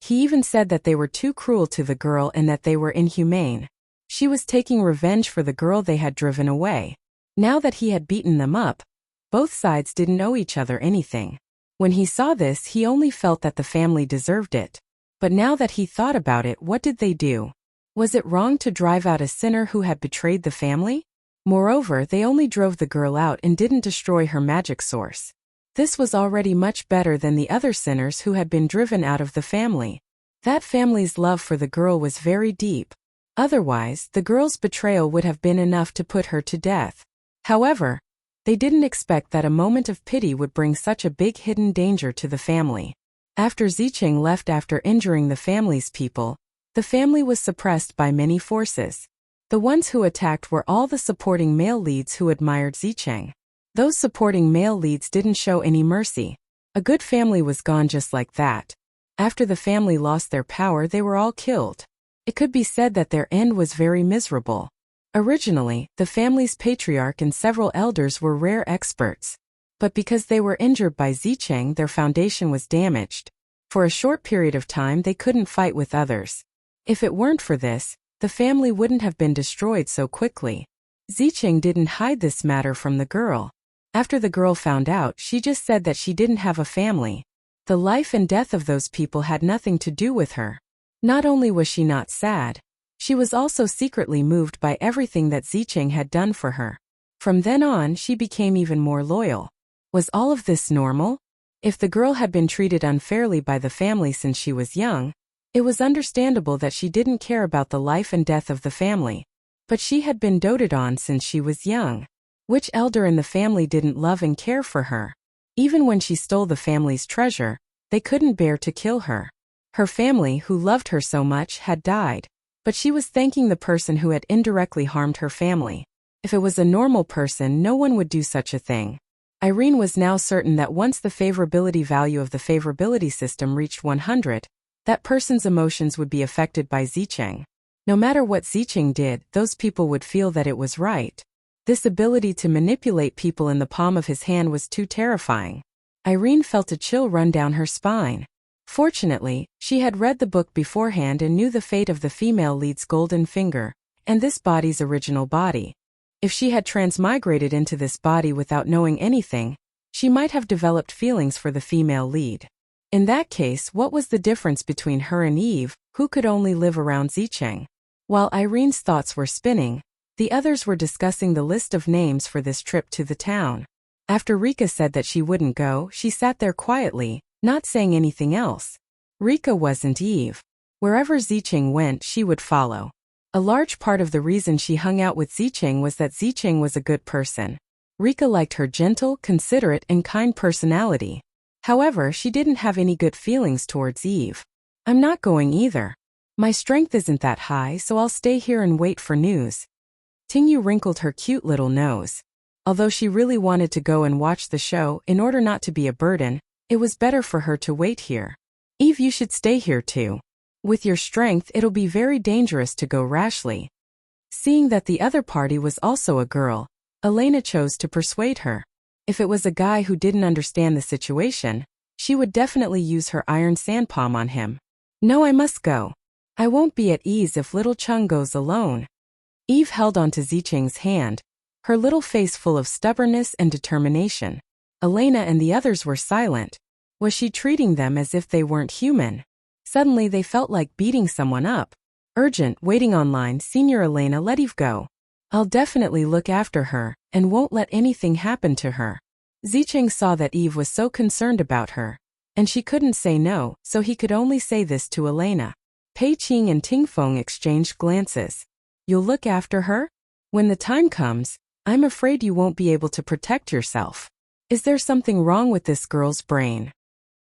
Speaker 1: He even said that they were too cruel to the girl and that they were inhumane. She was taking revenge for the girl they had driven away. Now that he had beaten them up, both sides didn't owe each other anything. When he saw this, he only felt that the family deserved it. But now that he thought about it, what did they do? Was it wrong to drive out a sinner who had betrayed the family? Moreover, they only drove the girl out and didn't destroy her magic source. This was already much better than the other sinners who had been driven out of the family. That family's love for the girl was very deep. Otherwise, the girl's betrayal would have been enough to put her to death. However, they didn't expect that a moment of pity would bring such a big hidden danger to the family. After Zicheng left after injuring the family's people, the family was suppressed by many forces. The ones who attacked were all the supporting male leads who admired Zicheng. Those supporting male leads didn't show any mercy. A good family was gone just like that. After the family lost their power, they were all killed. It could be said that their end was very miserable. Originally, the family's patriarch and several elders were rare experts. But because they were injured by Zicheng, their foundation was damaged. For a short period of time, they couldn't fight with others. If it weren't for this, the family wouldn't have been destroyed so quickly. Zicheng didn't hide this matter from the girl. After the girl found out, she just said that she didn't have a family. The life and death of those people had nothing to do with her. Not only was she not sad, she was also secretly moved by everything that Zicheng had done for her. From then on, she became even more loyal. Was all of this normal? If the girl had been treated unfairly by the family since she was young, it was understandable that she didn't care about the life and death of the family. But she had been doted on since she was young. Which elder in the family didn't love and care for her? Even when she stole the family's treasure, they couldn't bear to kill her. Her family, who loved her so much, had died. But she was thanking the person who had indirectly harmed her family. If it was a normal person, no one would do such a thing. Irene was now certain that once the favorability value of the favorability system reached 100, that person's emotions would be affected by Zicheng. No matter what Zicheng did, those people would feel that it was right. This ability to manipulate people in the palm of his hand was too terrifying. Irene felt a chill run down her spine. Fortunately, she had read the book beforehand and knew the fate of the female lead's golden finger, and this body's original body. If she had transmigrated into this body without knowing anything, she might have developed feelings for the female lead. In that case, what was the difference between her and Eve, who could only live around Zicheng? While Irene's thoughts were spinning, the others were discussing the list of names for this trip to the town. After Rika said that she wouldn't go, she sat there quietly, not saying anything else. Rika wasn't Eve. Wherever Zicheng went, she would follow. A large part of the reason she hung out with Zicheng was that Zicheng was a good person. Rika liked her gentle, considerate, and kind personality. However, she didn't have any good feelings towards Eve. I'm not going either. My strength isn't that high, so I'll stay here and wait for news. Tingyu wrinkled her cute little nose. Although she really wanted to go and watch the show, in order not to be a burden, it was better for her to wait here. Eve, you should stay here too. With your strength, it'll be very dangerous to go rashly. Seeing that the other party was also a girl, Elena chose to persuade her. If it was a guy who didn't understand the situation, she would definitely use her iron sandpalm on him. No, I must go. I won't be at ease if little Chung goes alone. Eve held onto Zicheng's hand, her little face full of stubbornness and determination. Elena and the others were silent. Was she treating them as if they weren't human? Suddenly they felt like beating someone up. Urgent, waiting online, Senior Elena, let Eve go. I'll definitely look after her, and won't let anything happen to her. Zicheng saw that Eve was so concerned about her, and she couldn't say no, so he could only say this to Elena. Pei Qing and Tingfeng exchanged glances. You'll look after her? When the time comes, I'm afraid you won't be able to protect yourself. Is there something wrong with this girl's brain?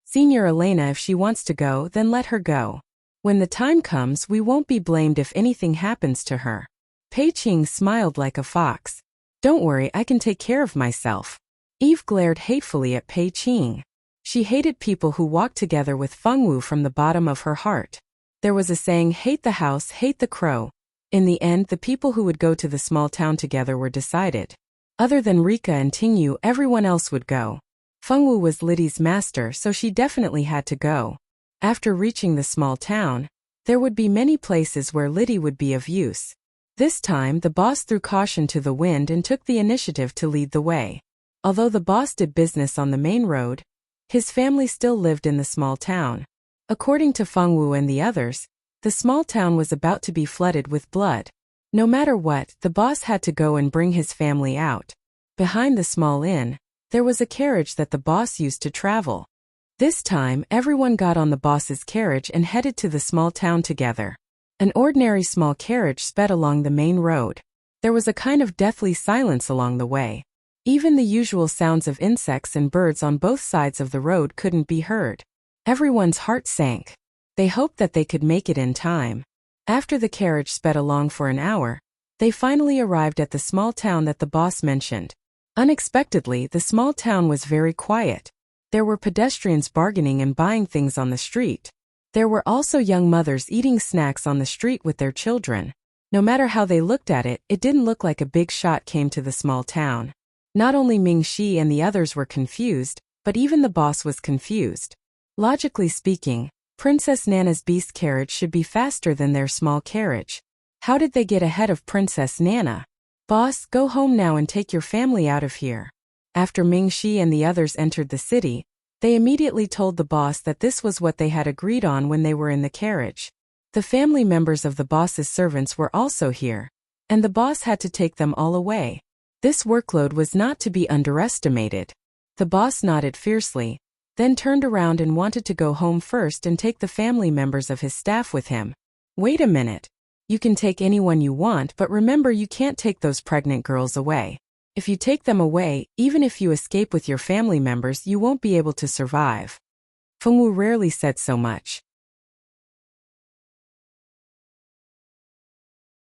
Speaker 1: Senior Elena, if she wants to go, then let her go. When the time comes, we won't be blamed if anything happens to her. Pei Qing smiled like a fox. Don't worry, I can take care of myself. Eve glared hatefully at Pei Qing. She hated people who walked together with Fengwu from the bottom of her heart. There was a saying, hate the house, hate the crow. In the end, the people who would go to the small town together were decided. Other than Rika and Tingyu, everyone else would go. Fengwu was Liddy's master, so she definitely had to go. After reaching the small town, there would be many places where Liddy would be of use. This time, the boss threw caution to the wind and took the initiative to lead the way. Although the boss did business on the main road, his family still lived in the small town. According to Fengwu and the others, the small town was about to be flooded with blood. No matter what, the boss had to go and bring his family out. Behind the small inn, there was a carriage that the boss used to travel. This time, everyone got on the boss's carriage and headed to the small town together. An ordinary small carriage sped along the main road. There was a kind of deathly silence along the way. Even the usual sounds of insects and birds on both sides of the road couldn't be heard. Everyone's heart sank. They hoped that they could make it in time. After the carriage sped along for an hour, they finally arrived at the small town that the boss mentioned. Unexpectedly, the small town was very quiet. There were pedestrians bargaining and buying things on the street. There were also young mothers eating snacks on the street with their children. No matter how they looked at it, it didn't look like a big shot came to the small town. Not only Ming Shi and the others were confused, but even the boss was confused. Logically speaking, Princess Nana's beast carriage should be faster than their small carriage. How did they get ahead of Princess Nana? Boss, go home now and take your family out of here. After Ming Shi and the others entered the city, they immediately told the boss that this was what they had agreed on when they were in the carriage. The family members of the boss's servants were also here, and the boss had to take them all away. This workload was not to be underestimated. The boss nodded fiercely, then turned around and wanted to go home first and take the family members of his staff with him. Wait a minute. You can take anyone you want, but remember you can't take those pregnant girls away. If you take them away, even if you escape with your family members, you won't be able to survive. Fengwu rarely said so much.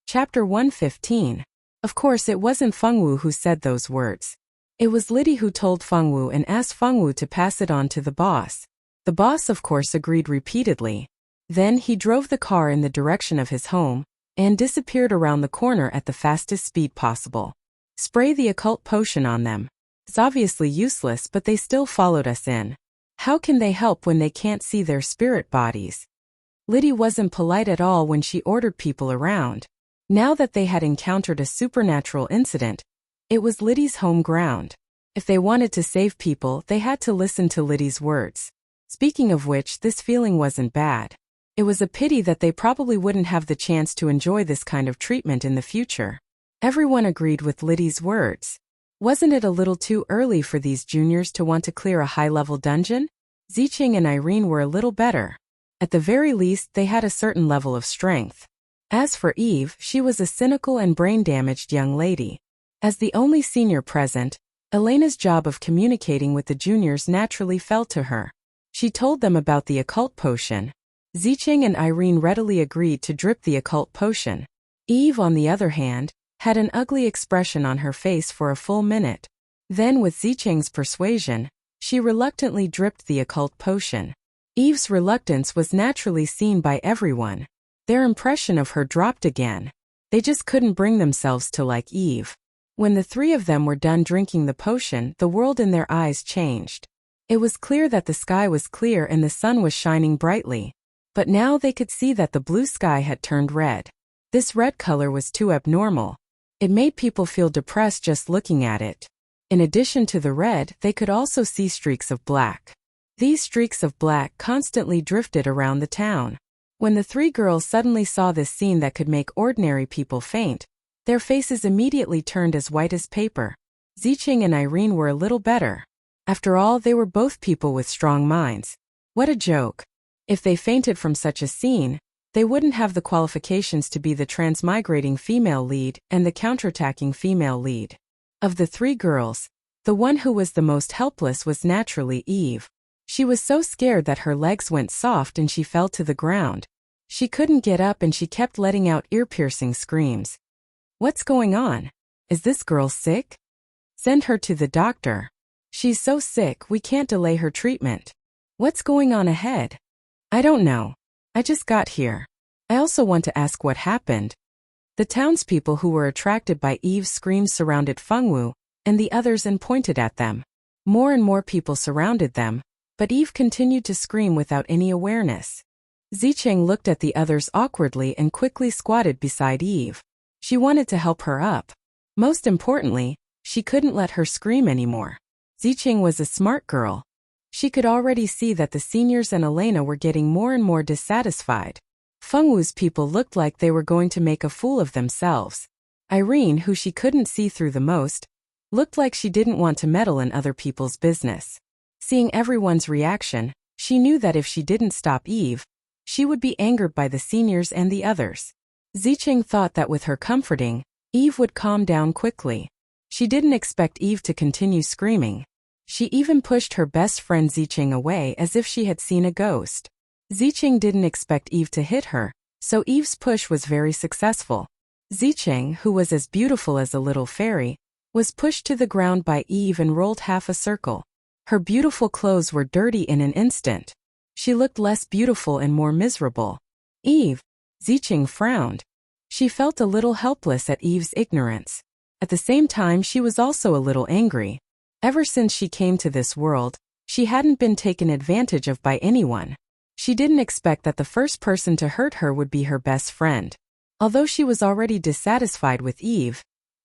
Speaker 1: Chapter 115. Of course, it wasn't Fengwu who said those words. It was Liddy who told Fengwu and asked Fengwu to pass it on to the boss. The boss, of course, agreed repeatedly. Then he drove the car in the direction of his home and disappeared around the corner at the fastest speed possible. Spray the occult potion on them. It's obviously useless, but they still followed us in. How can they help when they can't see their spirit bodies? Liddy wasn't polite at all when she ordered people around. Now that they had encountered a supernatural incident, it was Liddy's home ground. If they wanted to save people, they had to listen to Liddy's words. Speaking of which, this feeling wasn't bad. It was a pity that they probably wouldn't have the chance to enjoy this kind of treatment in the future. Everyone agreed with Liddy's words. Wasn't it a little too early for these juniors to want to clear a high-level dungeon? Ziqing and Irene were a little better. At the very least, they had a certain level of strength. As for Eve, she was a cynical and brain-damaged young lady. As the only senior present, Elena's job of communicating with the juniors naturally fell to her. She told them about the occult potion. Ziqing and Irene readily agreed to drip the occult potion. Eve, on the other hand, had an ugly expression on her face for a full minute. Then, with Ziqing's persuasion, she reluctantly dripped the occult potion. Eve's reluctance was naturally seen by everyone. Their impression of her dropped again. They just couldn't bring themselves to like Eve. When the three of them were done drinking the potion, the world in their eyes changed. It was clear that the sky was clear and the sun was shining brightly. But now they could see that the blue sky had turned red. This red color was too abnormal. It made people feel depressed just looking at it. In addition to the red, they could also see streaks of black. These streaks of black constantly drifted around the town. When the three girls suddenly saw this scene that could make ordinary people faint, their faces immediately turned as white as paper. Ziqing and Irene were a little better. After all, they were both people with strong minds. What a joke. If they fainted from such a scene, they wouldn't have the qualifications to be the transmigrating female lead and the counterattacking female lead. Of the three girls, the one who was the most helpless was naturally Eve. She was so scared that her legs went soft and she fell to the ground. She couldn't get up and she kept letting out ear-piercing screams. What's going on? Is this girl sick? Send her to the doctor. She's so sick we can't delay her treatment. What's going on ahead? I don't know. I just got here. I also want to ask what happened. The townspeople who were attracted by Eve's screams surrounded Fengwu and the others and pointed at them. More and more people surrounded them, but Eve continued to scream without any awareness. Zicheng looked at the others awkwardly and quickly squatted beside Eve. She wanted to help her up. Most importantly, she couldn't let her scream anymore. Zicheng was a smart girl. She could already see that the seniors and Elena were getting more and more dissatisfied. Fengwu's people looked like they were going to make a fool of themselves. Irene, who she couldn't see through the most, looked like she didn't want to meddle in other people's business. Seeing everyone's reaction, she knew that if she didn't stop Eve, she would be angered by the seniors and the others. Zicheng thought that with her comforting, Eve would calm down quickly. She didn't expect Eve to continue screaming. She even pushed her best friend Zicheng away as if she had seen a ghost. Zicheng didn't expect Eve to hit her, so Eve's push was very successful. Zicheng, who was as beautiful as a little fairy, was pushed to the ground by Eve and rolled half a circle. Her beautiful clothes were dirty in an instant. She looked less beautiful and more miserable. Eve. Zicheng frowned. She felt a little helpless at Eve's ignorance. At the same time, she was also a little angry. Ever since she came to this world, she hadn't been taken advantage of by anyone. She didn't expect that the first person to hurt her would be her best friend. Although she was already dissatisfied with Eve,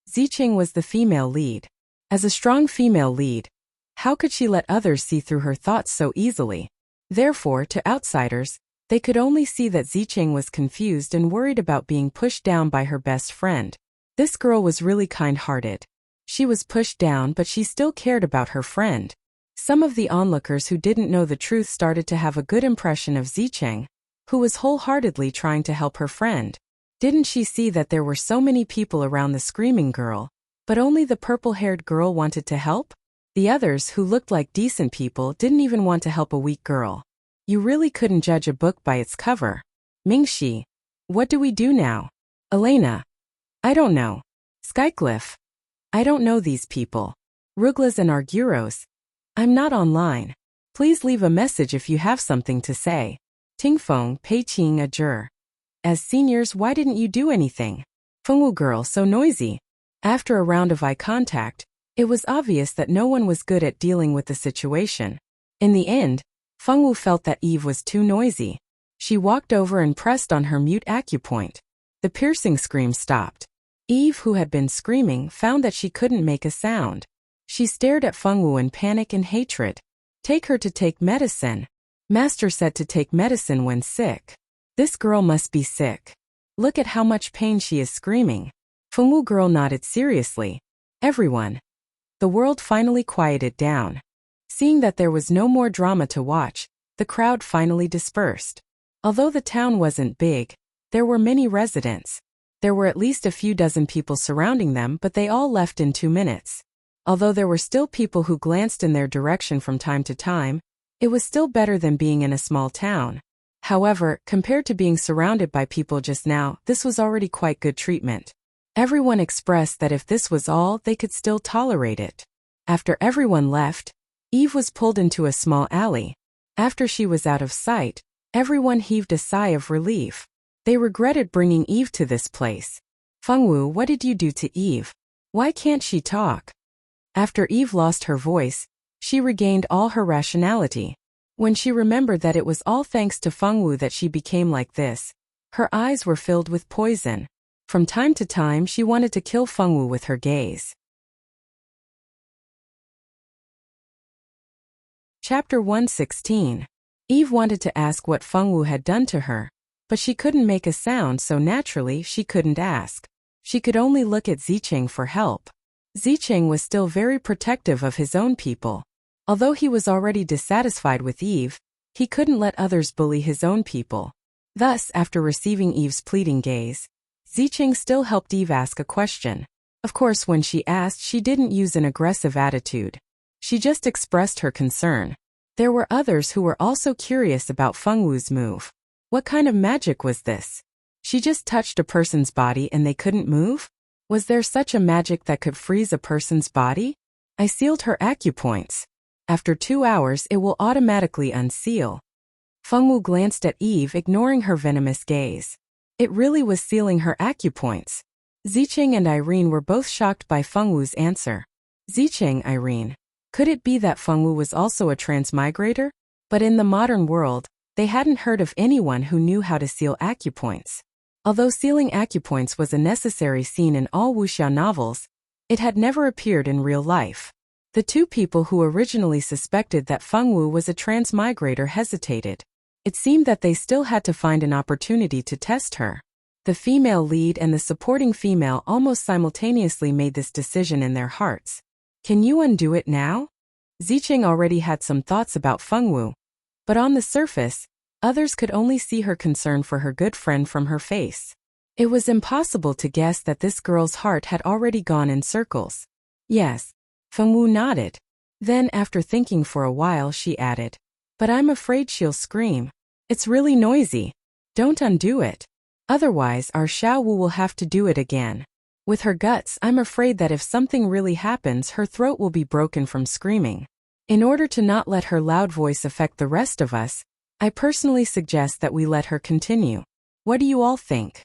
Speaker 1: Zicheng was the female lead. As a strong female lead, how could she let others see through her thoughts so easily? Therefore, to outsiders, they could only see that Zicheng was confused and worried about being pushed down by her best friend. This girl was really kind-hearted. She was pushed down, but she still cared about her friend. Some of the onlookers who didn't know the truth started to have a good impression of Zicheng, who was wholeheartedly trying to help her friend. Didn't she see that there were so many people around the screaming girl, but only the purple-haired girl wanted to help? The others, who looked like decent people, didn't even want to help a weak girl. You really couldn't judge a book by its cover. Mingxi. What do we do now? Elena. I don't know. Skycliff. I don't know these people. Ruglas and Arguros. I'm not online. Please leave a message if you have something to say. Tingfeng Peiqing Ajur. As seniors, why didn't you do anything? Fengwu girl so noisy. After a round of eye contact, it was obvious that no one was good at dealing with the situation. In the end, Fengwu felt that Eve was too noisy. She walked over and pressed on her mute acupoint. The piercing scream stopped. Eve, who had been screaming, found that she couldn't make a sound. She stared at Fengwu in panic and hatred. Take her to take medicine. Master said to take medicine when sick. This girl must be sick. Look at how much pain she is screaming. Fengwu girl nodded seriously. Everyone. The world finally quieted down. Seeing that there was no more drama to watch, the crowd finally dispersed. Although the town wasn't big, there were many residents. There were at least a few dozen people surrounding them, but they all left in 2 minutes. Although there were still people who glanced in their direction from time to time, it was still better than being in a small town. However, compared to being surrounded by people just now, this was already quite good treatment. Everyone expressed that if this was all, they could still tolerate it. After everyone left, Eve was pulled into a small alley. After she was out of sight, everyone heaved a sigh of relief. They regretted bringing Eve to this place. Fengwu, what did you do to Eve? Why can't she talk? After Eve lost her voice, she regained all her rationality. When she remembered that it was all thanks to Fengwu that she became like this, her eyes were filled with poison. From time to time, she wanted to kill Fengwu with her gaze. Chapter 116. Eve wanted to ask what Fengwu had done to her, but she couldn't make a sound, so naturally she couldn't ask. She could only look at Zicheng for help. Zicheng was still very protective of his own people. Although he was already dissatisfied with Eve, he couldn't let others bully his own people. Thus, after receiving Eve's pleading gaze, Zicheng still helped Eve ask a question. Of course, when she asked, she didn't use an aggressive attitude. She just expressed her concern. There were others who were also curious about Fengwu's move. What kind of magic was this? She just touched a person's body and they couldn't move? Was there such a magic that could freeze a person's body? I sealed her acupoints. After 2 hours it will automatically unseal. Fengwu glanced at Eve, ignoring her venomous gaze. It really was sealing her acupoints. Zicheng and Irene were both shocked by Fengwu's answer. Zicheng, Irene. Could it be that Fengwu was also a transmigrator? But in the modern world, they hadn't heard of anyone who knew how to seal acupoints. Although sealing acupoints was a necessary scene in all wuxia novels, it had never appeared in real life. The two people who originally suspected that Fengwu was a transmigrator hesitated. It seemed that they still had to find an opportunity to test her. The female lead and the supporting female almost simultaneously made this decision in their hearts. Can you undo it now? Zicheng already had some thoughts about Fengwu, but on the surface, others could only see her concern for her good friend from her face. It was impossible to guess that this girl's heart had already gone in circles. Yes. Fengwu nodded. Then, after thinking for a while, she added, but I'm afraid she'll scream. It's really noisy. Don't undo it. Otherwise, our Xiao Wu will have to do it again. With her guts, I'm afraid that if something really happens, her throat will be broken from screaming. In order to not let her loud voice affect the rest of us, I personally suggest that we let her continue. What do you all think?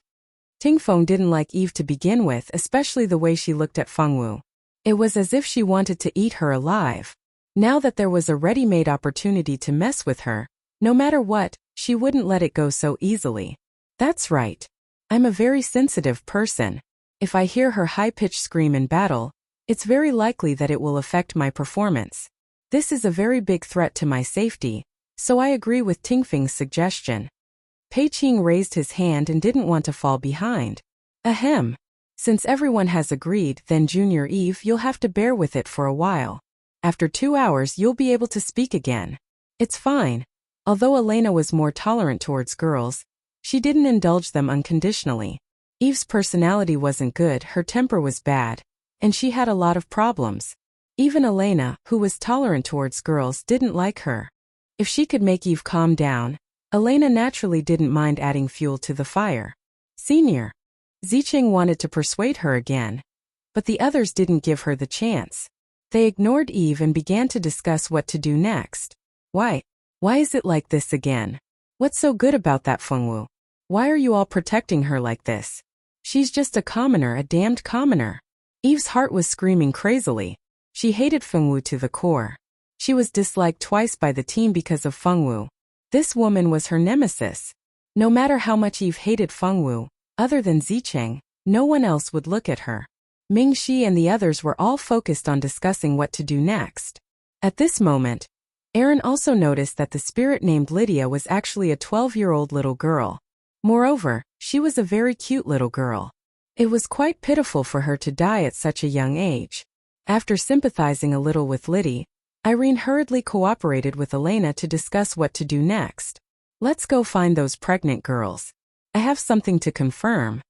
Speaker 1: Tingfeng didn't like Eve to begin with, especially the way she looked at Fengwu. It was as if she wanted to eat her alive. Now that there was a ready-made opportunity to mess with her, no matter what, she wouldn't let it go so easily. That's right. I'm a very sensitive person. If I hear her high-pitched scream in battle, it's very likely that it will affect my performance. This is a very big threat to my safety, so I agree with Tingfeng's suggestion. Pei Qing raised his hand and didn't want to fall behind. Ahem. Since everyone has agreed, then Junior Eve, you'll have to bear with it for a while. After 2 hours you'll be able to speak again. It's fine. Although Elena was more tolerant towards girls, she didn't indulge them unconditionally. Eve's personality wasn't good, her temper was bad, and she had a lot of problems. Even Elena, who was tolerant towards girls, didn't like her. If she could make Eve calm down, Elena naturally didn't mind adding fuel to the fire. Senior. Zicheng wanted to persuade her again, but the others didn't give her the chance. They ignored Eve and began to discuss what to do next. Why is it like this again? What's so good about that Fengwu? Why are you all protecting her like this? She's just a commoner, a damned commoner. Eve's heart was screaming crazily. She hated Fengwu to the core. She was disliked twice by the team because of Fengwu. This woman was her nemesis. No matter how much Eve hated Fengwu, other than Zicheng, no one else would look at her. Mingxi and the others were all focused on discussing what to do next. At this moment, Aaron also noticed that the spirit named Lydia was actually a 12-year-old little girl. Moreover, she was a very cute little girl. It was quite pitiful for her to die at such a young age. After sympathizing a little with Lydia, Irene hurriedly cooperated with Elena to discuss what to do next. Let's go find those pregnant girls. I have something to confirm.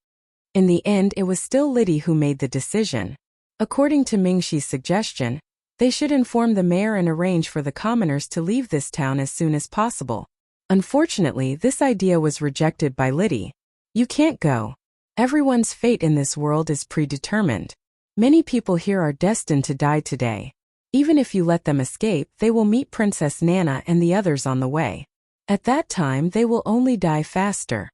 Speaker 1: In the end, it was still Lydia who made the decision. According to Mingxi's suggestion, they should inform the mayor and arrange for the commoners to leave this town as soon as possible. Unfortunately, this idea was rejected by Lydia. You can't go. Everyone's fate in this world is predetermined. Many people here are destined to die today. Even if you let them escape, they will meet Princess Nana and the others on the way. At that time, they will only die faster.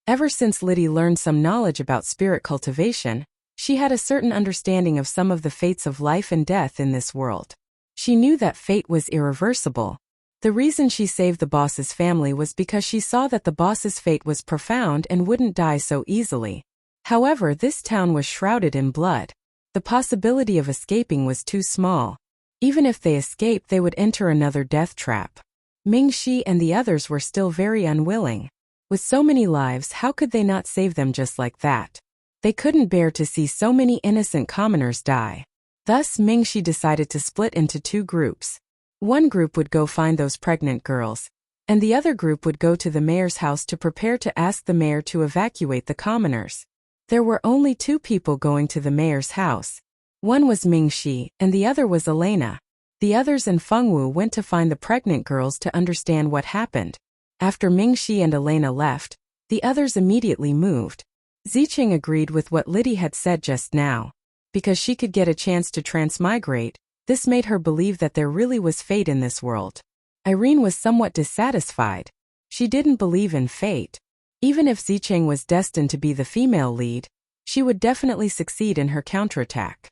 Speaker 1: Ever since Lydia learned some knowledge about spirit cultivation, she had a certain understanding of some of the fates of life and death in this world. She knew that fate was irreversible. The reason she saved the boss's family was because she saw that the boss's fate was profound and wouldn't die so easily. However, this town was shrouded in blood. The possibility of escaping was too small. Even if they escaped, they would enter another death trap. Mingxi and the others were still very unwilling. With so many lives, how could they not save them just like that? They couldn't bear to see so many innocent commoners die. Thus, Mingxi decided to split into 2 groups. One group would go find those pregnant girls, and the other group would go to the mayor's house to prepare to ask the mayor to evacuate the commoners. There were only 2 people going to the mayor's house. One was Mingxi, and the other was Elena. The others and Fengwu went to find the pregnant girls to understand what happened. After Mingxi and Elena left, the others immediately moved. Zicheng agreed with what Liddy had said just now. Because she could get a chance to transmigrate, this made her believe that there really was fate in this world. Irene was somewhat dissatisfied. She didn't believe in fate. Even if Zicheng was destined to be the female lead, she would definitely succeed in her counterattack.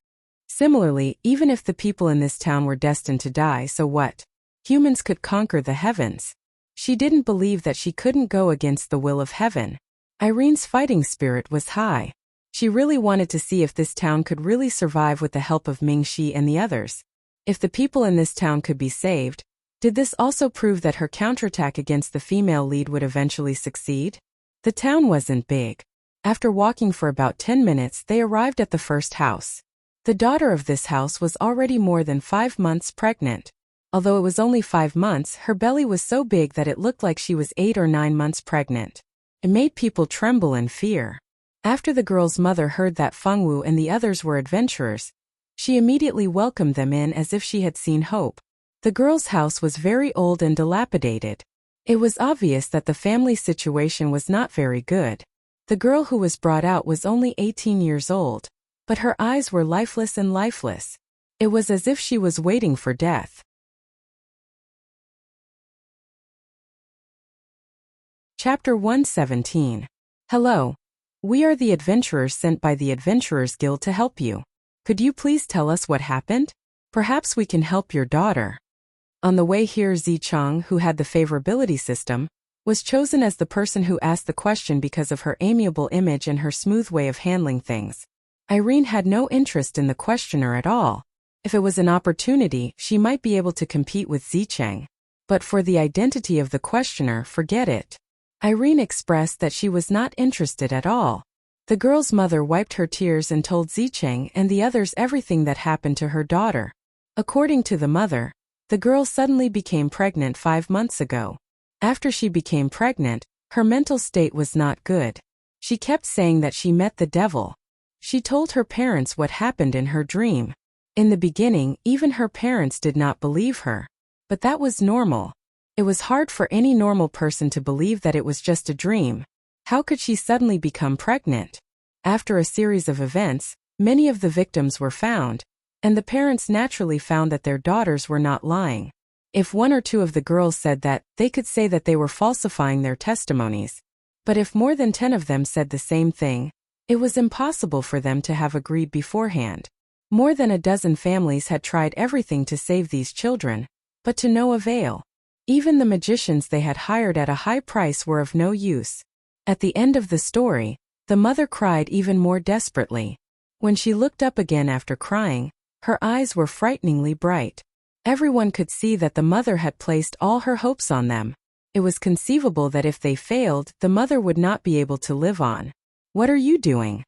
Speaker 1: Similarly, even if the people in this town were destined to die, so what? Humans could conquer the heavens. She didn't believe that she couldn't go against the will of heaven. Irene's fighting spirit was high. She really wanted to see if this town could really survive with the help of Mingxi and the others. If the people in this town could be saved, did this also prove that her counterattack against the female lead would eventually succeed? The town wasn't big. After walking for about 10 minutes, they arrived at the first house. The daughter of this house was already more than 5 months pregnant. Although it was only 5 months, her belly was so big that it looked like she was 8 or 9 months pregnant. It made people tremble in fear. After the girl's mother heard that Fengwu and the others were adventurers, she immediately welcomed them in as if she had seen hope. The girl's house was very old and dilapidated. It was obvious that the family situation was not very good. The girl who was brought out was only 18 years old, but her eyes were lifeless and lifeless. It was as if she was waiting for death. Chapter 117. Hello. We are the adventurers sent by the Adventurers Guild to help you. Could you please tell us what happened? Perhaps we can help your daughter. On the way here, Zicheng, who had the favorability system, was chosen as the person who asked the question because of her amiable image and her smooth way of handling things. Irene had no interest in the questioner at all. If it was an opportunity, she might be able to compete with Zicheng. But for the identity of the questioner, forget it. Irene expressed that she was not interested at all. The girl's mother wiped her tears and told Zicheng and the others everything that happened to her daughter. According to the mother, the girl suddenly became pregnant 5 months ago. After she became pregnant, her mental state was not good. She kept saying that she met the devil. She told her parents what happened in her dream. In the beginning, even her parents did not believe her. But that was normal. It was hard for any normal person to believe that it was just a dream. How could she suddenly become pregnant? After a series of events, many of the victims were found, and the parents naturally found that their daughters were not lying. If 1 or 2 of the girls said that, they could say that they were falsifying their testimonies. But if more than 10 of them said the same thing, it was impossible for them to have agreed beforehand. More than a dozen families had tried everything to save these children, but to no avail. Even the magicians they had hired at a high price were of no use. At the end of the story, the mother cried even more desperately. When she looked up again after crying, her eyes were frighteningly bright. Everyone could see that the mother had placed all her hopes on them. It was conceivable that if they failed, the mother would not be able to live on. What are you doing?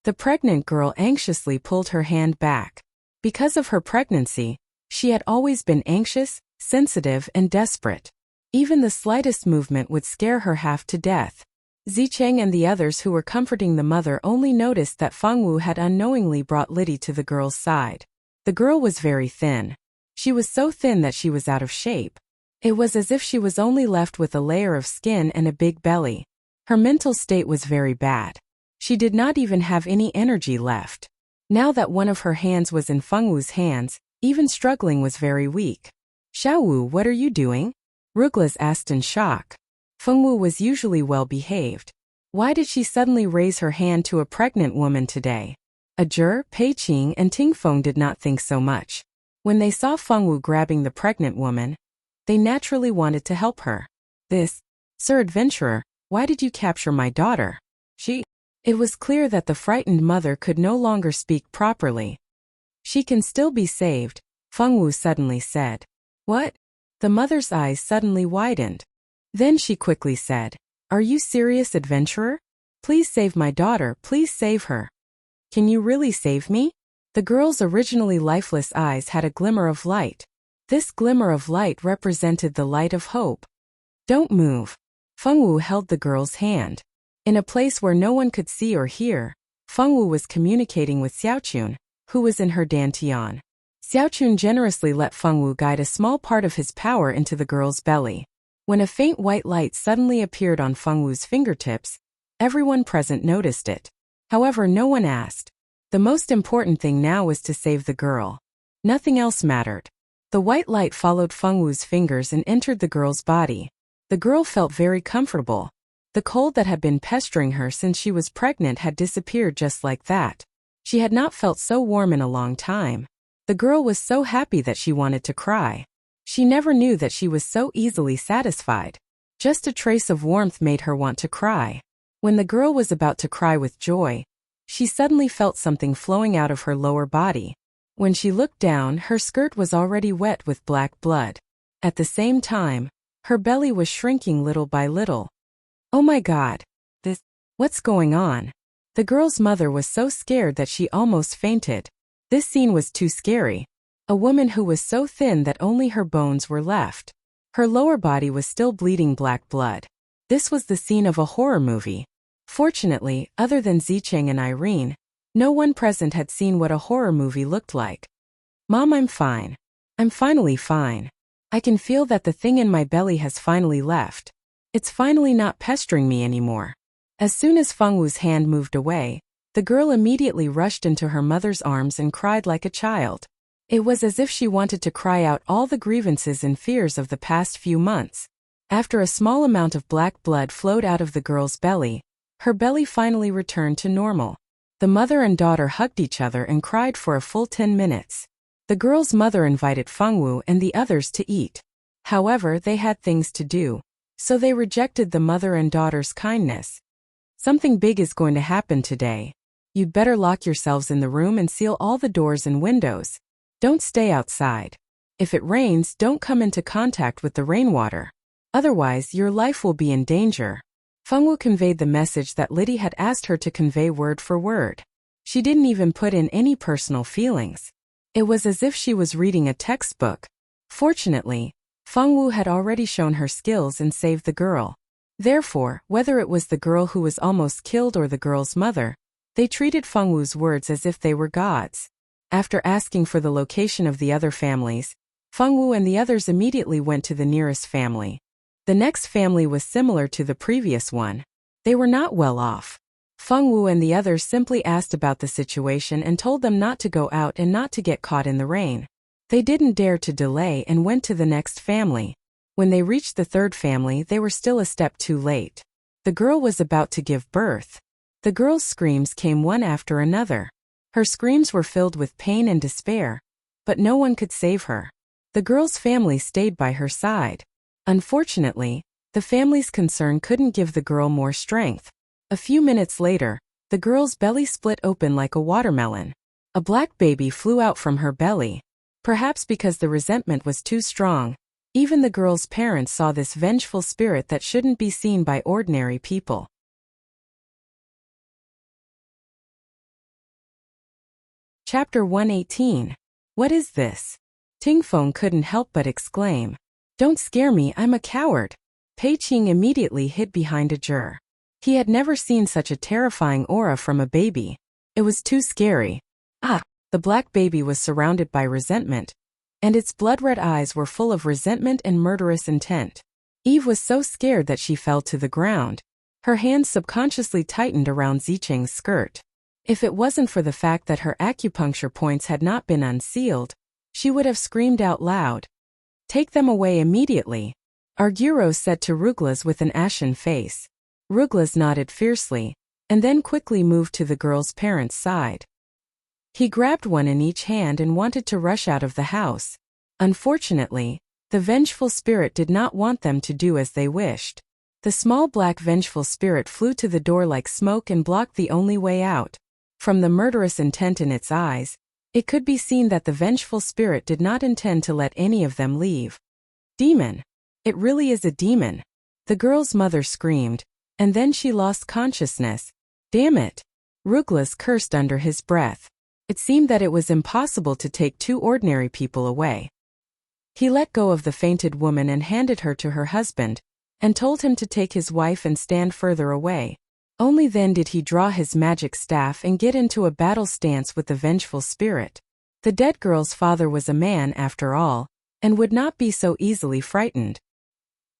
Speaker 1: The pregnant girl anxiously pulled her hand back. Because of her pregnancy, she had always been anxious, sensitive, and desperate. Even the slightest movement would scare her half to death. Zicheng and the others who were comforting the mother only noticed that Fengwu had unknowingly brought Liddy to the girl's side. The girl was very thin. She was so thin that she was out of shape. It was as if she was only left with a layer of skin and a big belly. Her mental state was very bad. She did not even have any energy left. Now that one of her hands was in Fengwu's hands, even struggling was very weak. Xiaowu, what are you doing? Ruglas asked in shock. Fengwu was usually well behaved. Why did she suddenly raise her hand to a pregnant woman today? Ajur, Peiqing, and Tingfeng did not think so much. When they saw Fengwu grabbing the pregnant woman, they naturally wanted to help her. Sir Adventurer, why did you capture my daughter? It was clear that the frightened mother could no longer speak properly. She can still be saved, Fengwu suddenly said. What? The mother's eyes suddenly widened. Then she quickly said, Are you serious, adventurer? Please save my daughter, please save her. Can you really save me? The girl's originally lifeless eyes had a glimmer of light. This glimmer of light represented the light of hope. Don't move. Fengwu held the girl's hand. In a place where no one could see or hear, Fengwu was communicating with Xiaochun, who was in her dantian. Xiaochun generously let Fengwu guide a small part of his power into the girl's belly. When a faint white light suddenly appeared on Fengwu's fingertips, everyone present noticed it. However, no one asked. The most important thing now was to save the girl. Nothing else mattered. The white light followed Fengwu's fingers and entered the girl's body. The girl felt very comfortable. The cold that had been pestering her since she was pregnant had disappeared just like that. She had not felt so warm in a long time. The girl was so happy that she wanted to cry. She never knew that she was so easily satisfied. Just a trace of warmth made her want to cry. When the girl was about to cry with joy, she suddenly felt something flowing out of her lower body. When she looked down, her skirt was already wet with black blood. At the same time, her belly was shrinking little by little. Oh my God! What's going on? The girl's mother was so scared that she almost fainted. This scene was too scary. A woman who was so thin that only her bones were left. Her lower body was still bleeding black blood. This was the scene of a horror movie. Fortunately, other than Zicheng and Irene, no one present had seen what a horror movie looked like. Mom, I'm fine. I'm finally fine. I can feel that the thing in my belly has finally left. It's finally not pestering me anymore. As soon as Fengwu's hand moved away, the girl immediately rushed into her mother's arms and cried like a child. It was as if she wanted to cry out all the grievances and fears of the past few months. After a small amount of black blood flowed out of the girl's belly, her belly finally returned to normal. The mother and daughter hugged each other and cried for a full 10 minutes. The girl's mother invited Fengwu and the others to eat. However, they had things to do, so they rejected the mother and daughter's kindness. Something big is going to happen today. You'd better lock yourselves in the room and seal all the doors and windows. Don't stay outside. If it rains, don't come into contact with the rainwater. Otherwise, your life will be in danger. Fengwu conveyed the message that Liddy had asked her to convey word for word. She didn't even put in any personal feelings. It was as if she was reading a textbook. Fortunately, Fengwu had already shown her skills and saved the girl. Therefore, whether it was the girl who was almost killed or the girl's mother, they treated Fengwu's words as if they were gods. After asking for the location of the other families, Fengwu and the others immediately went to the nearest family. The next family was similar to the previous one. They were not well off. Fengwu and the others simply asked about the situation and told them not to go out and not to get caught in the rain. They didn't dare to delay and went to the next family. When they reached the third family, they were still a step too late. The girl was about to give birth. The girl's screams came one after another. Her screams were filled with pain and despair, but no one could save her. The girl's family stayed by her side. Unfortunately, the family's concern couldn't give the girl more strength. A few minutes later, the girl's belly split open like a watermelon. A black baby flew out from her belly. Perhaps because the resentment was too strong, even the girl's parents saw this vengeful spirit that shouldn't be seen by ordinary people. Chapter 118. What is this? Tingfeng couldn't help but exclaim. Don't scare me, I'm a coward. Pei Qing immediately hid behind a jur. He had never seen such a terrifying aura from a baby. It was too scary. The black baby was surrounded by resentment, and its blood-red eyes were full of resentment and murderous intent. Eve was so scared that she fell to the ground. Her hands subconsciously tightened around Zicheng's skirt. If it wasn't for the fact that her acupuncture points had not been unsealed, she would have screamed out loud. Take them away immediately, Arguros said to Ruglas with an ashen face. Ruglas nodded fiercely, and then quickly moved to the girl's parents' side. He grabbed one in each hand and wanted to rush out of the house. Unfortunately, the vengeful spirit did not want them to do as they wished. The small black vengeful spirit flew to the door like smoke and blocked the only way out. From the murderous intent in its eyes, it could be seen that the vengeful spirit did not intend to let any of them leave. Demon! It really is a demon! The girl's mother screamed, and then she lost consciousness. Damn it! Ruglas cursed under his breath. It seemed that it was impossible to take two ordinary people away. He let go of the fainted woman and handed her to her husband, and told him to take his wife and stand further away. Only then did he draw his magic staff and get into a battle stance with the vengeful spirit. The dead girl's father was a man after all, and would not be so easily frightened.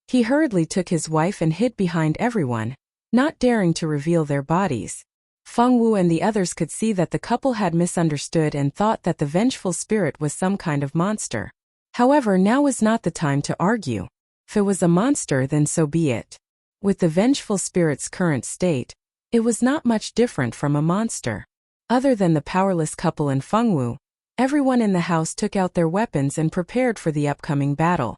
Speaker 1: He hurriedly took his wife and hid behind everyone, not daring to reveal their bodies. Feng Wu and the others could see that the couple had misunderstood and thought that the vengeful spirit was some kind of monster. However, now was not the time to argue. If it was a monster, then so be it. With the vengeful spirit's current state, it was not much different from a monster. Other than the powerless couple and Feng Wu, everyone in the house took out their weapons and prepared for the upcoming battle.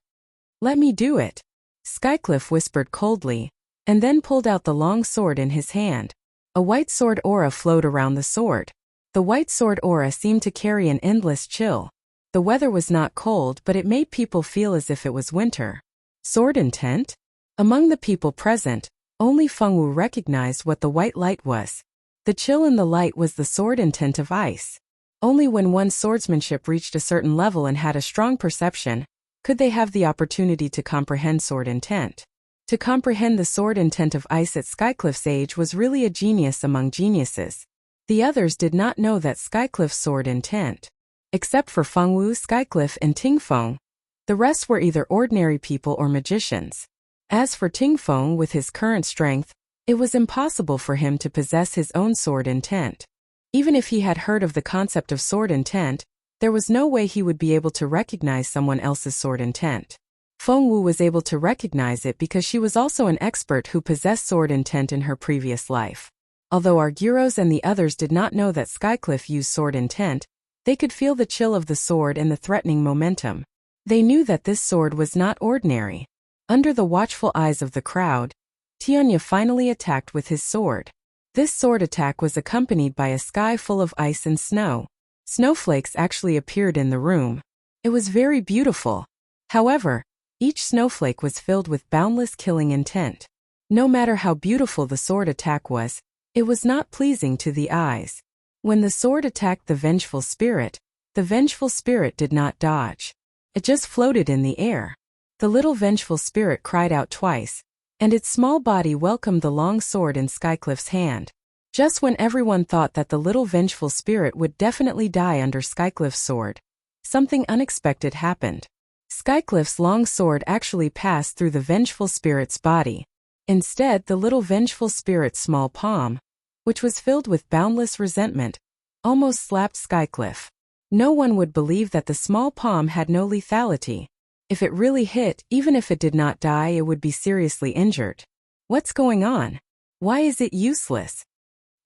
Speaker 1: "Let me do it," Skycliff whispered coldly, and then pulled out the long sword in his hand. A white sword aura flowed around the sword. The white sword aura seemed to carry an endless chill. The weather was not cold, but it made people feel as if it was winter. Sword intent? Among the people present, only Feng Wu recognized what the white light was. The chill in the light was the sword intent of ice. Only when one's swordsmanship reached a certain level and had a strong perception, could they have the opportunity to comprehend sword intent. To comprehend the sword intent of ice at Skycliff's age was really a genius among geniuses. The others did not know that Skycliff's sword intent. Except for Feng Wu, Skycliff, and Tingfeng, the rest were either ordinary people or magicians. As for Tingfeng, with his current strength, it was impossible for him to possess his own sword intent. Even if he had heard of the concept of sword intent, there was no way he would be able to recognize someone else's sword intent. Feng Wu was able to recognize it because she was also an expert who possessed sword intent in her previous life. Although Arguros and the others did not know that Skycliff used sword intent, they could feel the chill of the sword and the threatening momentum. They knew that this sword was not ordinary. Under the watchful eyes of the crowd, Tianya finally attacked with his sword. This sword attack was accompanied by a sky full of ice and snow. Snowflakes actually appeared in the room. It was very beautiful. However, each snowflake was filled with boundless killing intent. No matter how beautiful the sword attack was, it was not pleasing to the eyes. When the sword attacked the vengeful spirit did not dodge. It just floated in the air. The little vengeful spirit cried out twice, and its small body welcomed the long sword in Skycliff's hand. Just when everyone thought that the little vengeful spirit would definitely die under Skycliff's sword, something unexpected happened. Skycliff's long sword actually passed through the vengeful spirit's body. Instead, the little vengeful spirit's small palm, which was filled with boundless resentment, almost slapped Skycliff. No one would believe that the small palm had no lethality. If it really hit, even if it did not die, it would be seriously injured. "What's going on? Why is it useless?"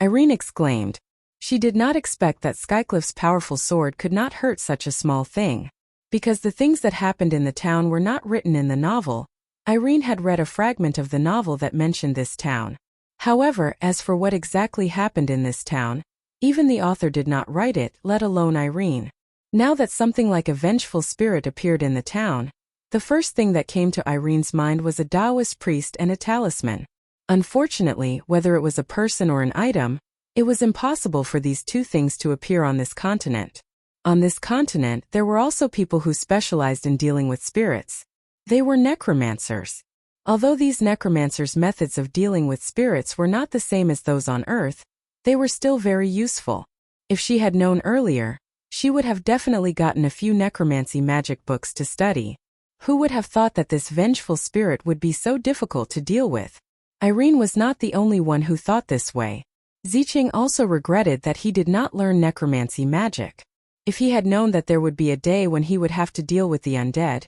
Speaker 1: Irene exclaimed. She did not expect that Skycliff's powerful sword could not hurt such a small thing. Because the things that happened in the town were not written in the novel, Irene had read a fragment of the novel that mentioned this town. However, as for what exactly happened in this town, even the author did not write it, let alone Irene. Now that something like a vengeful spirit appeared in the town, the first thing that came to Irene's mind was a Taoist priest and a talisman. Unfortunately, whether it was a person or an item, it was impossible for these two things to appear on this continent. On this continent, there were also people who specialized in dealing with spirits. They were necromancers. Although these necromancers' methods of dealing with spirits were not the same as those on Earth, they were still very useful. If she had known earlier, she would have definitely gotten a few necromancy magic books to study. Who would have thought that this vengeful spirit would be so difficult to deal with? Irene was not the only one who thought this way. Ziqing also regretted that he did not learn necromancy magic. If he had known that there would be a day when he would have to deal with the undead,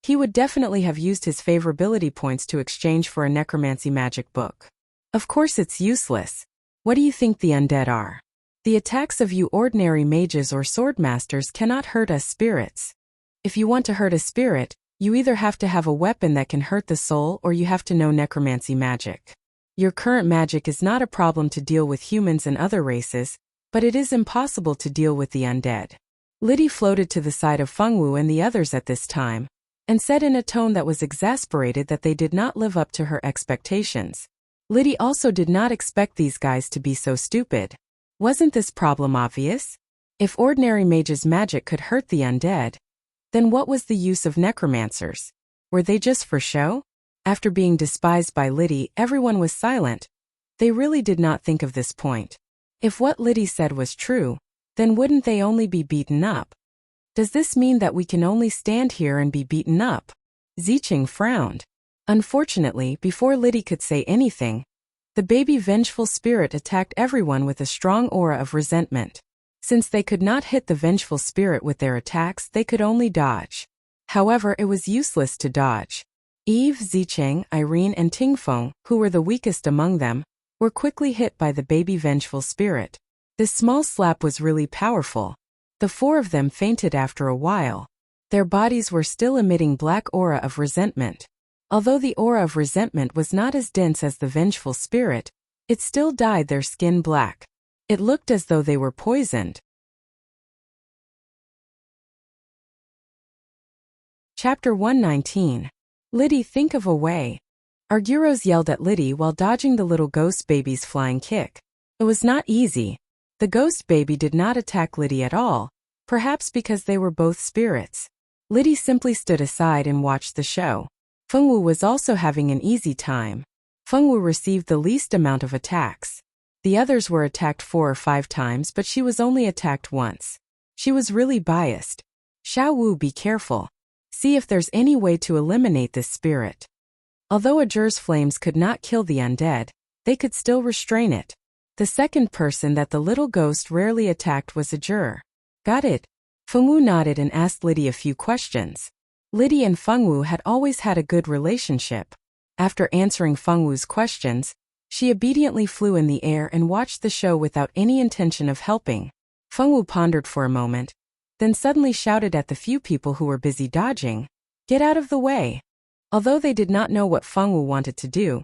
Speaker 1: he would definitely have used his favorability points to exchange for a necromancy magic book. Of course it's useless. What do you think the undead are? The attacks of you ordinary mages or swordmasters cannot hurt us spirits. If you want to hurt a spirit, you either have to have a weapon that can hurt the soul or you have to know necromancy magic. Your current magic is not a problem to deal with humans and other races, but it is impossible to deal with the undead. Liddy floated to the side of Feng Wu and the others at this time, and said in a tone that was exasperated that they did not live up to her expectations. Liddy also did not expect these guys to be so stupid. Wasn't this problem obvious? If ordinary mages' magic could hurt the undead, then what was the use of necromancers? Were they just for show? After being despised by Liddy, everyone was silent. They really did not think of this point. If what Liddy said was true, then wouldn't they only be beaten up? Does this mean that we can only stand here and be beaten up? Ziqing frowned. Unfortunately, before Liddy could say anything, the baby vengeful spirit attacked everyone with a strong aura of resentment. Since they could not hit the vengeful spirit with their attacks, they could only dodge. However, it was useless to dodge. Eve, Zicheng, Irene and Tingfeng, who were the weakest among them, were quickly hit by the baby vengeful spirit. This small slap was really powerful. The four of them fainted after a while. Their bodies were still emitting black aura of resentment. Although the aura of resentment was not as dense as the vengeful spirit, it still dyed their skin black. It looked as though they were poisoned. Chapter 119. Liddy, think of a way. Arguros yelled at Liddy while dodging the little ghost baby's flying kick. It was not easy. The ghost baby did not attack Liddy at all, perhaps because they were both spirits. Liddy simply stood aside and watched the show. Fengwu was also having an easy time. Fengwu received the least amount of attacks. The others were attacked 4 or 5 times, but she was only attacked once. She was really biased. Xiao Wu, be careful. See if there's any way to eliminate this spirit. Although Ajur's flames could not kill the undead, they could still restrain it. The second person that the little ghost rarely attacked was Ajur. Got it? Fengwu nodded and asked Liddy a few questions. Liddy and Fengwu had always had a good relationship. After answering Fengwu's questions, she obediently flew in the air and watched the show without any intention of helping. Fengwu pondered for a moment, then suddenly shouted at the few people who were busy dodging, "Get out of the way!" Although they did not know what Fengwu wanted to do,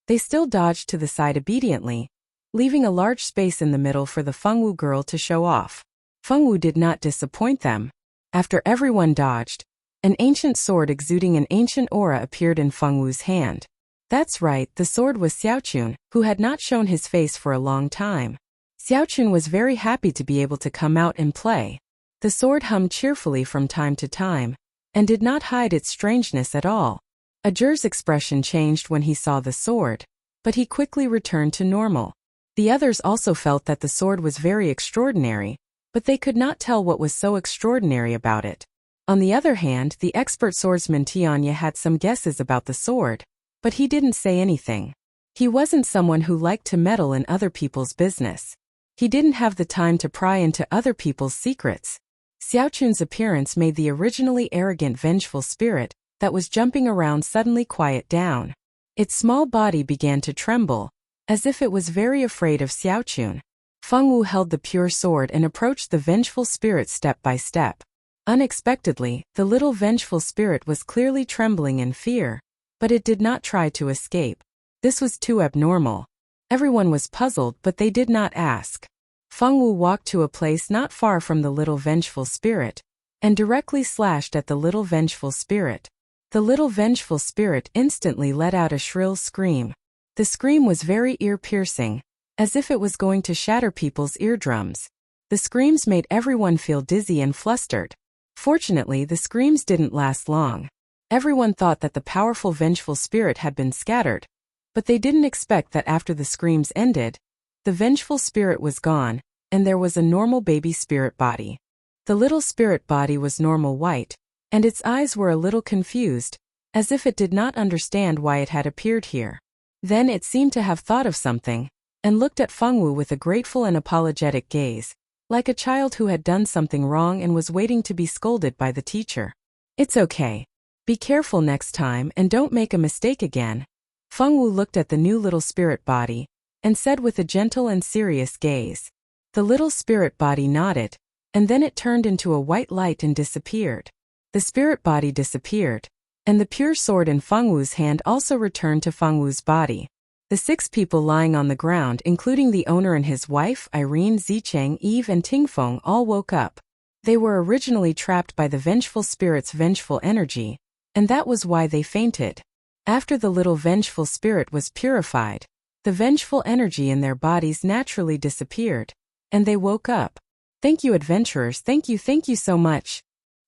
Speaker 1: they still dodged to the side obediently, leaving a large space in the middle for the Fengwu girl to show off. Fengwu did not disappoint them. After everyone dodged, an ancient sword exuding an ancient aura appeared in Fengwu's hand. That's right, the sword was Xiaochun, who had not shown his face for a long time. Xiaochun was very happy to be able to come out and play. The sword hummed cheerfully from time to time, and did not hide its strangeness at all. Ajur's expression changed when he saw the sword, but he quickly returned to normal. The others also felt that the sword was very extraordinary, but they could not tell what was so extraordinary about it. On the other hand, the expert swordsman Tianya had some guesses about the sword, but he didn't say anything. He wasn't someone who liked to meddle in other people's business. He didn't have the time to pry into other people's secrets. Xiaochun's appearance made the originally arrogant vengeful spirit that was jumping around suddenly quiet down. Its small body began to tremble, as if it was very afraid of Xiaochun. Fengwu held the pure sword and approached the vengeful spirit step by step. Unexpectedly, the little vengeful spirit was clearly trembling in fear, but it did not try to escape. This was too abnormal. Everyone was puzzled, but they did not ask. Fengwu walked to a place not far from the little vengeful spirit, and directly slashed at the little vengeful spirit. The little vengeful spirit instantly let out a shrill scream. The scream was very ear-piercing, as if it was going to shatter people's eardrums. The screams made everyone feel dizzy and flustered. Fortunately, the screams didn't last long. Everyone thought that the powerful vengeful spirit had been scattered, but they didn't expect that after the screams ended, the vengeful spirit was gone, and there was a normal baby spirit body. The little spirit body was normal white, and its eyes were a little confused, as if it did not understand why it had appeared here. Then it seemed to have thought of something, and looked at Fengwu with a grateful and apologetic gaze, like a child who had done something wrong and was waiting to be scolded by the teacher. "It's okay. Be careful next time and don't make a mistake again." Fengwu looked at the new little spirit body, and said with a gentle and serious gaze. The little spirit body nodded, and then it turned into a white light and disappeared. The spirit body disappeared, and the pure sword in Fengwu's hand also returned to Fengwu's body. The 6 people lying on the ground, including the owner and his wife, Irene, Zicheng, Eve and Tingfeng, all woke up. They were originally trapped by the vengeful spirit's vengeful energy, and that was why they fainted. After the little vengeful spirit was purified, the vengeful energy in their bodies naturally disappeared, and they woke up. "Thank you, adventurers, thank you so much."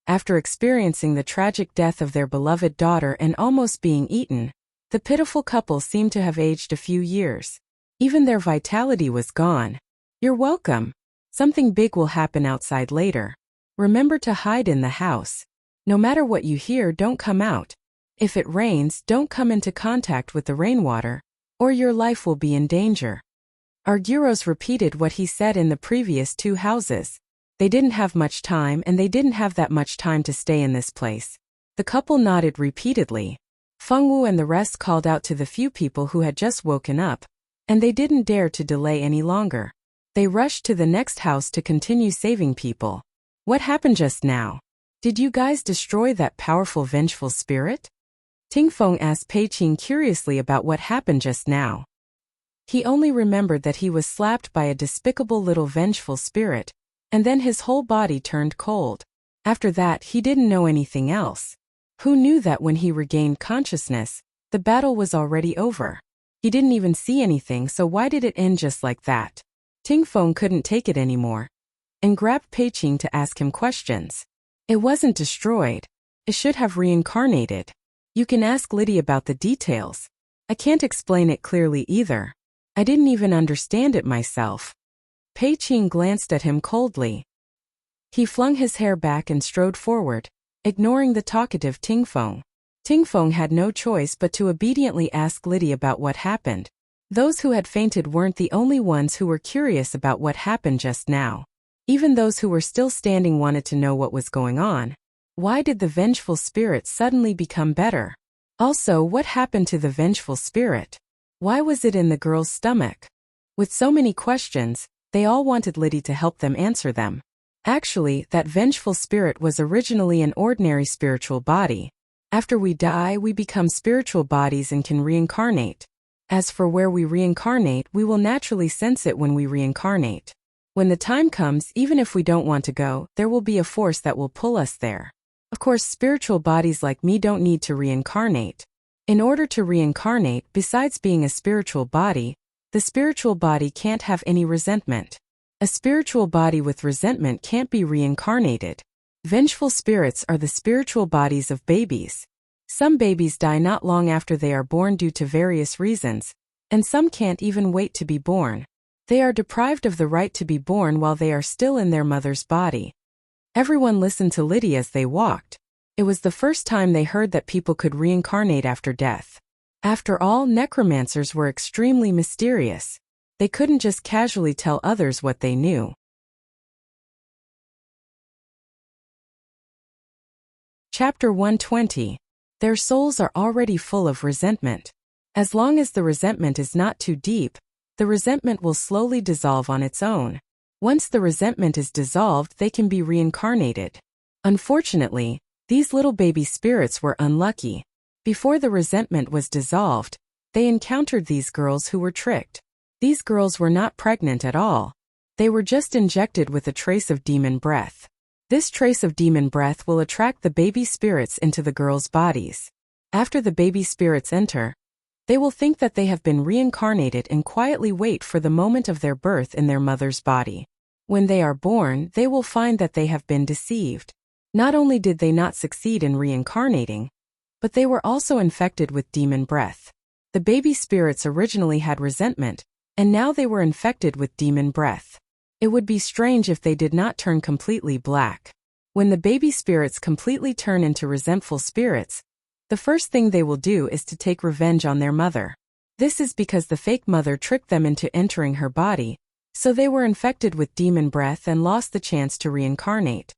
Speaker 1: After experiencing the tragic death of their beloved daughter and almost being eaten, the pitiful couple seemed to have aged a few years. Even their vitality was gone. "You're welcome. Something big will happen outside later. Remember to hide in the house. No matter what you hear, don't come out. If it rains, don't come into contact with the rainwater, or your life will be in danger. Argyros repeated what he said in the previous 2 houses. They didn't have much time and they didn't have that much time to stay in this place. The couple nodded repeatedly. Fengwu and the rest called out to the few people who had just woken up, and they didn't dare to delay any longer. They rushed to the next house to continue saving people. What happened just now? Did you guys destroy that powerful vengeful spirit? Tingfeng asked Pei Qing curiously about what happened just now. He only remembered that he was slapped by a despicable little vengeful spirit, and then his whole body turned cold. After that, he didn't know anything else. Who knew that when he regained consciousness, the battle was already over? He didn't even see anything, so why did it end just like that? Tingfeng couldn't take it anymore, and grabbed Pei Qing to ask him questions. It wasn't destroyed. It should have reincarnated. You can ask Liddy about the details. I can't explain it clearly either. I didn't even understand it myself. Pei Qing glanced at him coldly. He flung his hair back and strode forward, ignoring the talkative Tingfeng. Tingfeng had no choice but to obediently ask Liddy about what happened. Those who had fainted weren't the only ones who were curious about what happened just now. Even those who were still standing wanted to know what was going on. Why did the vengeful spirit suddenly become better? Also, what happened to the vengeful spirit? Why was it in the girl's stomach? With so many questions, they all wanted Liddy to help them answer them. Actually, that vengeful spirit was originally an ordinary spiritual body. After we die, we become spiritual bodies and can reincarnate. As for where we reincarnate, we will naturally sense it when we reincarnate. When the time comes, even if we don't want to go, there will be a force that will pull us there. Of course, spiritual bodies like me don't need to reincarnate. In order to reincarnate, besides being a spiritual body, the spiritual body can't have any resentment. A spiritual body with resentment can't be reincarnated. Vengeful spirits are the spiritual bodies of babies. Some babies die not long after they are born due to various reasons, and some can't even wait to be born. They are deprived of the right to be born while they are still in their mother's body. Everyone listened to Liddy as they walked. It was the first time they heard that people could reincarnate after death. After all, necromancers were extremely mysterious. They couldn't just casually tell others what they knew. Chapter 120. Their souls are already full of resentment. As long as the resentment is not too deep, the resentment will slowly dissolve on its own. Once the resentment is dissolved, they can be reincarnated. Unfortunately, these little baby spirits were unlucky. Before the resentment was dissolved, they encountered these girls who were tricked. These girls were not pregnant at all. They were just injected with a trace of demon breath. This trace of demon breath will attract the baby spirits into the girls' bodies. After the baby spirits enter, they will think that they have been reincarnated and quietly wait for the moment of their birth in their mother's body. When they are born, they will find that they have been deceived. Not only did they not succeed in reincarnating, but they were also infected with demon breath. The baby spirits originally had resentment, and now they were infected with demon breath. It would be strange if they did not turn completely black. When the baby spirits completely turn into resentful spirits, the first thing they will do is to take revenge on their mother. This is because the fake mother tricked them into entering her body, so they were infected with demon breath and lost the chance to reincarnate.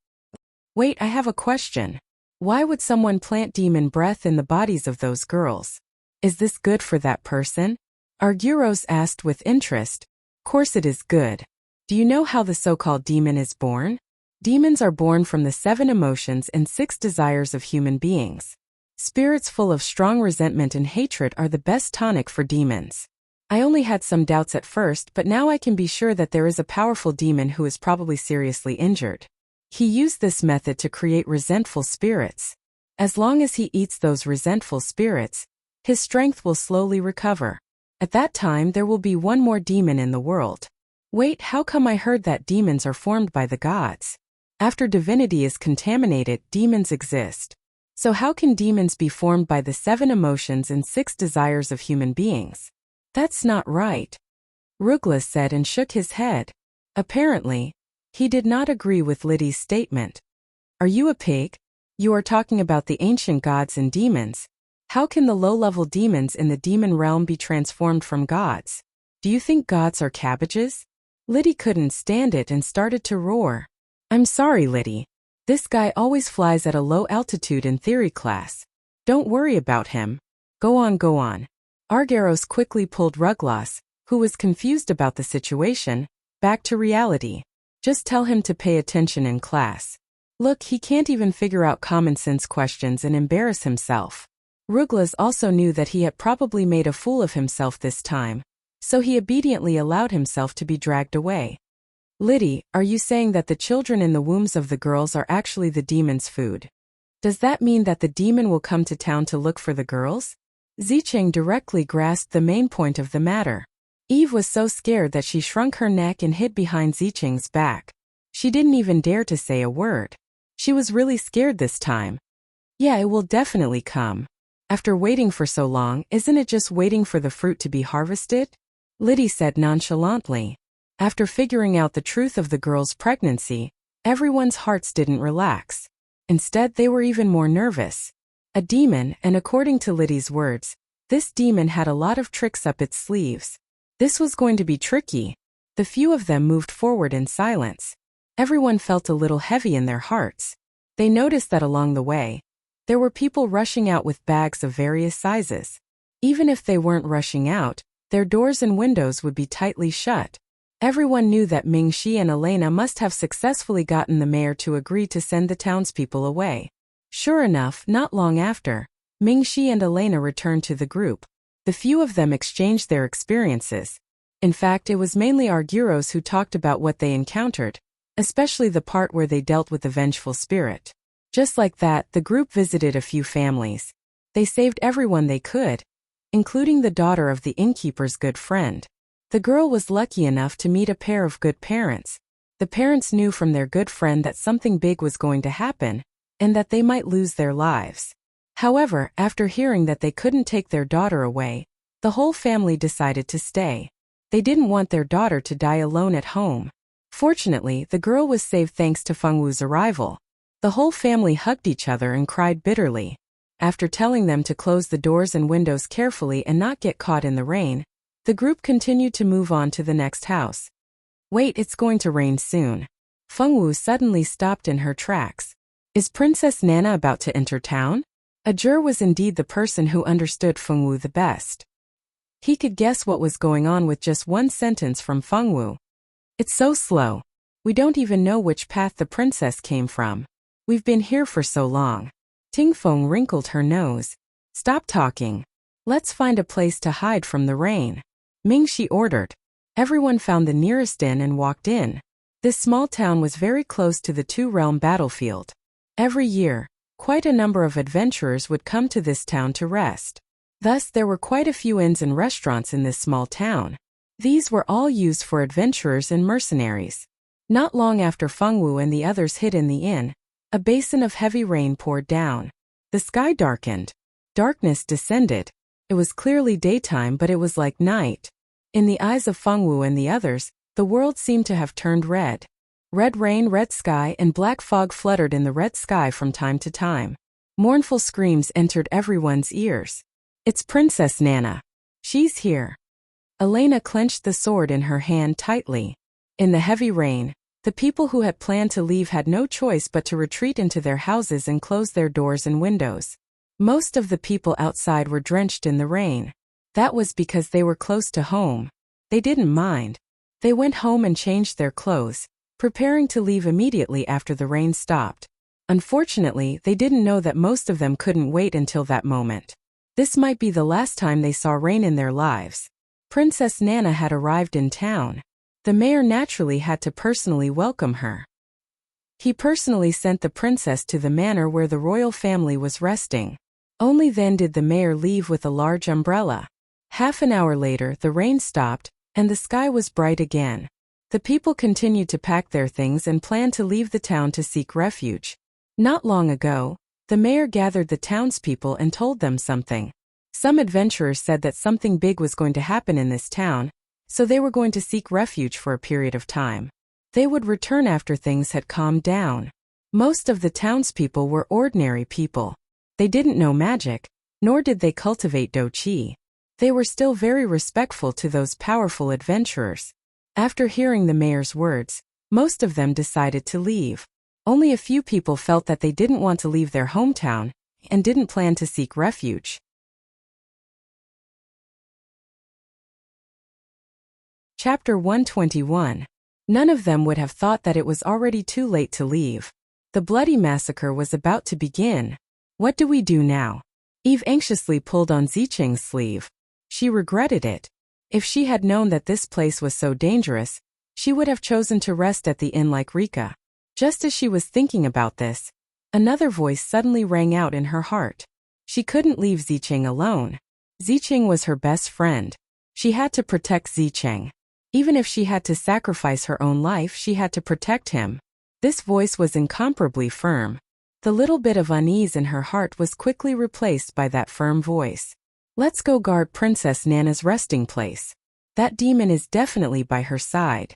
Speaker 1: Wait, I have a question. Why would someone plant demon breath in the bodies of those girls? Is this good for that person? Argyros asked with interest. Of course it is good. Do you know how the so-called demon is born? Demons are born from the 7 emotions and 6 desires of human beings. Spirits full of strong resentment and hatred are the best tonic for demons. I only had some doubts at first, but now I can be sure that there is a powerful demon who is probably seriously injured. He used this method to create resentful spirits. As long as he eats those resentful spirits, his strength will slowly recover. At that time, there will be one more demon in the world. Wait, how come I heard that demons are formed by the gods? After divinity is contaminated, demons exist. So how can demons be formed by the 7 emotions and 6 desires of human beings? That's not right. Rugla said and shook his head. Apparently, he did not agree with Liddy's statement. Are you a pig? You are talking about the ancient gods and demons. How can the low-level demons in the demon realm be transformed from gods? Do you think gods are cabbages? Liddy couldn't stand it and started to roar. I'm sorry, Liddy. This guy always flies at a low altitude in theory class. Don't worry about him. Go on, go on. Argyros quickly pulled Ruglos, who was confused about the situation, back to reality. Just tell him to pay attention in class. Look, he can't even figure out common sense questions and embarrass himself. Ruglos also knew that he had probably made a fool of himself this time, so he obediently allowed himself to be dragged away. Liddy, are you saying that the children in the wombs of the girls are actually the demon's food? Does that mean that the demon will come to town to look for the girls? Zicheng directly grasped the main point of the matter. Eve was so scared that she shrunk her neck and hid behind Zicheng's back. She didn't even dare to say a word. She was really scared this time. Yeah, it will definitely come. After waiting for so long, isn't it just waiting for the fruit to be harvested? Liddy said nonchalantly. After figuring out the truth of the girl's pregnancy, everyone's hearts didn't relax. Instead, they were even more nervous. A demon, and according to Liddy's words, this demon had a lot of tricks up its sleeves. This was going to be tricky. The few of them moved forward in silence. Everyone felt a little heavy in their hearts. They noticed that along the way, there were people rushing out with bags of various sizes. Even if they weren't rushing out, their doors and windows would be tightly shut. Everyone knew that Mingxi and Elena must have successfully gotten the mayor to agree to send the townspeople away. Sure enough, not long after, Mingxi and Elena returned to the group. The few of them exchanged their experiences. In fact, it was mainly Argyros who talked about what they encountered, especially the part where they dealt with the vengeful spirit. Just like that, the group visited a few families. They saved everyone they could, including the daughter of the innkeeper's good friend. The girl was lucky enough to meet a pair of good parents. The parents knew from their good friend that something big was going to happen, and that they might lose their lives. However, after hearing that they couldn't take their daughter away, the whole family decided to stay. They didn't want their daughter to die alone at home. Fortunately, the girl was saved thanks to Fengwu's arrival. The whole family hugged each other and cried bitterly. After telling them to close the doors and windows carefully and not get caught in the rain, the group continued to move on to the next house. Wait, it's going to rain soon. Fengwu suddenly stopped in her tracks. Is Princess Nana about to enter town? Ajur was indeed the person who understood Fengwu the best. He could guess what was going on with just one sentence from Fengwu. It's so slow. We don't even know which path the princess came from. We've been here for so long. Tingfeng wrinkled her nose. Stop talking. Let's find a place to hide from the rain. Mingxi ordered. Everyone found the nearest inn and walked in. This small town was very close to the two-realm battlefield. Every year, quite a number of adventurers would come to this town to rest. Thus, there were quite a few inns and restaurants in this small town. These were all used for adventurers and mercenaries. Not long after Fengwu and the others hid in the inn, a basin of heavy rain poured down. The sky darkened. Darkness descended. It was clearly daytime, but it was like night. In the eyes of Fengwu and the others, the world seemed to have turned red. Red rain, red sky, and black fog fluttered in the red sky from time to time. Mournful screams entered everyone's ears. It's Princess Nana. She's here. Elena clenched the sword in her hand tightly. In the heavy rain, the people who had planned to leave had no choice but to retreat into their houses and close their doors and windows. Most of the people outside were drenched in the rain. That was because they were close to home. They didn't mind. They went home and changed their clothes, preparing to leave immediately after the rain stopped. Unfortunately, they didn't know that most of them couldn't wait until that moment. This might be the last time they saw rain in their lives. Princess Nana had arrived in town. The mayor naturally had to personally welcome her. He personally sent the princess to the manor where the royal family was resting. Only then did the mayor leave with a large umbrella. Half an hour later, the rain stopped, and the sky was bright again. The people continued to pack their things and planned to leave the town to seek refuge. Not long ago, the mayor gathered the townspeople and told them something. Some adventurers said that something big was going to happen in this town, so they were going to seek refuge for a period of time. They would return after things had calmed down. Most of the townspeople were ordinary people. They didn't know magic, nor did they cultivate douqi. They were still very respectful to those powerful adventurers. After hearing the mayor's words, most of them decided to leave. Only a few people felt that they didn't want to leave their hometown and didn't plan to seek refuge. Chapter 121. None of them would have thought that it was already too late to leave. The bloody massacre was about to begin. What do we do now? Eve anxiously pulled on Zicheng's sleeve. She regretted it. If she had known that this place was so dangerous, she would have chosen to rest at the inn like Rika. Just as she was thinking about this, another voice suddenly rang out in her heart. She couldn't leave Zicheng alone. Zicheng was her best friend. She had to protect Zicheng. Even if she had to sacrifice her own life, she had to protect him. This voice was incomparably firm. The little bit of unease in her heart was quickly replaced by that firm voice. Let's go guard Princess Nana's resting place. That demon is definitely by her side.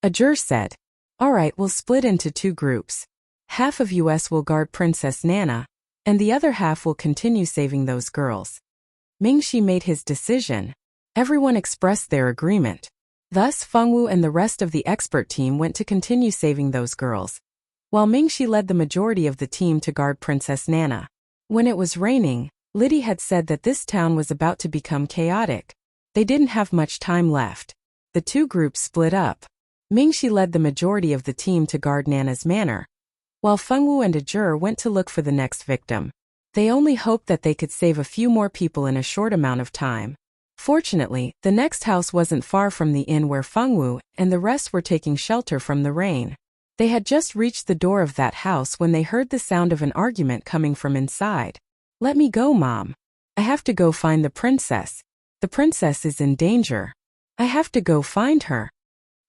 Speaker 1: Ajur said. All right, we'll split into 2 groups. Half of us will guard Princess Nana, and the other half will continue saving those girls. Mingxi made his decision. Everyone expressed their agreement. Thus, Fengwu and the rest of the expert team went to continue saving those girls, while Mingxi led the majority of the team to guard Princess Nana. When it was raining, Liddy had said that this town was about to become chaotic. They didn't have much time left. The 2 groups split up. Mingxi led the majority of the team to guard Nana's manor, while Fengwu and Ajur went to look for the next victim. They only hoped that they could save a few more people in a short amount of time. Fortunately, the next house wasn't far from the inn where Fengwu and the rest were taking shelter from the rain. They had just reached the door of that house when they heard the sound of an argument coming from inside. Let me go, Mom. I have to go find the princess. The princess is in danger. I have to go find her.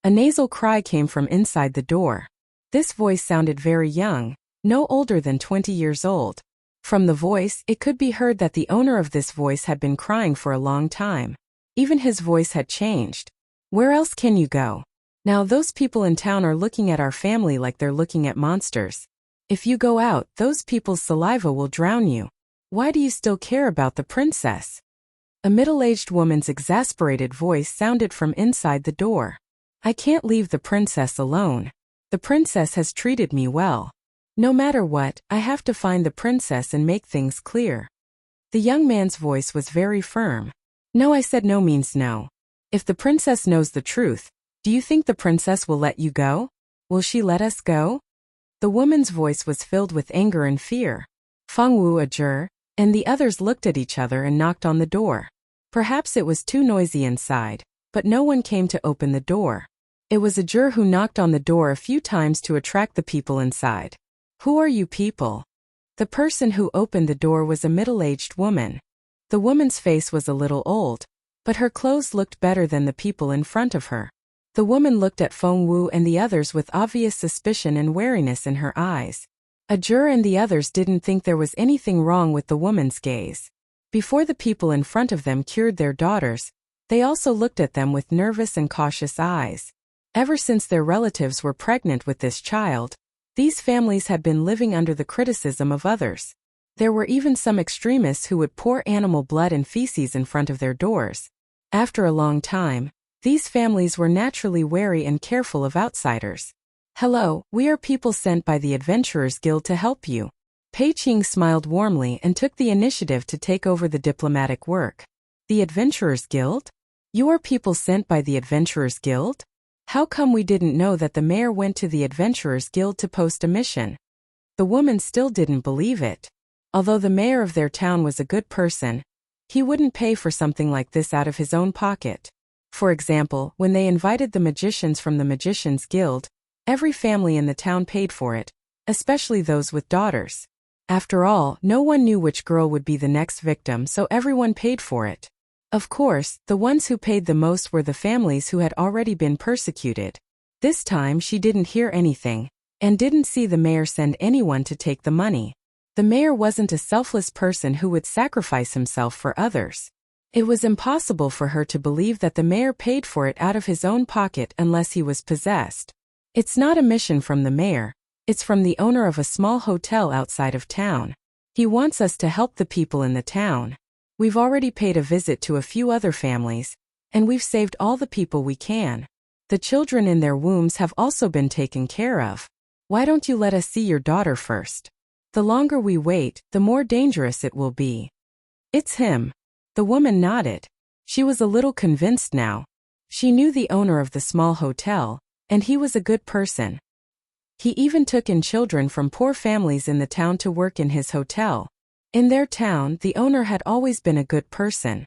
Speaker 1: A nasal cry came from inside the door. This voice sounded very young, no older than 20 years old. From the voice, it could be heard that the owner of this voice had been crying for a long time. Even his voice had changed. Where else can you go? Now those people in town are looking at our family like they're looking at monsters. If you go out, those people's saliva will drown you. Why do you still care about the princess? A middle-aged woman's exasperated voice sounded from inside the door. I can't leave the princess alone. The princess has treated me well. No matter what, I have to find the princess and make things clear. The young man's voice was very firm. No, I said no means no. If the princess knows the truth, do you think the princess will let you go? Will she let us go? The woman's voice was filled with anger and fear. Fengwu, Ajur, and the others looked at each other and knocked on the door. Perhaps it was too noisy inside, but no one came to open the door. It was Ajur who knocked on the door a few times to attract the people inside. Who are you people? The person who opened the door was a middle-aged woman. The woman's face was a little old, but her clothes looked better than the people in front of her. The woman looked at Fengwu and the others with obvious suspicion and wariness in her eyes. Ajur and the others didn't think there was anything wrong with the woman's gaze. Before the people in front of them cured their daughters, they also looked at them with nervous and cautious eyes. Ever since their relatives were pregnant with this child, these families had been living under the criticism of others. There were even some extremists who would pour animal blood and feces in front of their doors. After a long time, these families were naturally wary and careful of outsiders. Hello, we are people sent by the Adventurers Guild to help you. Pei Qing smiled warmly and took the initiative to take over the diplomatic work. The Adventurers Guild? You are people sent by the Adventurers Guild? How come we didn't know that the mayor went to the Adventurers Guild to post a mission? The woman still didn't believe it. Although the mayor of their town was a good person, he wouldn't pay for something like this out of his own pocket. For example, when they invited the magicians from the Magicians Guild, every family in the town paid for it, especially those with daughters. After all, no one knew which girl would be the next victim, so everyone paid for it. Of course, the ones who paid the most were the families who had already been persecuted. This time she didn't hear anything, and didn't see the mayor send anyone to take the money. The mayor wasn't a selfless person who would sacrifice himself for others. It was impossible for her to believe that the mayor paid for it out of his own pocket unless he was possessed. It's not a mission from the mayor, it's from the owner of a small hotel outside of town. He wants us to help the people in the town. We've already paid a visit to a few other families, and we've saved all the people we can. The children in their wombs have also been taken care of. Why don't you let us see your daughter first? The longer we wait, the more dangerous it will be. It's him. The woman nodded. She was a little convinced now. She knew the owner of the small hotel, and he was a good person. He even took in children from poor families in the town to work in his hotel. In their town, the owner had always been a good person.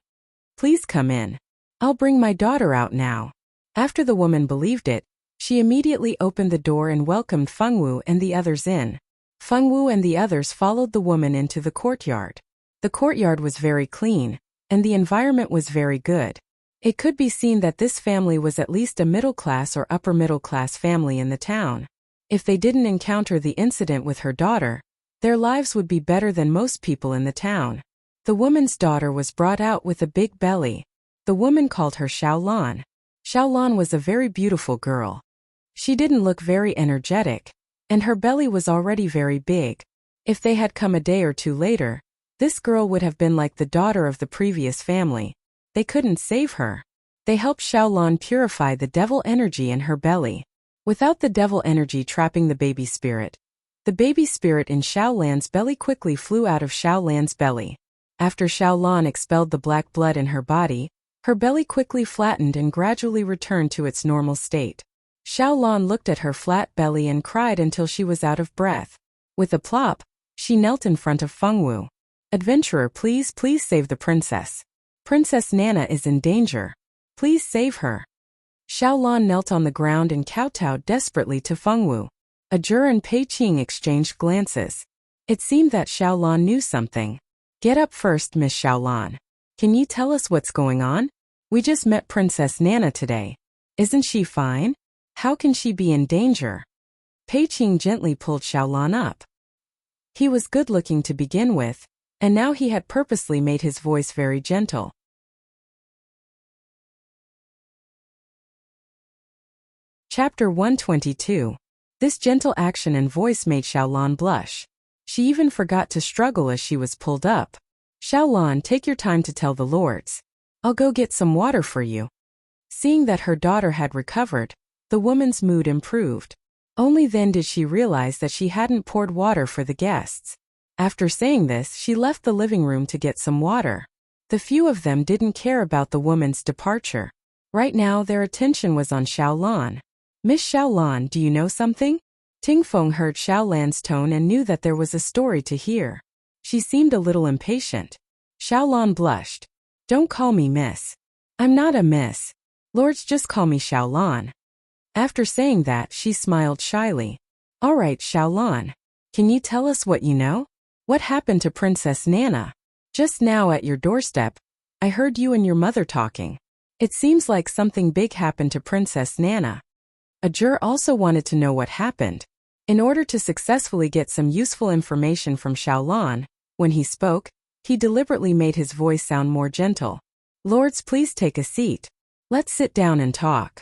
Speaker 1: Please come in. I'll bring my daughter out now. After the woman believed it, she immediately opened the door and welcomed Fengwu and the others in. Fengwu and the others followed the woman into the courtyard. The courtyard was very clean, and the environment was very good. It could be seen that this family was at least a middle-class or upper-middle-class family in the town. If they didn't encounter the incident with her daughter, their lives would be better than most people in the town. The woman's daughter was brought out with a big belly. The woman called her Xiaolan. Xiaolan was a very beautiful girl. She didn't look very energetic, and her belly was already very big. If they had come a day or two later, this girl would have been like the daughter of the previous family. They couldn't save her. They helped Xiaolan purify the devil energy in her belly. Without the devil energy trapping the baby spirit, the baby spirit in Xiaolan's belly quickly flew out of Xiaolan's belly. After Xiaolan expelled the black blood in her body, her belly quickly flattened and gradually returned to its normal state. Xiaolan looked at her flat belly and cried until she was out of breath. With a plop, she knelt in front of Fengwu. Adventurer, please save the princess. Princess Nana is in danger. Please save her. Xiaolan knelt on the ground and kowtowed desperately to Fengwu. Ajur and Pei Qing exchanged glances. It seemed that Xiaolan knew something. Get up first, Miss Xiaolan. Can you tell us what's going on? We just met Princess Nana today. Isn't she fine? How can she be in danger? Pei Qing gently pulled Xiaolan up. He was good-looking to begin with, and now he had purposely made his voice very gentle. Chapter 122. This gentle action and voice made Xiaolan blush. She even forgot to struggle as she was pulled up. Xiaolan, take your time to tell the lords. I'll go get some water for you. Seeing that her daughter had recovered, the woman's mood improved. Only then did she realize that she hadn't poured water for the guests. After saying this, she left the living room to get some water. The few of them didn't care about the woman's departure. Right now their attention was on Xiaolan. Miss Xiaolan, do you know something? Tingfeng heard Xiaolan's tone and knew that there was a story to hear. She seemed a little impatient. Xiaolan blushed. Don't call me miss. I'm not a miss. Lords, just call me Xiaolan. After saying that, she smiled shyly. All right, Xiaolan. Can you tell us what you know? What happened to Princess Nana? Just now at your doorstep, I heard you and your mother talking. It seems like something big happened to Princess Nana. Ajur also wanted to know what happened. In order to successfully get some useful information from Xiaolan, when he spoke, he deliberately made his voice sound more gentle. Lords, please take a seat. Let's sit down and talk.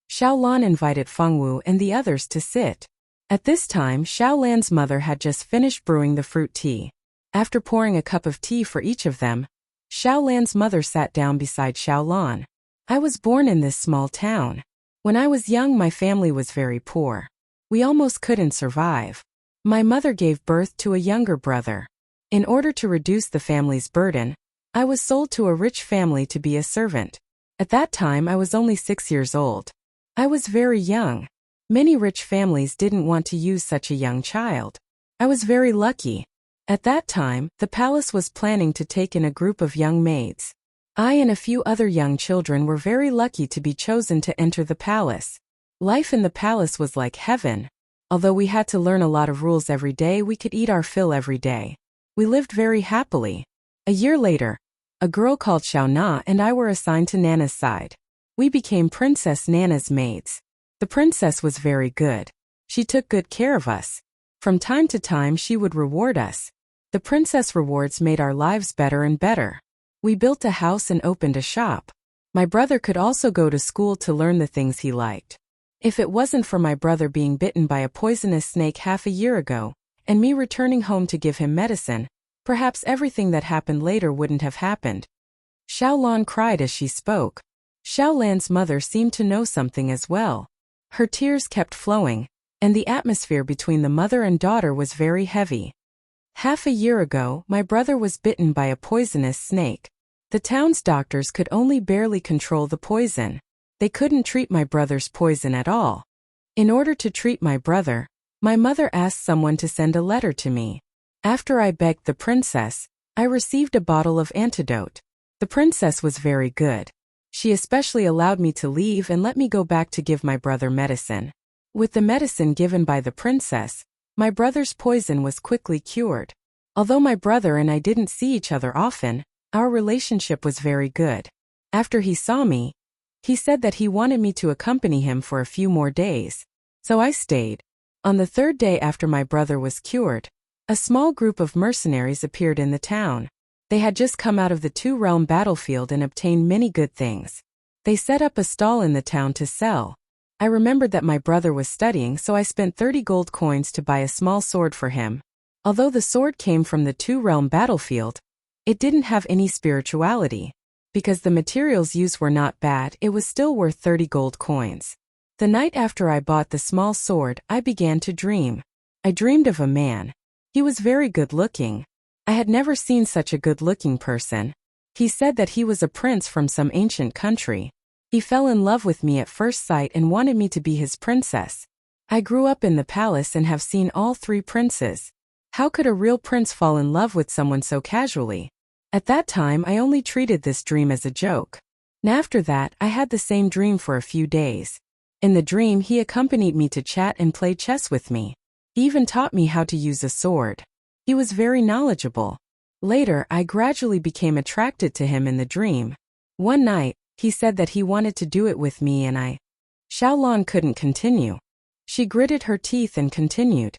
Speaker 1: Xiaolan invited Fengwu and the others to sit. At this time, Xiaolan's mother had just finished brewing the fruit tea. After pouring a cup of tea for each of them, Xiaolan's mother sat down beside Xiaolan. I was born in this small town. When I was young, my family was very poor. We almost couldn't survive. My mother gave birth to a younger brother. In order to reduce the family's burden, I was sold to a rich family to be a servant. At that time, I was only 6 years old. I was very young. Many rich families didn't want to use such a young child. I was very lucky. At that time, the palace was planning to take in a group of young maids. I and a few other young children were very lucky to be chosen to enter the palace. Life in the palace was like heaven. Although we had to learn a lot of rules every day, we could eat our fill every day. We lived very happily. A year later, a girl called Xiaona and I were assigned to Nana's side. We became Princess Nana's maids. The princess was very good. She took good care of us. From time to time she would reward us. The princess rewards made our lives better and better. We built a house and opened a shop. My brother could also go to school to learn the things he liked. If it wasn't for my brother being bitten by a poisonous snake half a year ago, and me returning home to give him medicine, Perhaps everything that happened later wouldn't have happened. Xiao Lan cried as she spoke. Xiao Lan's mother seemed to know something as well. Her tears kept flowing, and the atmosphere between the mother and daughter was very heavy. Half a year ago, my brother was bitten by a poisonous snake. The town's doctors could only barely control the poison. They couldn't treat my brother's poison at all. In order to treat my brother, my mother asked someone to send a letter to me. After I begged the princess, I received a bottle of antidote. The princess was very good. She especially allowed me to leave and let me go back to give my brother medicine. With the medicine given by the princess, my brother's poison was quickly cured. Although my brother and I didn't see each other often, our relationship was very good. After he saw me, he said that he wanted me to accompany him for a few more days. So I stayed. On the third day after my brother was cured, a small group of mercenaries appeared in the town. They had just come out of the two-realm battlefield and obtained many good things. They set up a stall in the town to sell. I remembered that my brother was studying, so I spent 30 gold coins to buy a small sword for him. Although the sword came from the two-realm battlefield, it didn't have any spirituality. Because the materials used were not bad, it was still worth 30 gold coins. The night after I bought the small sword, I began to dream. I dreamed of a man. He was very good-looking. I had never seen such a good-looking person. He said that he was a prince from some ancient country. He fell in love with me at first sight and wanted me to be his princess. I grew up in the palace and have seen all three princes. How could a real prince fall in love with someone so casually? At that time, I only treated this dream as a joke. And after that, I had the same dream for a few days. In the dream, he accompanied me to chat and play chess with me. He even taught me how to use a sword. He was very knowledgeable. Later, I gradually became attracted to him in the dream. One night, he said that he wanted to do it with me and I. Xiao Lan couldn't continue. She gritted her teeth and continued.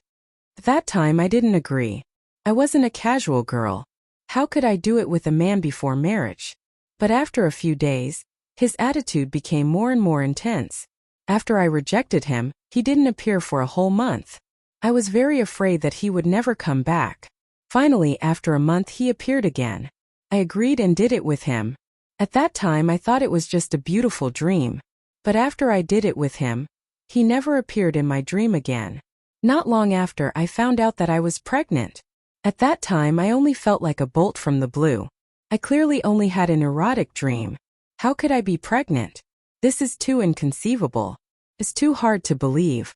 Speaker 1: At that time, I didn't agree. I wasn't a casual girl. How could I do it with a man before marriage? But after a few days, his attitude became more and more intense. After I rejected him, he didn't appear for a whole month. I was very afraid that he would never come back. Finally, after a month, he appeared again. I agreed and did it with him. At that time, I thought it was just a beautiful dream. But after I did it with him, he never appeared in my dream again. Not long after, I found out that I was pregnant. At that time, I only felt like a bolt from the blue. I clearly only had an erotic dream. How could I be pregnant? This is too inconceivable. It's too hard to believe.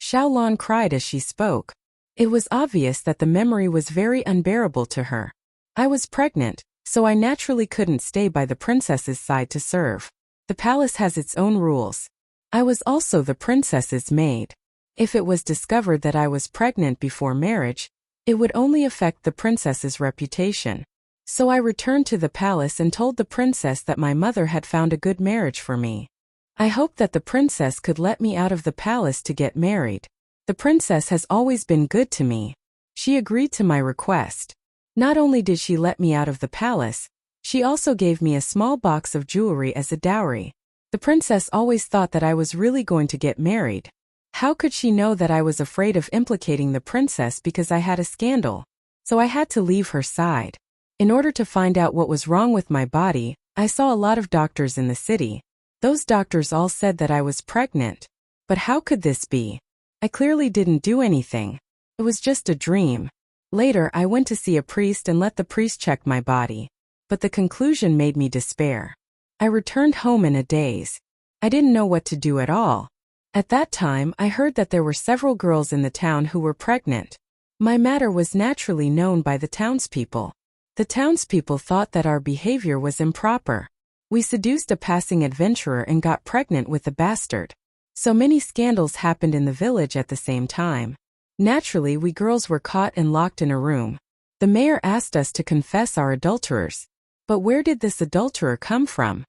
Speaker 1: Xiao Lan cried as she spoke. It was obvious that the memory was very unbearable to her. I was pregnant, so I naturally couldn't stay by the princess's side to serve. The palace has its own rules. I was also the princess's maid. If it was discovered that I was pregnant before marriage, it would only affect the princess's reputation. So I returned to the palace and told the princess that my mother had found a good marriage for me. I hoped that the princess could let me out of the palace to get married. The princess has always been good to me. She agreed to my request. Not only did she let me out of the palace, she also gave me a small box of jewelry as a dowry. The princess always thought that I was really going to get married. How could she know that I was afraid of implicating the princess because I had a scandal? So I had to leave her side. In order to find out what was wrong with my body, I saw a lot of doctors in the city. Those doctors all said that I was pregnant. But how could this be? I clearly didn't do anything. It was just a dream. Later, I went to see a priest and let the priest check my body. But the conclusion made me despair. I returned home in a daze. I didn't know what to do at all. At that time, I heard that there were several girls in the town who were pregnant. My matter was naturally known by the townspeople. The townspeople thought that our behavior was improper. We seduced a passing adventurer and got pregnant with a bastard. So many scandals happened in the village at the same time. Naturally, we girls were caught and locked in a room. The mayor asked us to confess our adulterers. But where did this adulterer come from?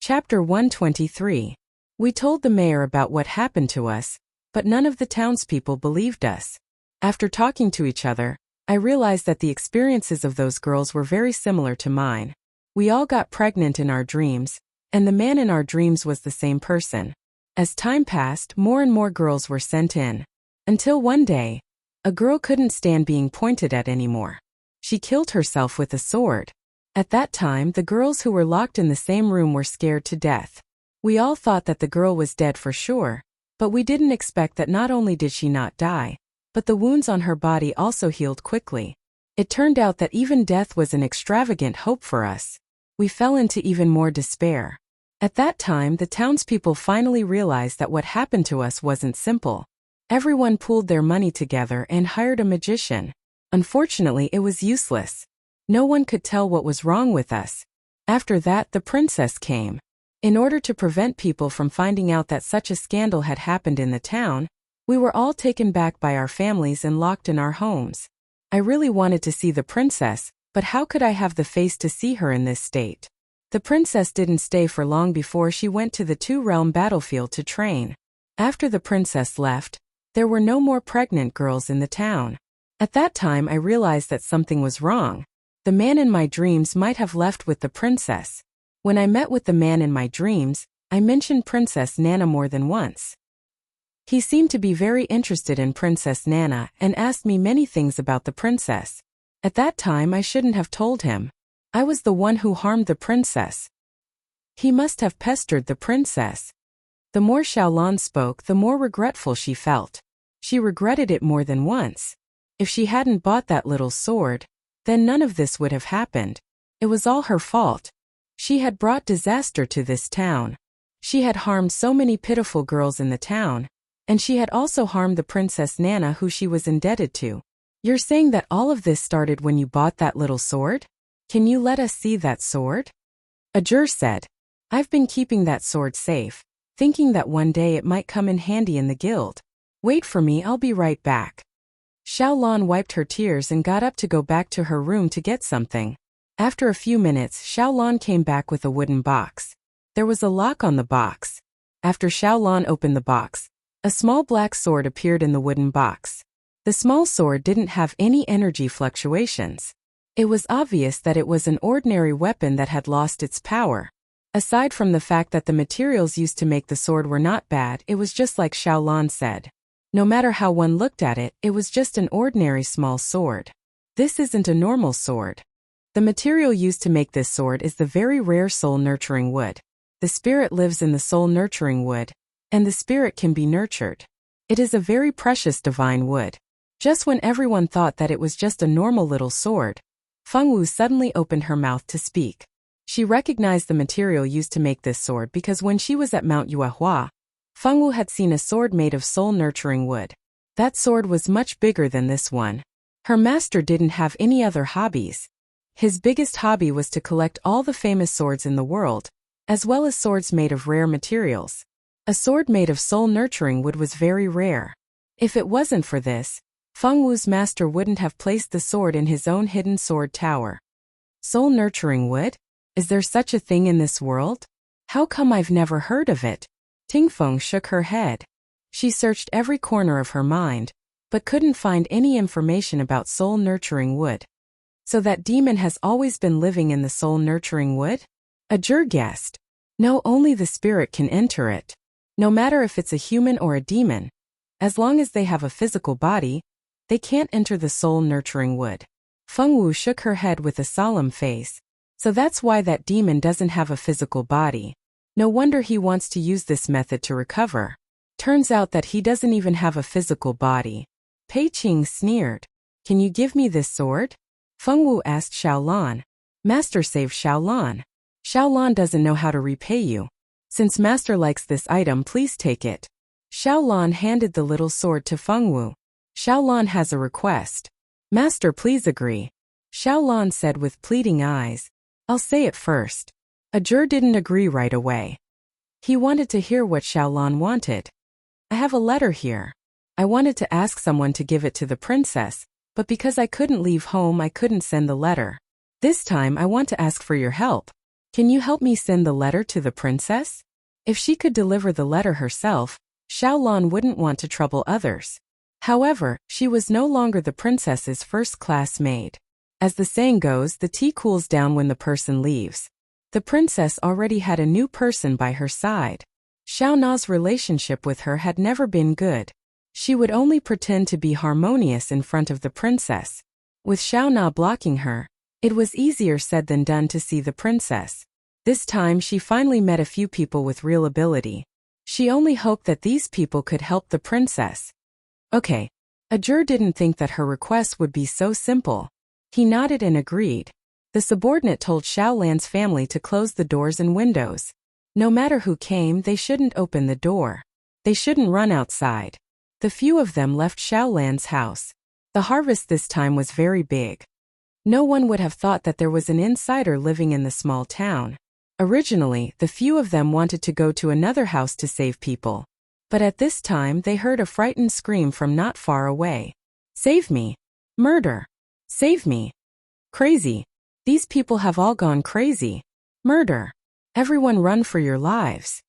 Speaker 1: Chapter 123. We told the mayor about what happened to us, but none of the townspeople believed us. After talking to each other, I realized that the experiences of those girls were very similar to mine. We all got pregnant in our dreams, and the man in our dreams was the same person. As time passed, more and more girls were sent in. Until one day, a girl couldn't stand being pointed at anymore. She killed herself with a sword. At that time, the girls who were locked in the same room were scared to death. We all thought that the girl was dead for sure, but we didn't expect that not only did she not die, but the wounds on her body also healed quickly. It turned out that even death was an extravagant hope for us. We fell into even more despair. At that time, the townspeople finally realized that what happened to us wasn't simple. Everyone pooled their money together and hired a magician. Unfortunately, it was useless. No one could tell what was wrong with us. After that, the princess came. In order to prevent people from finding out that such a scandal had happened in the town, we were all taken back by our families and locked in our homes. I really wanted to see the princess, but how could I have the face to see her in this state? The princess didn't stay for long before she went to the two-realm battlefield to train. After the princess left, there were no more pregnant girls in the town. At that time I realized that something was wrong. The man in my dreams might have left with the princess. When I met with the man in my dreams, I mentioned Princess Nana more than once. He seemed to be very interested in Princess Nana and asked me many things about the princess. At that time I shouldn't have told him. I was the one who harmed the princess. He must have pestered the princess. The more Xiaolan spoke, the more regretful she felt. She regretted it more than once. If she hadn't bought that little sword, then none of this would have happened. It was all her fault. She had brought disaster to this town. She had harmed so many pitiful girls in the town, and she had also harmed the Princess Nana who she was indebted to. You're saying that all of this started when you bought that little sword? Can you let us see that sword? Ajur said, I've been keeping that sword safe, thinking that one day it might come in handy in the guild. Wait for me, I'll be right back. Xiaolan wiped her tears and got up to go back to her room to get something. After a few minutes, Xiaolan came back with a wooden box. There was a lock on the box. After Xiaolan opened the box, a small black sword appeared in the wooden box. The small sword didn't have any energy fluctuations. It was obvious that it was an ordinary weapon that had lost its power. Aside from the fact that the materials used to make the sword were not bad, it was just like Xiaolan said. No matter how one looked at it, it was just an ordinary small sword. This isn't a normal sword. The material used to make this sword is the very rare soul-nurturing wood. The spirit lives in the soul-nurturing wood, and the spirit can be nurtured. It is a very precious divine wood. Just when everyone thought that it was just a normal little sword, Fengwu suddenly opened her mouth to speak. She recognized the material used to make this sword because when she was at Mount Yuehua, Fengwu had seen a sword made of soul-nurturing wood. That sword was much bigger than this one. Her master didn't have any other hobbies. His biggest hobby was to collect all the famous swords in the world, as well as swords made of rare materials. A sword made of soul-nurturing wood was very rare. If it wasn't for this, Fengwu's master wouldn't have placed the sword in his own hidden sword tower. Soul-nurturing wood? Is there such a thing in this world? How come I've never heard of it? Tingfeng shook her head. She searched every corner of her mind, but couldn't find any information about soul-nurturing wood. So that demon has always been living in the soul-nurturing wood? Ajur guessed. No, only the spirit can enter it. No matter if it's a human or a demon, as long as they have a physical body, they can't enter the soul-nurturing wood. Fengwu shook her head with a solemn face. So that's why that demon doesn't have a physical body. No wonder he wants to use this method to recover. Turns out that he doesn't even have a physical body. Pei Qing sneered. Can you give me this sword? Fengwu asked Xiaolan. Master saved Xiaolan. Xiaolan doesn't know how to repay you. Since Master likes this item, please take it. Xiaolan handed the little sword to Fengwu. Xiaolan has a request. Master, please agree. Xiaolan said with pleading eyes. I'll say it first. Ajur didn't agree right away. He wanted to hear what Xiaolan wanted. I have a letter here. I wanted to ask someone to give it to the princess, but because I couldn't leave home I couldn't send the letter. This time I want to ask for your help. Can you help me send the letter to the princess? If she could deliver the letter herself, Xiaolan wouldn't want to trouble others. However, she was no longer the princess's first-class maid. As the saying goes, the tea cools down when the person leaves. The princess already had a new person by her side. Xiao Na's relationship with her had never been good. She would only pretend to be harmonious in front of the princess. With Xiao Na blocking her, it was easier said than done to see the princess. This time she finally met a few people with real ability. She only hoped that these people could help the princess. Okay. Ajur didn't think that her request would be so simple. He nodded and agreed. The subordinate told Xiao Lan's family to close the doors and windows. No matter who came, they shouldn't open the door. They shouldn't run outside. The few of them left Xiao Lan's house. The harvest this time was very big. No one would have thought that there was an insider living in the small town. Originally, the few of them wanted to go to another house to save people. But at this time they heard a frightened scream from not far away. Save me! Murder! Save me! Crazy! These people have all gone crazy! Murder! Everyone run for your lives!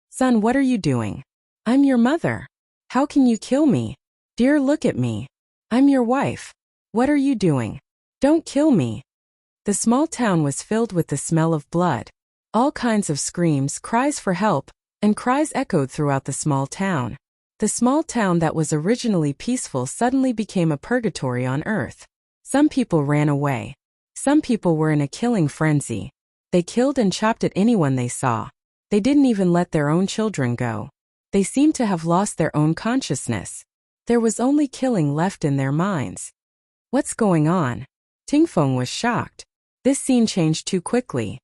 Speaker 1: Son, what are you doing? I'm your mother. How can you kill me? Dear, look at me. I'm your wife. What are you doing? Don't kill me. The small town was filled with the smell of blood. All kinds of screams, cries for help, and cries echoed throughout the small town. The small town that was originally peaceful suddenly became a purgatory on earth. Some people ran away. Some people were in a killing frenzy. They killed and chopped at anyone they saw. They didn't even let their own children go. They seemed to have lost their own consciousness. There was only killing left in their minds. What's going on? Tingfeng was shocked. This scene changed too quickly.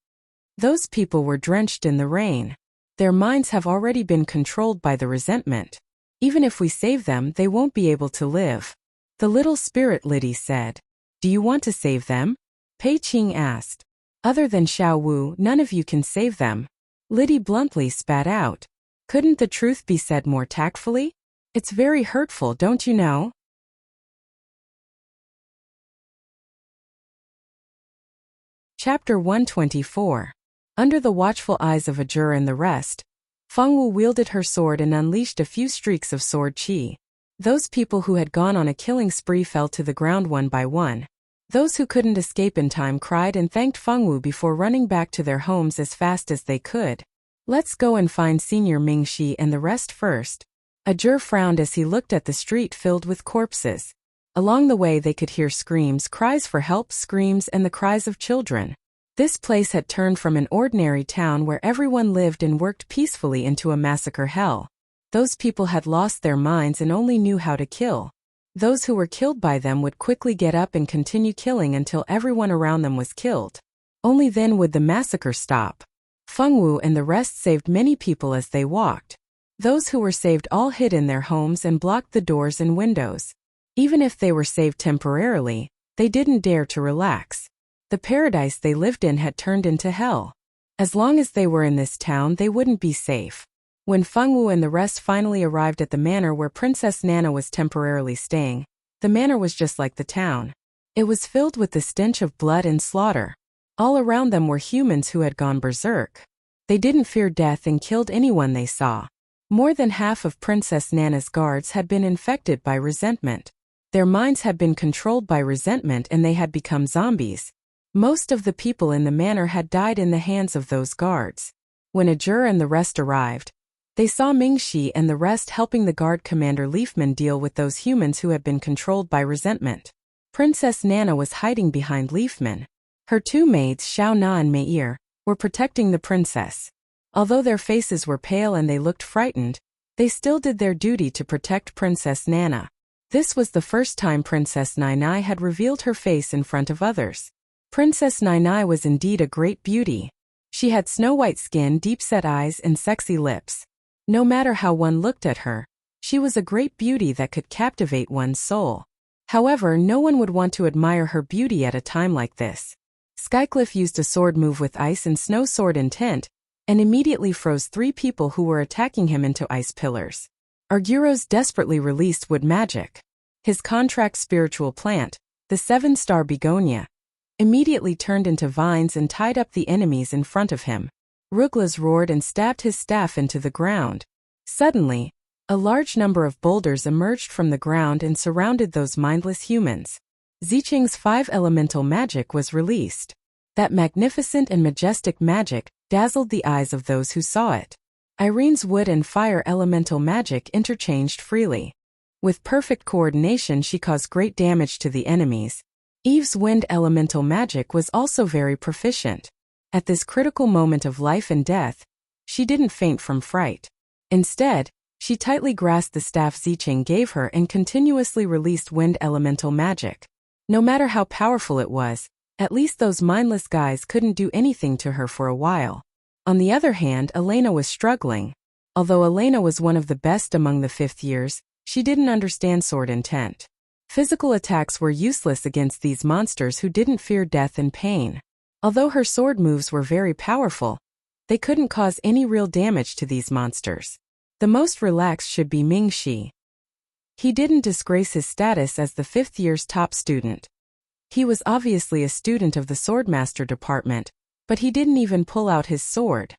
Speaker 1: Those people were drenched in the rain. Their minds have already been controlled by the resentment. Even if we save them, they won't be able to live. The little spirit Liddy said. Do you want to save them? Pei Qing asked. Other than Xiao Wu, none of you can save them. Liddy bluntly spat out. Couldn't the truth be said more tactfully? It's very hurtful, don't you know? Chapter 124. Under the watchful eyes of Ajur and the rest, Fengwu wielded her sword and unleashed a few streaks of sword qi. Those people who had gone on a killing spree fell to the ground one by one. Those who couldn't escape in time cried and thanked Fengwu before running back to their homes as fast as they could. Let's go and find Senior Mingxi and the rest first. Ajur frowned as he looked at the street filled with corpses. Along the way they could hear screams, cries for help, screams, and the cries of children. This place had turned from an ordinary town where everyone lived and worked peacefully into a massacre hell. Those people had lost their minds and only knew how to kill. Those who were killed by them would quickly get up and continue killing until everyone around them was killed. Only then would the massacre stop. Fengwu and the rest saved many people as they walked. Those who were saved all hid in their homes and blocked the doors and windows. Even if they were saved temporarily, they didn't dare to relax. The paradise they lived in had turned into hell. As long as they were in this town, they wouldn't be safe. When Fengwu and the rest finally arrived at the manor where Princess Nana was temporarily staying, the manor was just like the town. It was filled with the stench of blood and slaughter. All around them were humans who had gone berserk. They didn't fear death and killed anyone they saw. More than half of Princess Nana's guards had been infected by resentment. Their minds had been controlled by resentment and they had become zombies. Most of the people in the manor had died in the hands of those guards. When Ajur and the rest arrived, they saw Mingxi and the rest helping the guard commander Leafman deal with those humans who had been controlled by resentment. Princess Nana was hiding behind Leafman. Her two maids, Xiao Na and Meir, were protecting the princess. Although their faces were pale and they looked frightened, they still did their duty to protect Princess Nana. This was the first time Princess Nainai had revealed her face in front of others. Princess Nainai was indeed a great beauty. She had snow-white skin, deep-set eyes, and sexy lips. No matter how one looked at her, she was a great beauty that could captivate one's soul. However, no one would want to admire her beauty at a time like this. Skycliff used a sword move with ice and snow sword intent, and immediately froze 3 people who were attacking him into ice pillars. Arguros desperately released wood magic. His contract spiritual plant, the 7-star begonia, immediately turned into vines and tied up the enemies in front of him. Ruglas roared and stabbed his staff into the ground. Suddenly, a large number of boulders emerged from the ground and surrounded those mindless humans. Zicheng's 5 elemental magic was released. That magnificent and majestic magic dazzled the eyes of those who saw it. Irene's wood and fire elemental magic interchanged freely. With perfect coordination, she caused great damage to the enemies. Eve's wind elemental magic was also very proficient. At this critical moment of life and death, she didn't faint from fright. Instead, she tightly grasped the staff Zicheng gave her and continuously released wind elemental magic. No matter how powerful it was, at least those mindless guys couldn't do anything to her for a while. On the other hand, Elena was struggling. Although Elena was one of the best among the fifth years, she didn't understand sword intent. Physical attacks were useless against these monsters who didn't fear death and pain. Although her sword moves were very powerful, they couldn't cause any real damage to these monsters. The most relaxed should be Mingxi. He didn't disgrace his status as the fifth year's top student. He was obviously a student of the Swordmaster department, but he didn't even pull out his sword.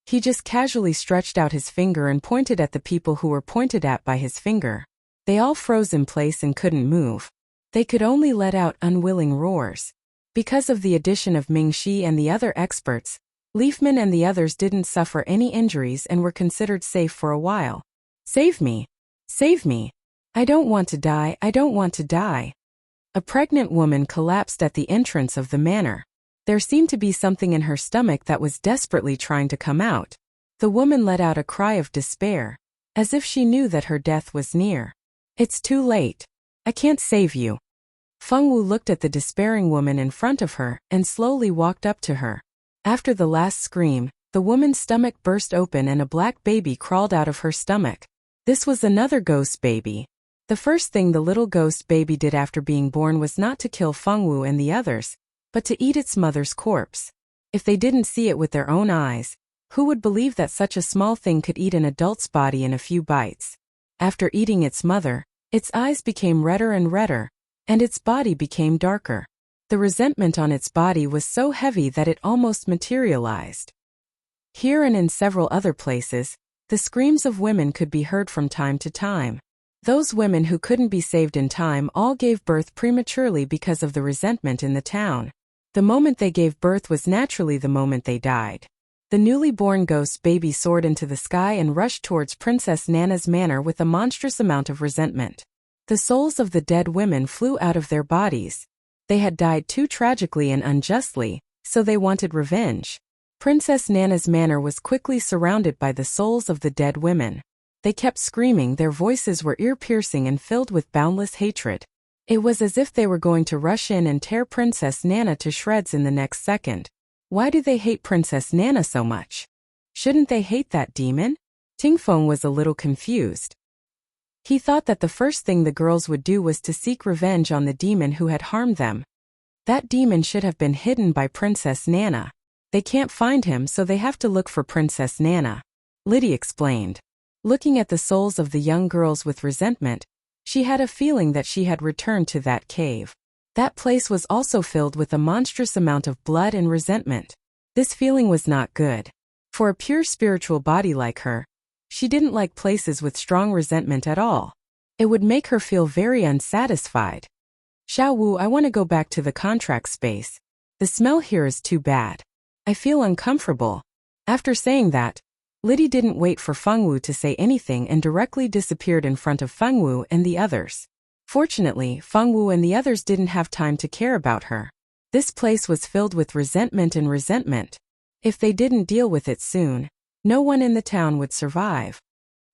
Speaker 1: He just casually stretched out his finger and pointed at the people who were pointed at by his finger. They all froze in place and couldn't move. They could only let out unwilling roars. Because of the addition of Mingxi and the other experts, Leafman and the others didn't suffer any injuries and were considered safe for a while. Save me! Save me! I don't want to die, I don't want to die. A pregnant woman collapsed at the entrance of the manor. There seemed to be something in her stomach that was desperately trying to come out. The woman let out a cry of despair, as if she knew that her death was near. It's too late. I can't save you. Feng Wu looked at the despairing woman in front of her and slowly walked up to her. After the last scream, the woman's stomach burst open and a black baby crawled out of her stomach. This was another ghost baby. The first thing the little ghost baby did after being born was not to kill Feng Wu and the others, but to eat its mother's corpse. If they didn't see it with their own eyes, who would believe that such a small thing could eat an adult's body in a few bites? After eating its mother, its eyes became redder and redder, and its body became darker. The resentment on its body was so heavy that it almost materialized. Here and in several other places, the screams of women could be heard from time to time. Those women who couldn't be saved in time all gave birth prematurely because of the resentment in the town. The moment they gave birth was naturally the moment they died. The newly born ghost baby soared into the sky and rushed towards Princess Nana's manor with a monstrous amount of resentment. The souls of the dead women flew out of their bodies. They had died too tragically and unjustly, so they wanted revenge. Princess Nana's manor was quickly surrounded by the souls of the dead women. They kept screaming, their voices were ear-piercing and filled with boundless hatred. It was as if they were going to rush in and tear Princess Nana to shreds in the next second. Why do they hate Princess Nana so much? Shouldn't they hate that demon? Tingfeng was a little confused. He thought that the first thing the girls would do was to seek revenge on the demon who had harmed them. That demon should have been hidden by Princess Nana. They can't find him, so they have to look for Princess Nana. Liddy explained. Looking at the souls of the young girls with resentment, she had a feeling that she had returned to that cave. That place was also filled with a monstrous amount of blood and resentment. This feeling was not good. For a pure spiritual body like her, she didn't like places with strong resentment at all. It would make her feel very unsatisfied. Xiao Wu, I want to go back to the contract space. The smell here is too bad. I feel uncomfortable. After saying that, Liddy didn't wait for Feng Wu to say anything and directly disappeared in front of Feng Wu and the others. Fortunately, Feng Wu and the others didn't have time to care about her. This place was filled with resentment and resentment. If they didn't deal with it soon, no one in the town would survive.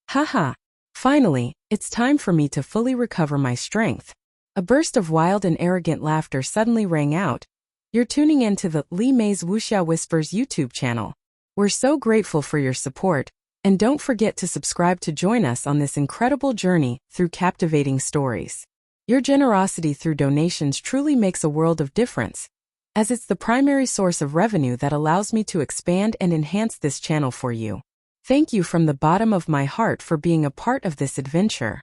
Speaker 1: Haha! Finally, it's time for me to fully recover my strength. A burst of wild and arrogant laughter suddenly rang out. You're tuning in to the Li Mei's Wuxia Whispers YouTube channel. We're so grateful for your support, and don't forget to subscribe to join us on this incredible journey through captivating stories. Your generosity through donations truly makes a world of difference, as it's the primary source of revenue that allows me to expand and enhance this channel for you. Thank you from the bottom of my heart for being a part of this adventure.